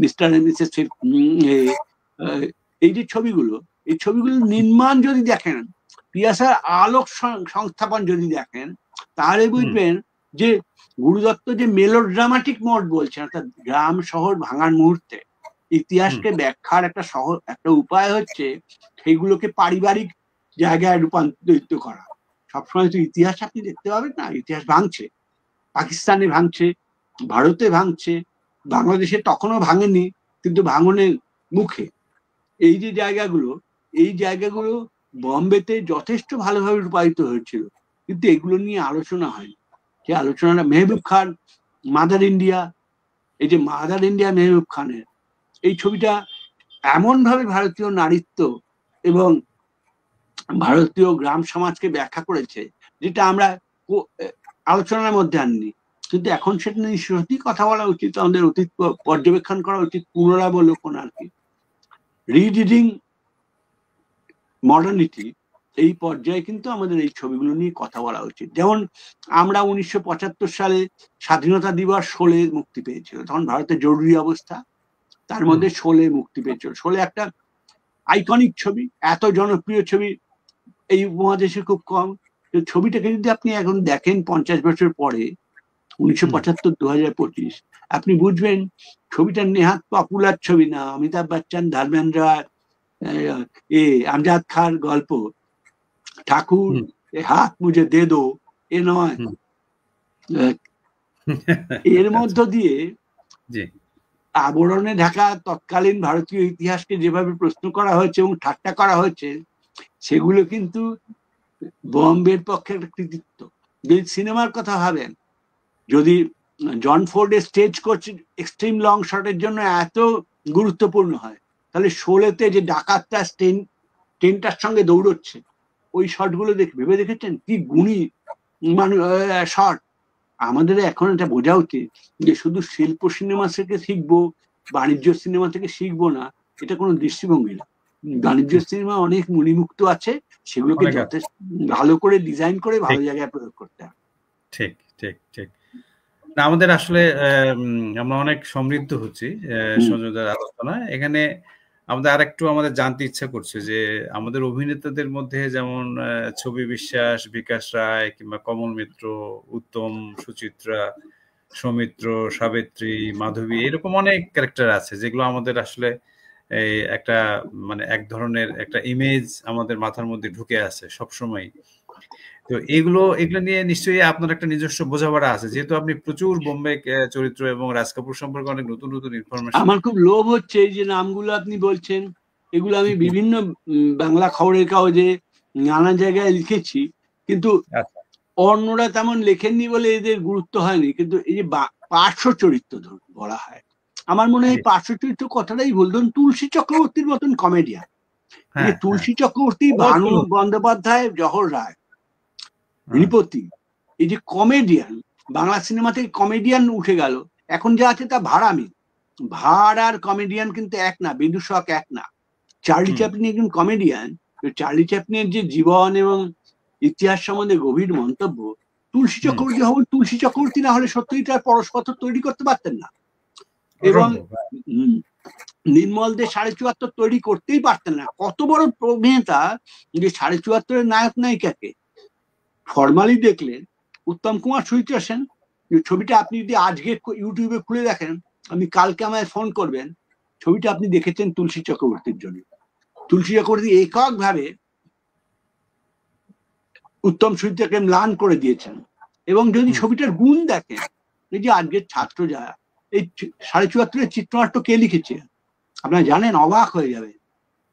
মিস্টার এন্ড মিসেস, এই যে ছবিগুলো, এই ছবিগুলো নির্মাণ যদি দেখেন, পিয়াসার আলোক সংস্থাপন যদি দেখেন, তাহলে বুঝবেন যে গুরুদত্ত যে মেলোড্রামাটিক মোড বলছেন, অর্থাৎ গ্রাম শহর ভাঙার মুহূর্তে ইতিহাসকে ব্যাখ্যার একটা উপায় হচ্ছে সেইগুলোকে পারিবারিক জায়গায় রূপান্তরিত করা। সবসময় তো ইতিহাস আপনি দেখতে পাবেন না, ইতিহাস ভাঙছে, পাকিস্তানে ভাঙছে, ভারতে ভাঙছে, বাংলাদেশে তখনও ভাঙেনি, কিন্তু ভাঙনের মুখে। এই যে জায়গাগুলো, এই জায়গাগুলো বম্বেতে যথেষ্ট ভালোভাবে রূপায়িত হয়েছিল, কিন্তু এগুলো নিয়ে আলোচনা হয়নি। যে আলোচনাটা মেহবুব খান, মাদার ইন্ডিয়া, এই যে মাদার ইন্ডিয়া মেহবুব খানের এই ছবিটা এমন ভাবে ভারতীয় নারীত্ব এবং ভারতীয় গ্রাম সমাজকে ব্যাখ্যা করেছে, যেটা আমরা আলোচনার মধ্যে আননি। কিন্তু এখন সেটা নিয়ে সত্যি কথা বলা উচিত, আমাদের অতীত পর্যবেক্ষণ করা উচিত, পুনরাবলোকন আর কি, রিডিডিং মডার্নিটি। এই পর্যায়ে কিন্তু আমাদের এই ছবিগুলো নিয়ে কথা বলা উচিত। যেমন আমরা 1975 সালে স্বাধীনতা দিবস শোলে মুক্তি পেয়েছিল, তখন ভারতের জরুরি অবস্থা, তার মধ্যে শোলে মুক্তি পেয়েছিল। শোলে একটা আইকনিক ছবি, এত জনপ্রিয় ছবি এই উপমহাদেশে খুব কম। ছবিটাকে যদি আপনি এখন দেখেন 50 বছর পরে, 1975-2025, আপনি বুঝবেন ছবিটা নেহাত পপুলার ছবি না। অমিতাভ বচ্চন, ধর্মেন্দ্র, আমজাদ খার গল্প, ঠাকুর হাত মুঝে দে দো, এ নয়। এর মধ্য দিয়ে আবরণে ঢাকা তৎকালীন ভারতীয় ইতিহাসকে যেভাবে প্রশ্ন করা হয়েছে এবং ঠাট্টা করা হয়েছে, সেগুলো কিন্তু বম্বের পক্ষে একটা কৃতিত্ব। যদি সিনেমার কথা ভাবেন, যদি জন ফোর্ডের স্টেজ কোচ এক্সট্রিম লং শটের জন্য এত গুরুত্বপূর্ণ হয়, তাহলে শোলেতে যে ডাকাতটা ট্রেনটার সঙ্গে দৌড়চ্ছে, ওই শটগুলো ভেবে দেখেছেন কি গুণী শট। আমাদের এখন এটা বোঝা উচিত যে শুধু শিল্প সিনেমা থেকে শিখবো, বাণিজ্য সিনেমা থেকে শিখবো না, এটা কোনো দৃষ্টিভঙ্গি না। বাণিজ্য সিনেমা অনেক মুনিমুক্ত আছে, সেগুলোকে যথেষ্ট ভালো করে ডিজাইন করে ভালো জায়গায় প্রয়োগ করতে হবে। ঠিক ঠিক ঠিক। না, আমাদের আসলে আমরা অনেক সমৃদ্ধ হচ্ছি সঞ্জয়দার আলোচনায়। এখানে আমাদের আরেকটু আমাদের জানতে ইচ্ছা করছে যে আমাদের অভিনেতাদের মধ্যে যেমন ছবি বিশ্বাস, বিকাশ রায়, কিংবা কমল মিত্র, উত্তম, সুচিত্রা, সৌমিত্র, সাবিত্রী, মাধবী, এরকম অনেক ক্যারেক্টার আছে যেগুলো আমাদের আসলে এই একটা মানে এক ধরনের একটা ইমেজ আমাদের মাথার মধ্যে ঢুকে আছে সবসময়। তো এগুলো নিয়ে নিশ্চয়ই আপনার একটা নিজস্ব বোঝাপড়া আছে, যেহেতু আপনি প্রচুর বোম্বে চরিত্র এবং রাজ কাপুর সম্পর্কে অনেক নতুন নতুন ইনফরমেশন। আমার খুব লোভ হচ্ছে এই যে নামগুলো আপনি বলছেন, এগুলো আমি বিভিন্ন বাংলা খবরের কাগজে নানা জায়গায় লিখেছি, কিন্তু অন্যরা তেমন লেখেননি বলে এদের গুরুত্ব হয়নি। কিন্তু এই যে পার্শ্ব চরিত্র বলা হয়, আমার মনে হয় পার্শ্ব চরিত্র কথাটাই ভুল। ধরুন তুলসী চক্রবর্তীর মতন কমেডিয়ান, তুলসী চক্রবর্তী, ভানু বন্দ্যোপাধ্যায়, জহর রায়, রিপতি, এই যে কমেডিয়ান, বাংলা সিনেমা থেকে কমেডিয়ান উঠে গেল, এখন যা আছে তা ভাড়ামি। ভাড় আর কমেডিয়ান কিন্তু এক না, বিদূষক এক না। চার্লি চ্যাপলিন একজন কমেডিয়ান, চার্লি চ্যাপলিনের যে জীবন এবং ইতিহাস সম্বন্ধে গভীর মন্তব্য, তুলসী চক্রবর্তী হবেন, তুলসী চক্রবর্তী না হলে সত্যিই তার পরশপত্র তৈরি করতে পারতেন না, এবং নির্মল দে 74.5 তৈরি করতেই পারতেন না। কত বড় অভিনেতা যে 74.5-এর নায়ক নায়িকাকে ফর্মালি দেখলেন। উত্তম কুমার, সুচিত্রা সেন, ছবিটা আপনি যদি আজকে ইউটিউবে খুলে দেখেন, আপনি কালকে আমায় ফোন করবেন, ছবিটা আপনি দেখেছেন তুলসী চক্রবর্তীর জন্য। তুলসী চক্রবর্তী এককভাবে উত্তম সুচিত্রাকে ম্লান করে দিয়েছেন। এবং যদি ছবিটার গুণ দেখেন, এই যে আজকের ছাত্র যারা, এই 74.5 চিত্রনাট্য কে লিখেছে আপনারা জানেন? অবাক হয়ে যাবে,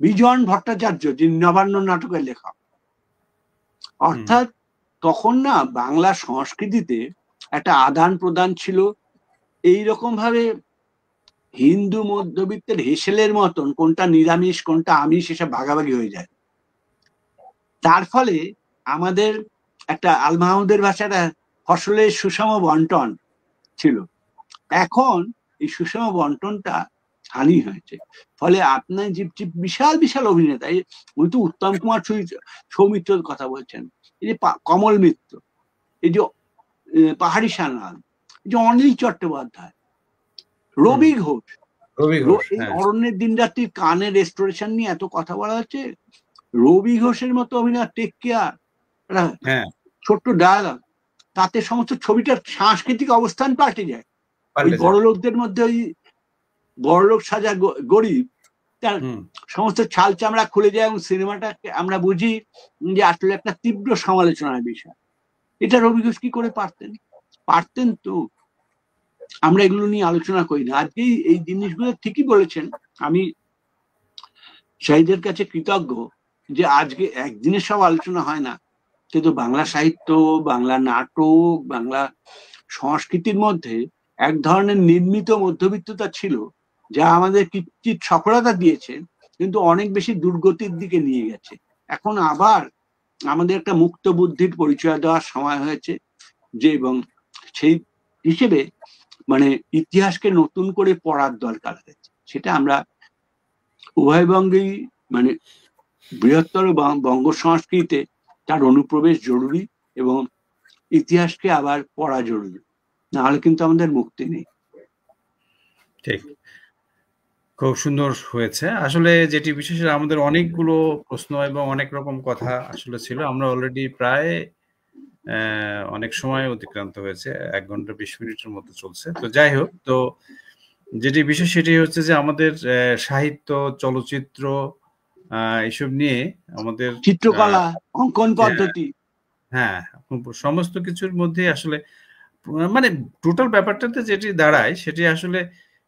বিজন ভট্টাচার্য, যিনি নবান্ন নাটকের লেখক। অর্থাৎ তখন না বাংলা সংস্কৃতিতে একটা আদান প্রদান ছিল, এইরকম ভাবে হিন্দু মধ্যবিত্তের হেসেলের মতন কোনটা নিরামিষ কোনটা আমিষ এসব ভাগাভাগি হয়ে যায়। তার ফলে আমাদের একটা আল মাহমুদের ভাষায় ফসলের সুষম বন্টন ছিল। এখন এই সুষম বন্টনটা হানি হয়েছে। ফলে আপনার যে বিশাল বিশাল অভিনেতা, উনি তো উত্তম কুমার সৌমিত্রর কথা বলছেন, এই যে কমল মিত্র, এই যে পাহাড়ি সান্যাল, এই যে অনিল চট্টোপাধ্যায়, রবি ঘোষ, এই অরণ্যের দিনরাত্রির কানের রেস্টোরেশন নিয়ে এত কথা বলা হচ্ছে। রবি ঘোষের মতো অভিনয়, টেক কেয়ার, ছোট্ট ডায়ালগ, তাতে সমস্ত ছবিটার সাংস্কৃতিক অবস্থান পাল্টে যায়। ওই বড় লোকদের মধ্যে ওই বড়লোক সাজা গরিব, তার সমস্ত ছাল চামড়া খুলে যায় এবং সিনেমাটাকে আমরা বুঝি যে আসলে একটা তীব্র সমালোচনার বিষয়। এটা রবি ঘোষ কি করে পারতেন তো। আমরা এগুলো নিয়ে আলোচনা করি না। আজকে এই জিনিসগুলো ঠিকই বলেছেন। আমি শাহিদের কাছে কৃতজ্ঞ যে আজকে একদিনের সব আলোচনা হয় না, কিন্তু বাংলা সাহিত্য, বাংলা নাটক, বাংলা সংস্কৃতির মধ্যে এক ধরনের নির্মিত মধ্যবিত্ততা ছিল, যা আমাদের কিঞ্চিৎ সফলতা দিয়েছে কিন্তু অনেক বেশি দুর্গতির দিকে নিয়ে গেছে। এখন আবার আমাদের একটা মুক্ত বুদ্ধির পরিচয় দেওয়ার সময় হয়েছে, যে এবং সেই হিসেবে মানে ইতিহাসকে নতুন করে পড়ার দরকার হয়েছে। সেটা আমরা উভয়বঙ্গেই মানে বৃহত্তর বঙ্গ সংস্কৃতিতে তার অনুপ্রবেশ জরুরি এবং ইতিহাসকে আবার পড়া জরুরি, নাহলে কিন্তু আমাদের মুক্তি নেই। ঠিক, খুব সুন্দর হয়েছে আসলে। যেটি বিশেষ আমাদের অনেকগুলো প্রশ্ন এবং অনেক রকম কথা আসলে ছিল। আমরা অলরেডি প্রায় অনেক সময় অতিক্রান্ত হয়েছে, 1 ঘন্টা 20 মিনিটের মতো চলছে। তো যাই হোক, তো যেটি বিশেষ সেটি হচ্ছে যে আমাদের সাহিত্য, চলচ্চিত্র, এসব নিয়ে আমাদের চিত্রকলা, অঙ্কন পদ্ধতি, হ্যাঁ, সমস্ত কিছুর মধ্যে আসলে মানে টোটাল ব্যাপারটাতে যেটি দাঁড়ায় সেটি আসলে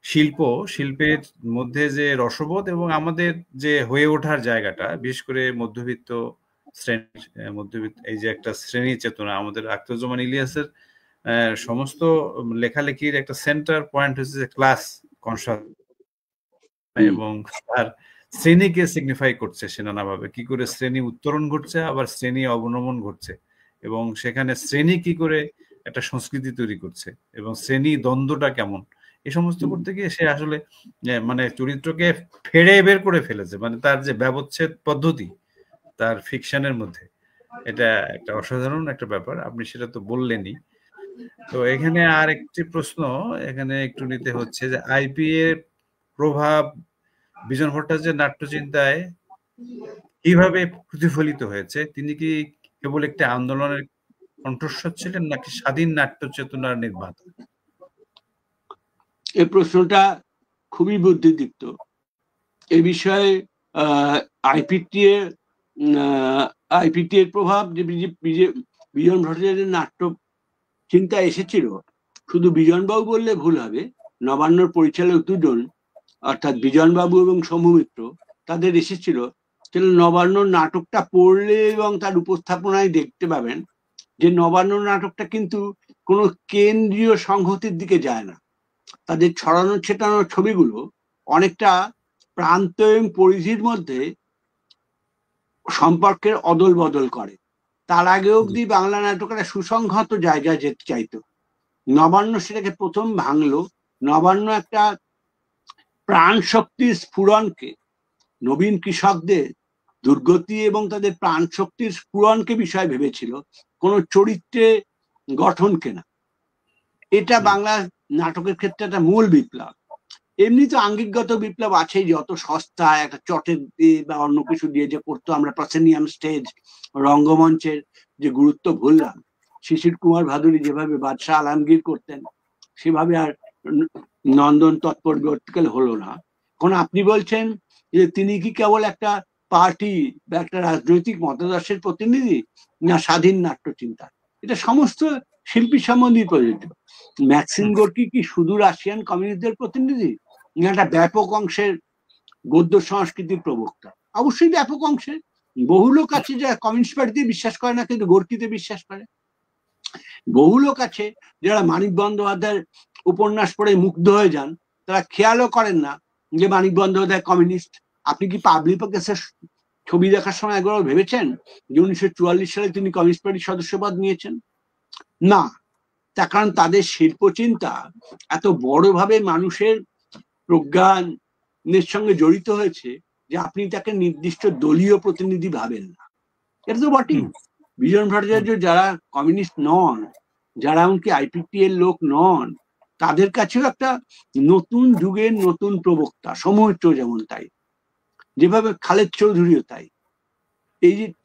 শিল্পের মধ্যে যে রসবোধ এবং আমাদের যে হয়ে ওঠার জায়গাটা, বিশেষ করে মধ্যবিত্ত এই যে একটা শ্রেণী চেতনা, আমাদের আখতারুজ্জামান ইলিয়াসের সমস্ত লেখালেখির একটা সেন্টার পয়েন্ট হচ্ছে ক্লাস কনসাস, এবং তার শ্রেণীকে সিগনিফাই করছে সে নানাভাবে। কি করে শ্রেণী উত্তরণ ঘটছে, আবার শ্রেণী অবনমন ঘটছে, এবং সেখানে শ্রেণী কি করে একটা সংস্কৃতি তৈরি করছে, এবং শ্রেণী দ্বন্দ্বটা কেমন, এই সমস্ত করতে গিয়ে সে আসলে মানে চরিত্রকে ফেড়ে বের করে ফেলেছে। মানে তার যে ব্যবচ্ছেদ পদ্ধতি তার ফিকশনের মধ্যে, এটা একটা অসাধারণ একটা ব্যাপার। আপনি সেটা তো বললেনই। তো এখানে আর একটি প্রশ্ন এখানে একটু নিতে হচ্ছে যে আইপি এর প্রভাব বিজন ভট্টাচার্যের নাট্যচিন্তায় কিভাবে প্রতিফলিত হয়েছে? তিনি কি কেবল একটি আন্দোলনের কণ্ঠস্বর ছিলেন নাকি স্বাধীন নাট্য চেতনার নির্মাতা? এই প্রশ্নটা খুবই বুদ্ধিদীপ্ত। এই বিষয়ে আইপিটি এর প্রভাব যে বিজন ভট্টাচার্যের নাট্য চিন্তা এসেছিল, শুধু বিজনবাবু বললে ভুল হবে। নবান্নর পরিচালক দুজন, অর্থাৎ বিজনবাবু এবং শম্ভু মিত্র, তাদের এসেছিল। নবান্নর নাটকটা পড়লে এবং তার উপস্থাপনায় দেখতে পাবেন যে নবান্ন নাটকটা কিন্তু কোনো কেন্দ্রীয় সংহতির দিকে যায় না। তাদের ছড়ানো ছেটানো ছবিগুলো অনেকটা প্রান্ত এবং পরিধির মধ্যে সম্পর্কের অদল বদল করে। তার আগে অবধি বাংলা নাটকের সুসংহত জায়গায় যেতে চাইতো। নবান্ন সেটাকে প্রথম ভাঙলো। নবান্ন একটা প্রাণ শক্তির স্ফুরণকে, নবীন কৃষকদের দুর্গতি এবং তাদের প্রাণ শক্তির স্ফুরণকে বিষয় ভেবেছিল, কোনো চরিত্রে গঠনকে না। এটা বাংলা নাটকের ক্ষেত্রে একটা মূল বিপ্লব। এমনি তো আঙ্গিকগত বিপ্লব আছেই, যত সস্তা একটা চটের দিয়ে বা অন্য কিছু দিয়ে যে করতো আমরা প্রসেনিয়াম স্টেজ, রঙ্গমঞ্চের যে গুরুত্ব ভুললাম। শিশির কুমার ভাদুরী যেভাবে বাদশাহ আলমগীর করতেন, সেভাবে আর নন্দন তৎপরবর্তীকালে হলো না। এখন আপনি বলছেন যে তিনি কি কেবল একটা পার্টি বা একটা রাজনৈতিক মতাদর্শের প্রতিনিধি, না স্বাধীন নাট্য চিন্তা? এটা সমস্ত শিল্পী সম্বন্ধে প্রযোজ্য। ম্যাক্সিম গোর্কি কি শুধু রাশিয়ান কমিউনিস্টদের প্রতিনিধি, একটা ব্যাপক অংশের গদ্য সংস্কৃতির প্রবক্তা? অবশ্যই ব্যাপক অংশে। বহু লোক আছে যারা কমিউনিস্ট পার্টিতে বিশ্বাস করে না কিন্তু গোর্কিতে বিশ্বাস করে। বহু লোক আছে যারা মানিক বন্দ্যোপাধ্যায়ের উপন্যাস পড়ে মুগ্ধ হয়ে যান, তারা খেয়ালও করেন না যে মানিক বন্দ্যোপাধ্যায় কমিউনিস্ট। আপনি কি পাবলিক কেসের ছবি দেখার সময় একবার ভেবেছেন যে 1944 সালে তিনি কমিউনিস্ট পার্টির সদস্যপদ নিয়েছেন? না, তার কারণ তাদের শিল্প চিন্তা এত বড়ভাবে মানুষের প্রজ্ঞানের সঙ্গে জড়িত হয়েছে যে আপনি তাকে নির্দিষ্ট দলীয় প্রতিনিধি ভাবেন না। এটা তো বটেই। বিজন ভট্টাচার্য যারা কমিউনিস্ট নন, যারা এমনকি আইপিটি এর লোক নন, তাদের কাছেও একটা নতুন যুগের নতুন প্রবক্তা। সমুদ্র যেমন তাই, যেভাবে খালেদ চৌধুরীও তাই,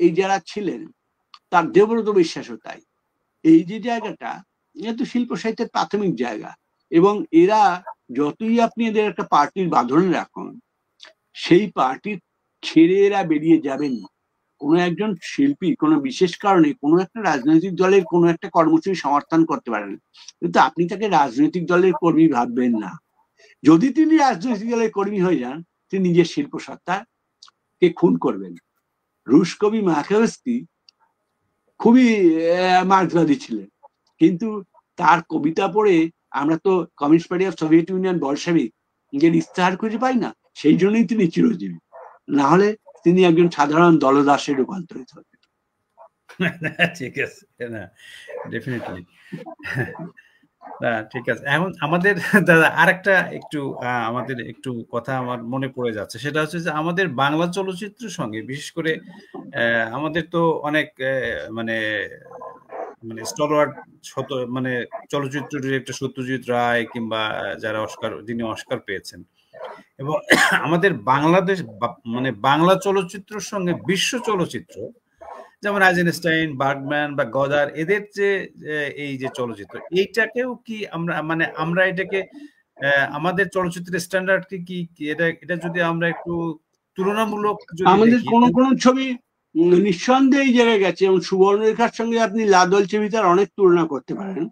এই যারা ছিলেন তার দেবব্রত বিশ্বাসও তাই। এই যে জায়গাটা, এটা তো শিল্প সাহিত্যের প্রাথমিক জায়গা। এবং এরা যতই আপনি এদের একটা পার্টির বাঁধনে রাখুন, সেই পার্টি ছেড়ে এরা বেরিয়ে যাবেন। কোনো একজন শিল্পী কোনো বিশেষ কারণে কোনো একটা রাজনৈতিক দলের কোনো একটা কর্মসূচি সমর্থন করতে পারেন, কিন্তু আপনি তাকে রাজনৈতিক দলের কর্মী ভাববেন না। যদি তিনি রাজনৈতিক দলের কর্মী হয়ে যান, তিনি নিজের শিল্প সত্তাকে খুন করবেন। রুশ কবি মায়াকোভস্কি খুবই মার্ক্সবাদী ছিলেন, কিন্তু তার কবিতা পড়ে আমরা তো communist party of Soviet union Bolshevik নিজের ইস্তেহার খুঁজে পাই না। সেই জন্যই তিনি চিরজীবী, না হলে তিনি একজন সাধারণ দলদাসে রূপান্তরিত হতেন। ঠিক আছে, না ডেফিনেটলি, ঠিক আছে। এখন আমাদের দাদা আরেকটা একটু আমাদের একটু কথা আমার মনে পড়ে যাচ্ছে, সেটা হচ্ছে যে আমাদের বাংলা চলচ্চিত্রের সঙ্গে বিশেষ করে আমাদের তো অনেক মানে মানে স্টলওয়ার্ড মানে চলচ্চিত্র ডিরেক্টর সত্যজিৎ রায় কিংবা যারা যিনি অস্কার পেয়েছেন, এবং আমাদের বাংলাদেশ মানে বাংলা চলচ্চিত্রের সঙ্গে বিশ্ব চলচ্চিত্র যেমন আইজেনস্টাইন, বার্গম্যান বা গদার, এদের যে এই যে চলচ্চিত্র, এইটাকেও কি আমরা এটাকে আমাদের চলচ্চিত্রের স্ট্যান্ডার্ড কি এটা যদি আমরা একটু তুলনামূলক আমাদের কোন ছবি নিঃসন্দেহে এই জায়গায় গেছে, এবং সুবর্ণরেখার সঙ্গে আপনি লাদল চেবিতার অনেক তুলনা করতে পারেন।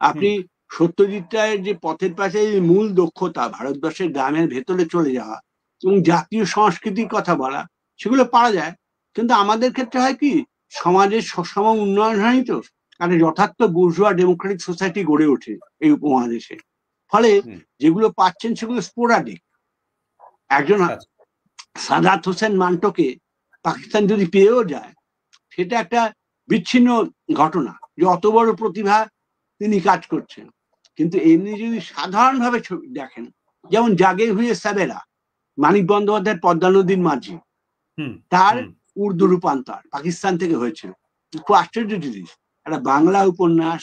আপনি সত্যজিৎ রায়ের যে পথের পাশে মূল দক্ষতা, ভারতবর্ষের গ্রামের ভেতরে চলে যাওয়া এবং জাতীয় সংস্কৃতির কথা বলা, সেগুলো পারা যায়। কিন্তু আমাদের ক্ষেত্রে হয় কি, সমাজের সুষম উন্নয়ন হয়নি তো, একটা যথার্থ বুর্জোয়া ডেমোক্রেটিক সোসাইটি গড়ে ওঠে এই উপমহাদেশে। ফলে যেগুলো পাচ্ছেন সেগুলো স্পোরাডিক। একজন সাদাত হোসেন মান্টোকে পাকিস্তান যদি পেয়েও যায়, সেটা একটা বিচ্ছিন্ন ঘটনা যে অত বড় প্রতিভা তিনি কাজ করছেন। কিন্তু এমনি যদি সাধারণভাবে ছবি দেখেন, যেমন জাগে হুয়ে সাবেরা, মানিক বন্দ্যোপাধ্যায়ের পদ্মা নদীর মাঝি, তার উর্দু রূপান্তর পাকিস্তান থেকে হয়েছিল। খুব আশ্চর্য জিনিস, একটা বাংলা উপন্যাস,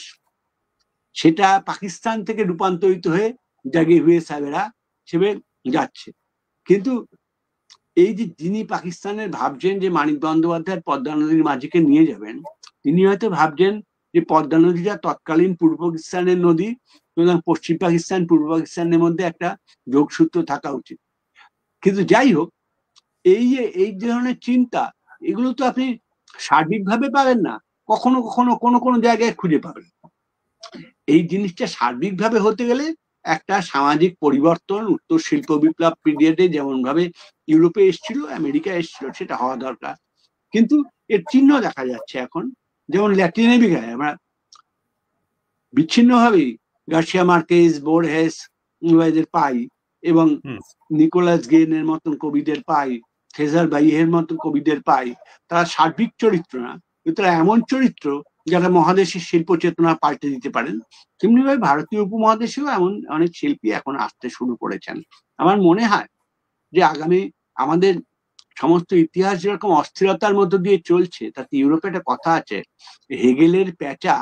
সেটা পাকিস্তান থেকে রূপান্তরিত হয়ে জাগে হুয়ে সাবেরা হিসেবে যাচ্ছে। কিন্তু এই যে যিনি পাকিস্তানের ভাবছেন যে মানিক বন্দ্যোপাধ্যায়ের পদ্মা নদীর মাঝিকে নিয়ে যাবেন, তিনি হয়তো ভাবছেন যে পদ্মা নদীটা তৎকালীন পূর্ব পাকিস্তানের নদী, সুতরাং পশ্চিম পাকিস্তান পূর্ব পাকিস্তানের মধ্যে একটা যোগসূত্র থাকা উচিত। কিন্তু যাই হোক, এই ধরনের চিন্তা, এগুলো তো আপনি সার্বিকভাবে পাবেন না, কখনো কখনো কোনো জায়গায় খুঁজে পাবেন। এই জিনিসটা সার্বিকভাবে হতে গেলে একটা সামাজিক পরিবর্তন উত্তর শিল্প বিপ্লব পিরিয়ডে যেমন ভাবে ইউরোপে এসেছিল, আমেরিকা এসেছিল, সেটা হওয়া দরকার। কিন্তু এর চিহ্ন দেখা যাচ্ছে এখন, যেমন ল্যাটিন আমেরিকায় আমরা বিচ্ছিন্নভাবেই গার্সিয়া মার্কেজ, বোরহেস এদের পাই, এবং নিকোলাস গেনের মতন কবিদের পাই, থেজার বাইয়ের মতন কবিদের পাই। তারা সার্বিক চরিত্র না, কিন্তু তারা এমন চরিত্র যারা মহাদেশের শিল্প চেতনা পাল্টে দিতে পারেন। তেমনি ভাবে ভারতীয় উপমহাদেশেও এমন অনেক শিল্পী এখন আসতে শুরু করেছেন। আমার মনে হয় যে আগামী আমাদের সমস্ত ইতিহাস যেরকম অস্থিরতার মধ্য দিয়ে চলছে, তাতে ইউরোপে একটা কথা আছে, হেগেলের প্যাঁচা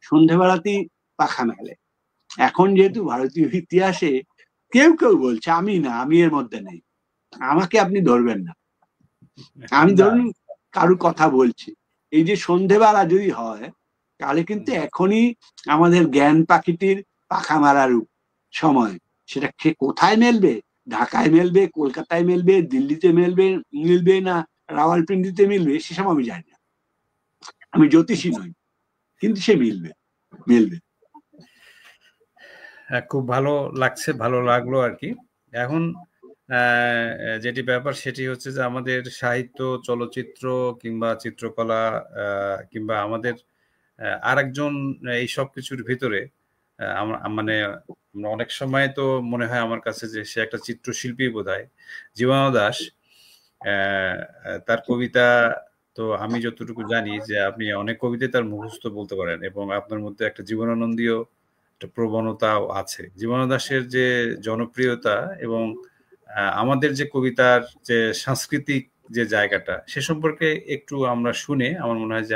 সন্ধ্যেবেলাতেই পাখা মেলে। এখন যেহেতু ভারতীয় ইতিহাসে কেউ বলছে আমি না, আমি এর মধ্যে নেই, আমাকে আপনি ধরবেন না, আমি ধরুন কারু কথা বলছি, এই যে সন্ধেবেলা যদি হয়, তাহলে কিন্তু এখনই আমাদের জ্ঞান পাখিটির পাখা মারার সময়। সেটা সে কোথায় মেলবে, ঢাকায় মেলবে, কলকাতায় মেলবে, দিল্লিতে মিলবে না রাওয়ালপিন্ডিতে মিলবে, সেসব আমি জানি না, আমি জ্যোতিষী নই, কিন্তু সে মিলবে। মিলবে। খুব ভালো লাগছে, ভালো লাগলো আর কি। এখন যেটি ব্যাপার সেটি হচ্ছে যে আমাদের সাহিত্য, চলচ্চিত্র কিংবা চিত্রকলা কিংবা আমাদের আরেকজন এই সব কিছুর ভিতরে মানে আমরা অনেক সময় তো মনে হয় আমার কাছে যে সে একটা চিত্রশিল্পী বোধহয়, জীবনানন্দ দাশ। তার কবিতা তো আমি যতটুকু জানি যে আপনি অনেক কবিতায় তার মুখস্থ বলতে পারেন, এবং আপনার মধ্যে একটা জীবনানন্দীয় একটা প্রবণতাও আছে। জীবনানন্দ দাশের যে জনপ্রিয়তা এবং আমাদের যে কবিতার যে সাংস্কৃতিক যে জায়গাটা, সে সম্পর্কে একটু আমরা শুনে আমার মনে হয় যে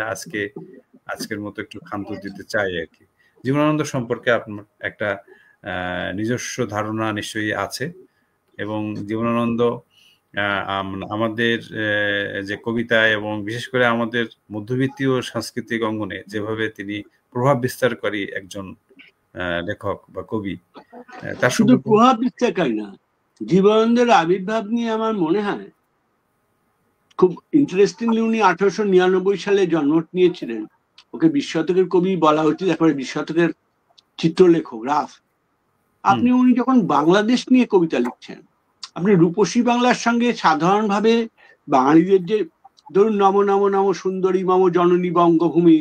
আজকের মতো একটু ক্ষান্ত দিতে চাই আর কি। জীবনানন্দ সম্পর্কে আপনার একটা নিজস্ব ধারণা নিশ্চয়ই আছে, এবং জীবনানন্দ আমাদের যে কবিতা এবং বিশেষ করে আমাদের মধ্যবিত্ত সাংস্কৃতিক অঙ্গনে যেভাবে তিনি প্রভাব বিস্তারকারী একজন লেখক বা কবি, তার শুধু প্রভাব বিস্তারকারী না, জীবনানন্দের আবির্ভাব নিয়ে আমার মনে হয় খুব ইন্টারেস্টিংলি উনি 1899 সালে জন্ম নিয়েছিলেন। ওকে 20 শতকের কবি বলা হচ্ছে, তারপরে 20 শতকের চিত্রলেখক রাফ। উনি যখন বাংলাদেশ নিয়ে কবিতা লিখছেন, আপনি রূপসী বাংলার সঙ্গে সাধারণভাবে বাঙালিদের যে ধরুন নম নম নম সুন্দরী মম জননী বঙ্গভূমি,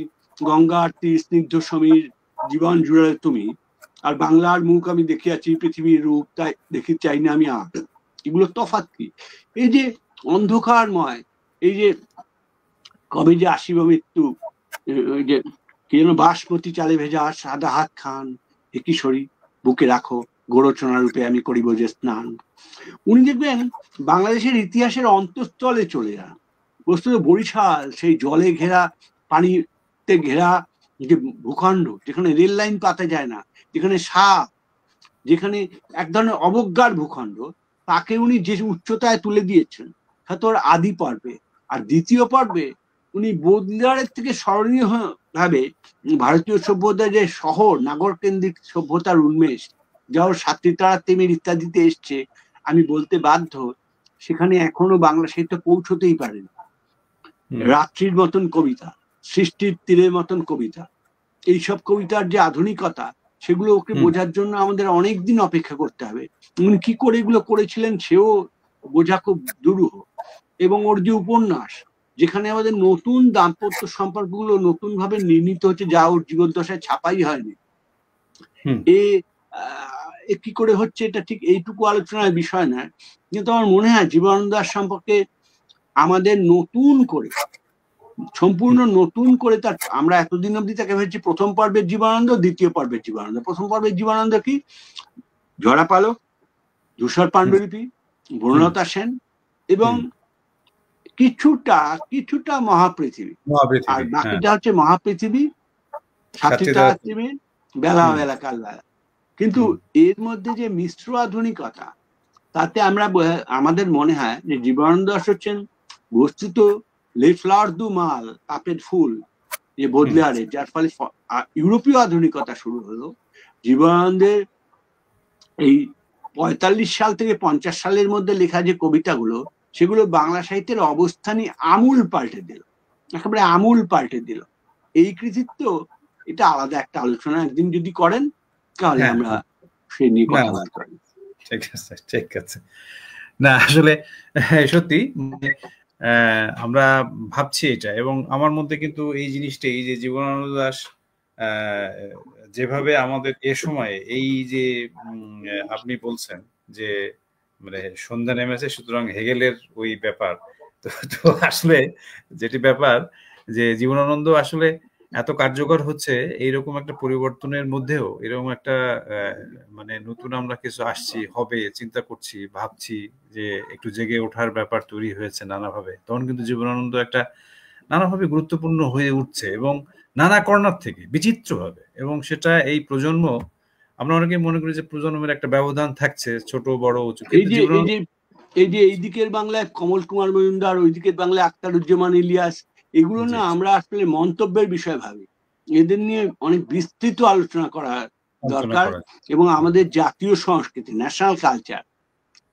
গঙ্গা আরতি স্নিগ্ধ সমীর, জীবন জুড়ে তুমি, আর বাংলার মুখ আমি দেখিয়াছি পৃথিবীর রূপ তাই দেখি চাই না আমি আর, এগুলো তফাৎ কি? এই যে অন্ধকারময়, এই যে কবে যে আসিব মৃত্যু, ওই যে কি যেন বাসমতি চালে ভেজা সাদা হাত খান এ কিশোরী বুকে রাখো গোরচনা রূপে আমি করিব যে স্নান। উনি দেখবেন বাংলাদেশের ইতিহাসের অন্তঃস্থলে চলে যান। বস্তুত বরিশাল সেই জলে ঘেরা, পানিতে ঘেরা যে ভূখণ্ড, যেখানে রেল লাইন পাতা যায় না, যেখানে সাপ, যেখানে এক ধরনের অবজ্ঞার ভূখণ্ড, তাকে উনি যে উচ্চতায় তুলে দিয়েছেন হয়তো ওর আদি পর্বে। আর দ্বিতীয় পর্বে উনি বদলিয়ারের থেকে স্মরণীয় ভাবে ভারতীয় সভ্যতার যে শহর নাগর কেন্দ্রিক সভ্যতার উন্মেষ, যা ওর সাতৃতারা তেমির ইত্যাদিতে এসছে, আমি বলতে বাধ্য সেখানে এখনো বাংলা সাহিত্য পৌঁছতেই পারেনি। রাত্রির মতন কবিতা, সৃষ্টির তীরের মতন কবিতা, এইসব কবিতার যে আধুনিকতা, সেগুলো ওকে বোঝার জন্য আমাদের অনেক দিন অপেক্ষা করতে হবে। উনি কি করে এগুলো করেছিলেন সেও বোঝা খুব দুরূহ। এবং ওর যে উপন্যাস, যেখানে আমাদের নতুন দাম্পত্য সম্পর্কগুলো নতুন ভাবে নির্মিত হচ্ছে, যা ওর জীবদ্দশায় ছাপাই হয়নি, কি করে হচ্ছে এটা ঠিক এইটুকু আলোচনার বিষয় নয়। কিন্তু আমার মনে হয় জীবনানন্দ দাশ সম্পর্কে আমাদের নতুন করে, সম্পূর্ণ নতুন করে তার, আমরা এতদিন অব্দি তাকে ভেবেছি প্রথম পর্বের জীবনানন্দ, দ্বিতীয় পর্বের জীবনানন্দ। প্রথম পর্বের জীবনানন্দ কি ঝরা পালক, ধূসর পাণ্ডুলিপি, বনলতা সেন এবং কিছুটা মহাপৃথিবী, আর বাকিটা হচ্ছে মহাপৃথিবী, সাতৃতারাত্রিমে, বেলা বেলা কাল বেলা। কিন্তু এর মধ্যে যে মিশ্র আধুনিকতা, তাতে আমাদের মনে হয় যে জীবনানন্দ দাশ হচ্ছেন বস্তুত লে ফ্লাওয়ার দু মাল পাপের ফুল, যে বদলিয়ারে, যার ফলে ইউরোপীয় আধুনিকতা শুরু হলো। জীবনানন্দের এই 45 সাল থেকে 50 সালের মধ্যে লেখা যে কবিতাগুলো, সেগুলো বাংলা সাহিত্যের অবস্থানই আমূল পাল্টে দিল, একেবারে আমূল পাল্টে দিল। এই কৃতিত্ব, এটা আলাদা একটা আলোচনা একদিন যদি করেন তাহলে আমরা সেই নিয়ে কথা বলতে পারি। ঠিক আছে, ঠিক আছে। না আসলে সত্যি আমরা ভাবছি এটা, এবং আমার মধ্যে কিন্তু এই জিনিসটাই, যে জীবনানন্দ দাশ যেভাবে আমাদের এ সময়ে এই যে আপনি বলছেন যে মানে সন্ধ্যা নেমেছে সুতরাং হেগেলের ওই ব্যাপার, তো আসলে যেটি ব্যাপার যে জীবনানন্দ আসলে এত কার্যকর হচ্ছে এইরকম একটা পরিবর্তনের মধ্যেও, এরকম একটা মানে নতুন আমরা কিছু আসছি, হবে চিন্তা করছি, ভাবছি যে একটু জেগে ওঠার ব্যাপার তৈরি হয়েছে নানাভাবে, তখন কিন্তু জীবনানন্দ একটা নানাভাবে গুরুত্বপূর্ণ হয়ে উঠছে, এবং নানা কর্নার থেকে বিচিত্রভাবে। এবং সেটা এই প্রজন্ম, আমরা অনেকে মনে করি যে প্রজন্মের একটা ব্যবধান থাকছে, ছোট বড় উঁচু, এই যে এই দিকের বাংলায় কমল কুমার মজুমদার, ওই দিকের বাংলায় আখতারুজ্জামান ইলিয়াস, এগুলো না আমরা আসলে মন্তব্যের বিষয় ভাবি। এদের নিয়ে অনেক বিস্তৃত আলোচনা করা দরকার, এবং আমাদের জাতীয় সংস্কৃতি, ন্যাশনাল কালচার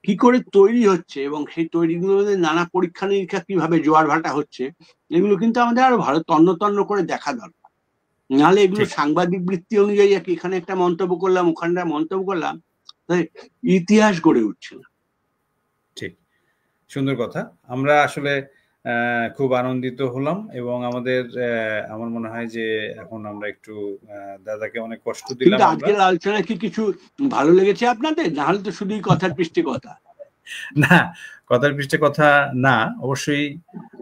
কি করে তৈরি হচ্ছে, এবং সেই তৈরিগুলোর মধ্যে নানা পরীক্ষা নিরীক্ষা কিভাবে জোয়ার ভাটা হচ্ছে, এগুলো কিন্তু আমাদের আরো ভালো তন্ন তন্ন করে দেখা দরকার। নাহলে এগুলো ঠিক সাংবাদিক বৃত্তি অনুযায়ী এখানে একটা মন্তব্য করলাম, ওখানটা মন্তব্য করলাম, ইতিহাস গড়ে উঠছে না। ঠিক, সুন্দর কথা। আমরা আসলে খুব আনন্দিত হলাম এবং আমাদের আমার মনে হয় যে এখন আমরা একটু দাদাকে অনেক কষ্ট দিলাম। কিন্তু আজকের আলোচনা কি কিছু ভালো লেগেছে আপনাদের? না হলে তো শুধুই কথার পৃষ্ঠে কথা। না, কথার পৃষ্ঠে কথা না, অবশ্যই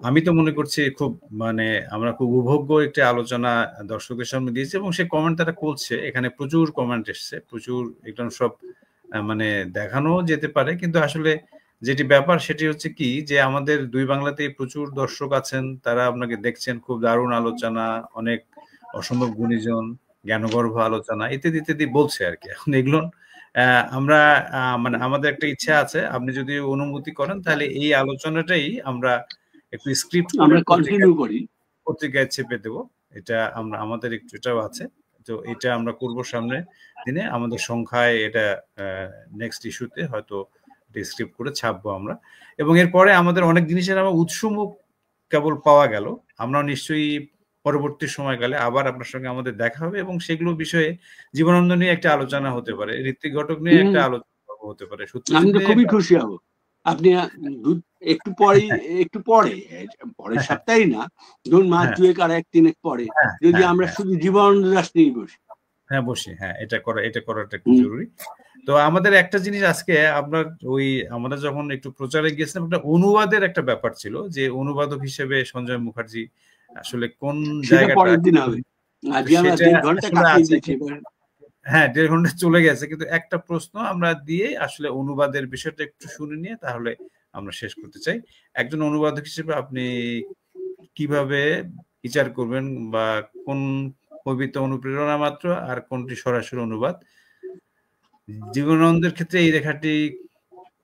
আমি তো মনে করছি খুব মানে আমরা খুব উপভোগ্য একটি আলোচনা দর্শকদের সামনে দিয়েছি এবং সে কমেন্ট তারা করছে, এখানে প্রচুর কমেন্ট এসছে, প্রচুর একদম সব মানে দেখানো যেতে পারে, কিন্তু আসলে যেটি ব্যাপার সেটি হচ্ছে কি যে আমাদের দুই বাংলাতেই প্রচুর দর্শক আছেন, তারা আপনাকে দেখছেন, খুব দারুণ আলোচনা, অনেক অসম্ভব গুণীজন, জ্ঞানগর্ভ আলোচনা ইত্যাদি ইত্যাদি বলছে আর কি। এখন এগুলো আমরা মানে আমাদের একটা ইচ্ছা আছে, আপনি যদি অনুমতি করেন তাহলে এই আলোচনাটাই আমরা একটু স্ক্রিপ্ট করে কন্টিনিউ করি, পত্রিকায় চেপে দেবো। এটা আমরা আমাদের একটু এটাও আছে, তো এটা আমরা করব সামনে দিনে আমাদের সংখ্যায়, এটা নেক্সট ইস্যুতে হয়তো স্ক্রিপ্ট করে ছাপবো আমরা। এবং এরপরে আমাদের অনেক জিনিসের আমার উৎসমুখ কেবল পাওয়া গেল, আমরা নিশ্চয়ই পরবর্তী সময়কালে আবার আপনার সঙ্গে আমাদের দেখা হবে এবং সেগুলো বিষয়ে জীবনানন্দ নিয়ে একটা আলোচনা হতে পারে, ঋত্বিক ঘটক নিয়ে একটা আলোচনা হতে পারে, আমি তো খুবই খুশি হব। আপনি একটু পরের সপ্তাহে না, ধরুন মাস দুয়েক আর একদিনের পরে যদি আমরা শুধু জীবনানন্দ দাশ নিয়ে বসি। হ্যাঁ বসি, হ্যাঁ এটা করাটা খুব জরুরি। তো আমাদের একটা জিনিস আজকে আপনার ওই আমরা যখন একটু প্রচারে গিয়েছিলাম, একটা অনুবাদের একটা ব্যাপার ছিল, যে অনুবাদক হিসেবে সঞ্জয় মুখার্জি আসলে কোন জায়গাটা, হ্যাঁ 1.5 ঘন্টা চলে গেছে, কিন্তু একটা প্রশ্ন আমরা দিয়ে আসলে অনুবাদের বিষয়টা একটু শুনে নিয়ে তাহলে আমরা শেষ করতে চাই। একজন অনুবাদক হিসেবে আপনি কিভাবে বিচার করবেন, বা কোন কবিতা অনুপ্রেরণা মাত্র আর কোনটি সরাসরি অনুবাদ? জীবনানন্দের ক্ষেত্রে এই রেখাটি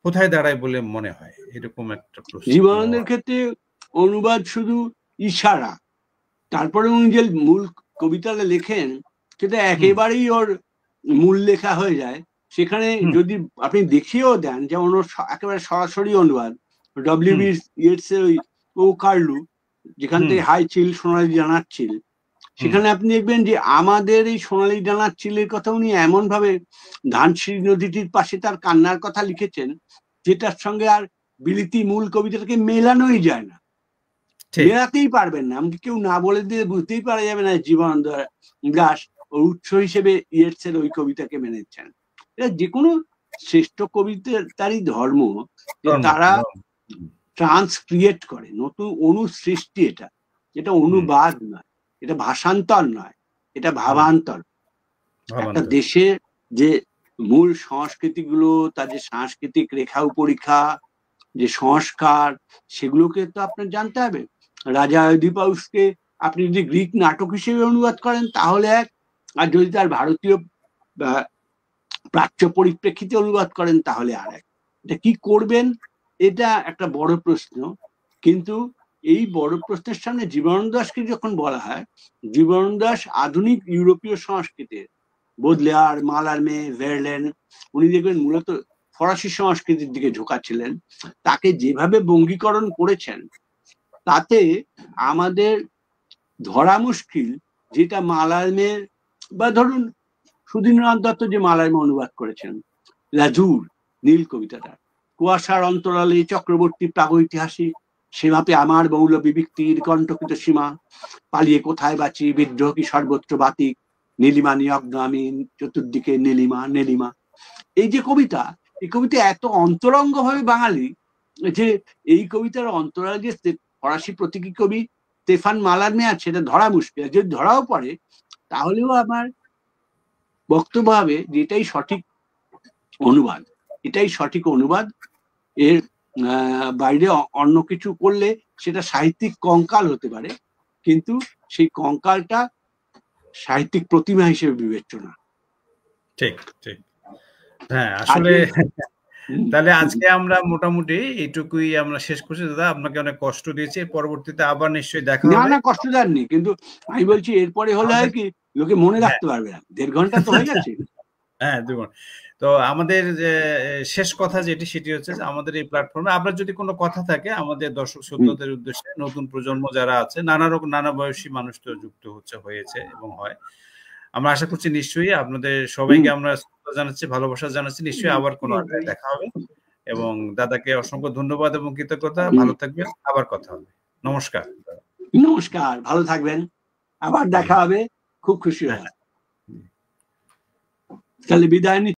কোথায় দাঁড়ায় বলে মনে হয়, এরকম একটা প্রশ্ন। জীবনানন্দের ক্ষেত্রে অনুবাদ শুধু ইশারা, তারপরে উনি যে মূল কবিতাটা লেখেন সেটা একেবারেই ওর মূল লেখা হয়ে যায়। সেখানে যদি আপনি দেখিয়েও দেন, যেমন ওর একেবারে সরাসরি অনুবাদ ডব্লিউ.বি. ইয়েটসের ওই ও কার্লু, যেখান থেকে হাই চিল সোনালি ডানার চিল, সেখানে আপনি দেখবেন যে আমাদের এই সোনালি ডানার চিলের কথা উনি এমন ভাবে ধানসিঁড়ি নদীটির পাশে তার কান্নার কথা লিখেছেন, যেটার সঙ্গে আর বিলিতি মূল কবিতাটাকে মেলানোই যায় না, মেলাতেই পারবেন না। আমাকে কেউ না বলে দিয়ে বুঝতেই পারা যাবে না জীবনানন্দ দাশ ওর উৎস হিসেবে ইয়েটসের ওই কবিতাকে মেনেছেন। এটা যে কোনো শ্রেষ্ঠ কবিতারই ধর্ম, যে তারা ট্রান্সক্রিয়েট করে, নতুন অনুসৃষ্টি। এটা অনুবাদ নয়, এটা ভাষান্তর নয়, এটা ভাবান্তর। একটা দেশে যে মূল সংস্কৃতি গুলো, তার যে সাংস্কৃতিক রেখা উপরেখা, যে সংস্কার, সেগুলোকে তো আপনার জানতে হবে। রাজা অদিপাউসকে আপনি যদি গ্রিক নাটক হিসেবে অনুবাদ করেন তাহলে এক, আর যদি তার ভারতীয় প্রাচ্য পরিপ্রেক্ষিতে অনুবাদ করেন তাহলে আর এক। এটা কি করবেন, এটা একটা বড় প্রশ্ন। কিন্তু এই বড় প্রশ্নের সামনে জীবনানন্দ দাশকে যখন বলা হয়, জীবনানন্দ দাশ আধুনিক ইউরোপীয় সংস্কৃতির বোদলেয়ার, মালারমে, ভেরলেন, উনি দেখবেন মূলত ফরাসি সংস্কৃতির দিকে ঝোঁকাচ্ছিলেন, তাকে যেভাবে বঙ্গীকরণ করেছেন তাতে আমাদের ধরা মুশকিল যেটা মালারমের, বা ধরুন সুধীন্দ্রনাথ দত্ত যে মালারমে অনুবাদ করেছেন লাজুর নীল কবিতাটা, কুয়াশার অন্তরালে চক্রবর্তী প্রাগৈতিহাসিক সীমাপে আমার বহুল বিবিক্তির কণ্ঠকিত সীমা, পালিয়ে কোথায় বাঁচি বিদ্রোহ কি সর্বত্র বাতিক, নীলিমা নিয়গ্ন আমি চতুর্দিকে নীলিমা নীলিমা। এই যে কবিতা, এই কবিতা এত অন্তরঙ্গ ভাবে বাঙালি যে এই কবিতার অন্তরালে যে ফরাসি প্রতীকী কবি স্টেফান মালারমে আছে, এটা ধরা মুশকিল। যদি ধরাও পড়ে তাহলেও আমার বক্তব্য হবে যে এটাই সঠিক অনুবাদ, এটাই সঠিক অনুবাদ। এর বাইরে অন্য কিছু করলে সেটা সাহিত্যিক কঙ্কাল হতে পারে, কিন্তু সেই কঙ্কালটা সাহিত্যিক প্রতিমা হিসেবে বিবেচ্য না। ঠিক ঠিক, হ্যাঁ আসলে তাহলে আজকে আমরা মোটামুটি এইটুকুই আমরা শেষ করছি। দাদা আপনাকে অনেক কষ্ট দিয়েছি, পরবর্তীতে আবার নিশ্চয়ই দেখা হবে। না কষ্ট দেননি, কিন্তু আমি বলছি এরপরে হলে হয় কি লোকে মনে রাখতে পারবে না, 1.5 ঘন্টা তো হয়ে গেছে। হ্যাঁ, দেখুন। তো আমাদের যে শেষ কথা সেটি হচ্ছে যে আমাদের এই প্ল্যাটফর্মে আপনার যদি কোনো কথা থাকে আমাদের দর্শক শ্রোতাদের উদ্দেশ্যে, নতুন প্রজন্ম যারা আছে নানা বয়সী মানুষ তো যুক্ত হয়েছে এবং হয়। আমরা আশা করছি নিশ্চয়ই আপনাদের সবাইকে আমরা শ্রদ্ধা জানাচ্ছি, ভালোবাসা জানাচ্ছি। নিশ্চয়ই আবার কোনো আড্ডায় দেখা হবে এবং দাদাকে অসংখ্য ধন্যবাদ এবং কৃতজ্ঞতা। ভালো থাকবেন, আবার কথা হবে। নমস্কার। নমস্কার, ভালো থাকবেন, আবার দেখা হবে, খুব খুশি হলাম। তাহলে বিদায় নিচ্ছি।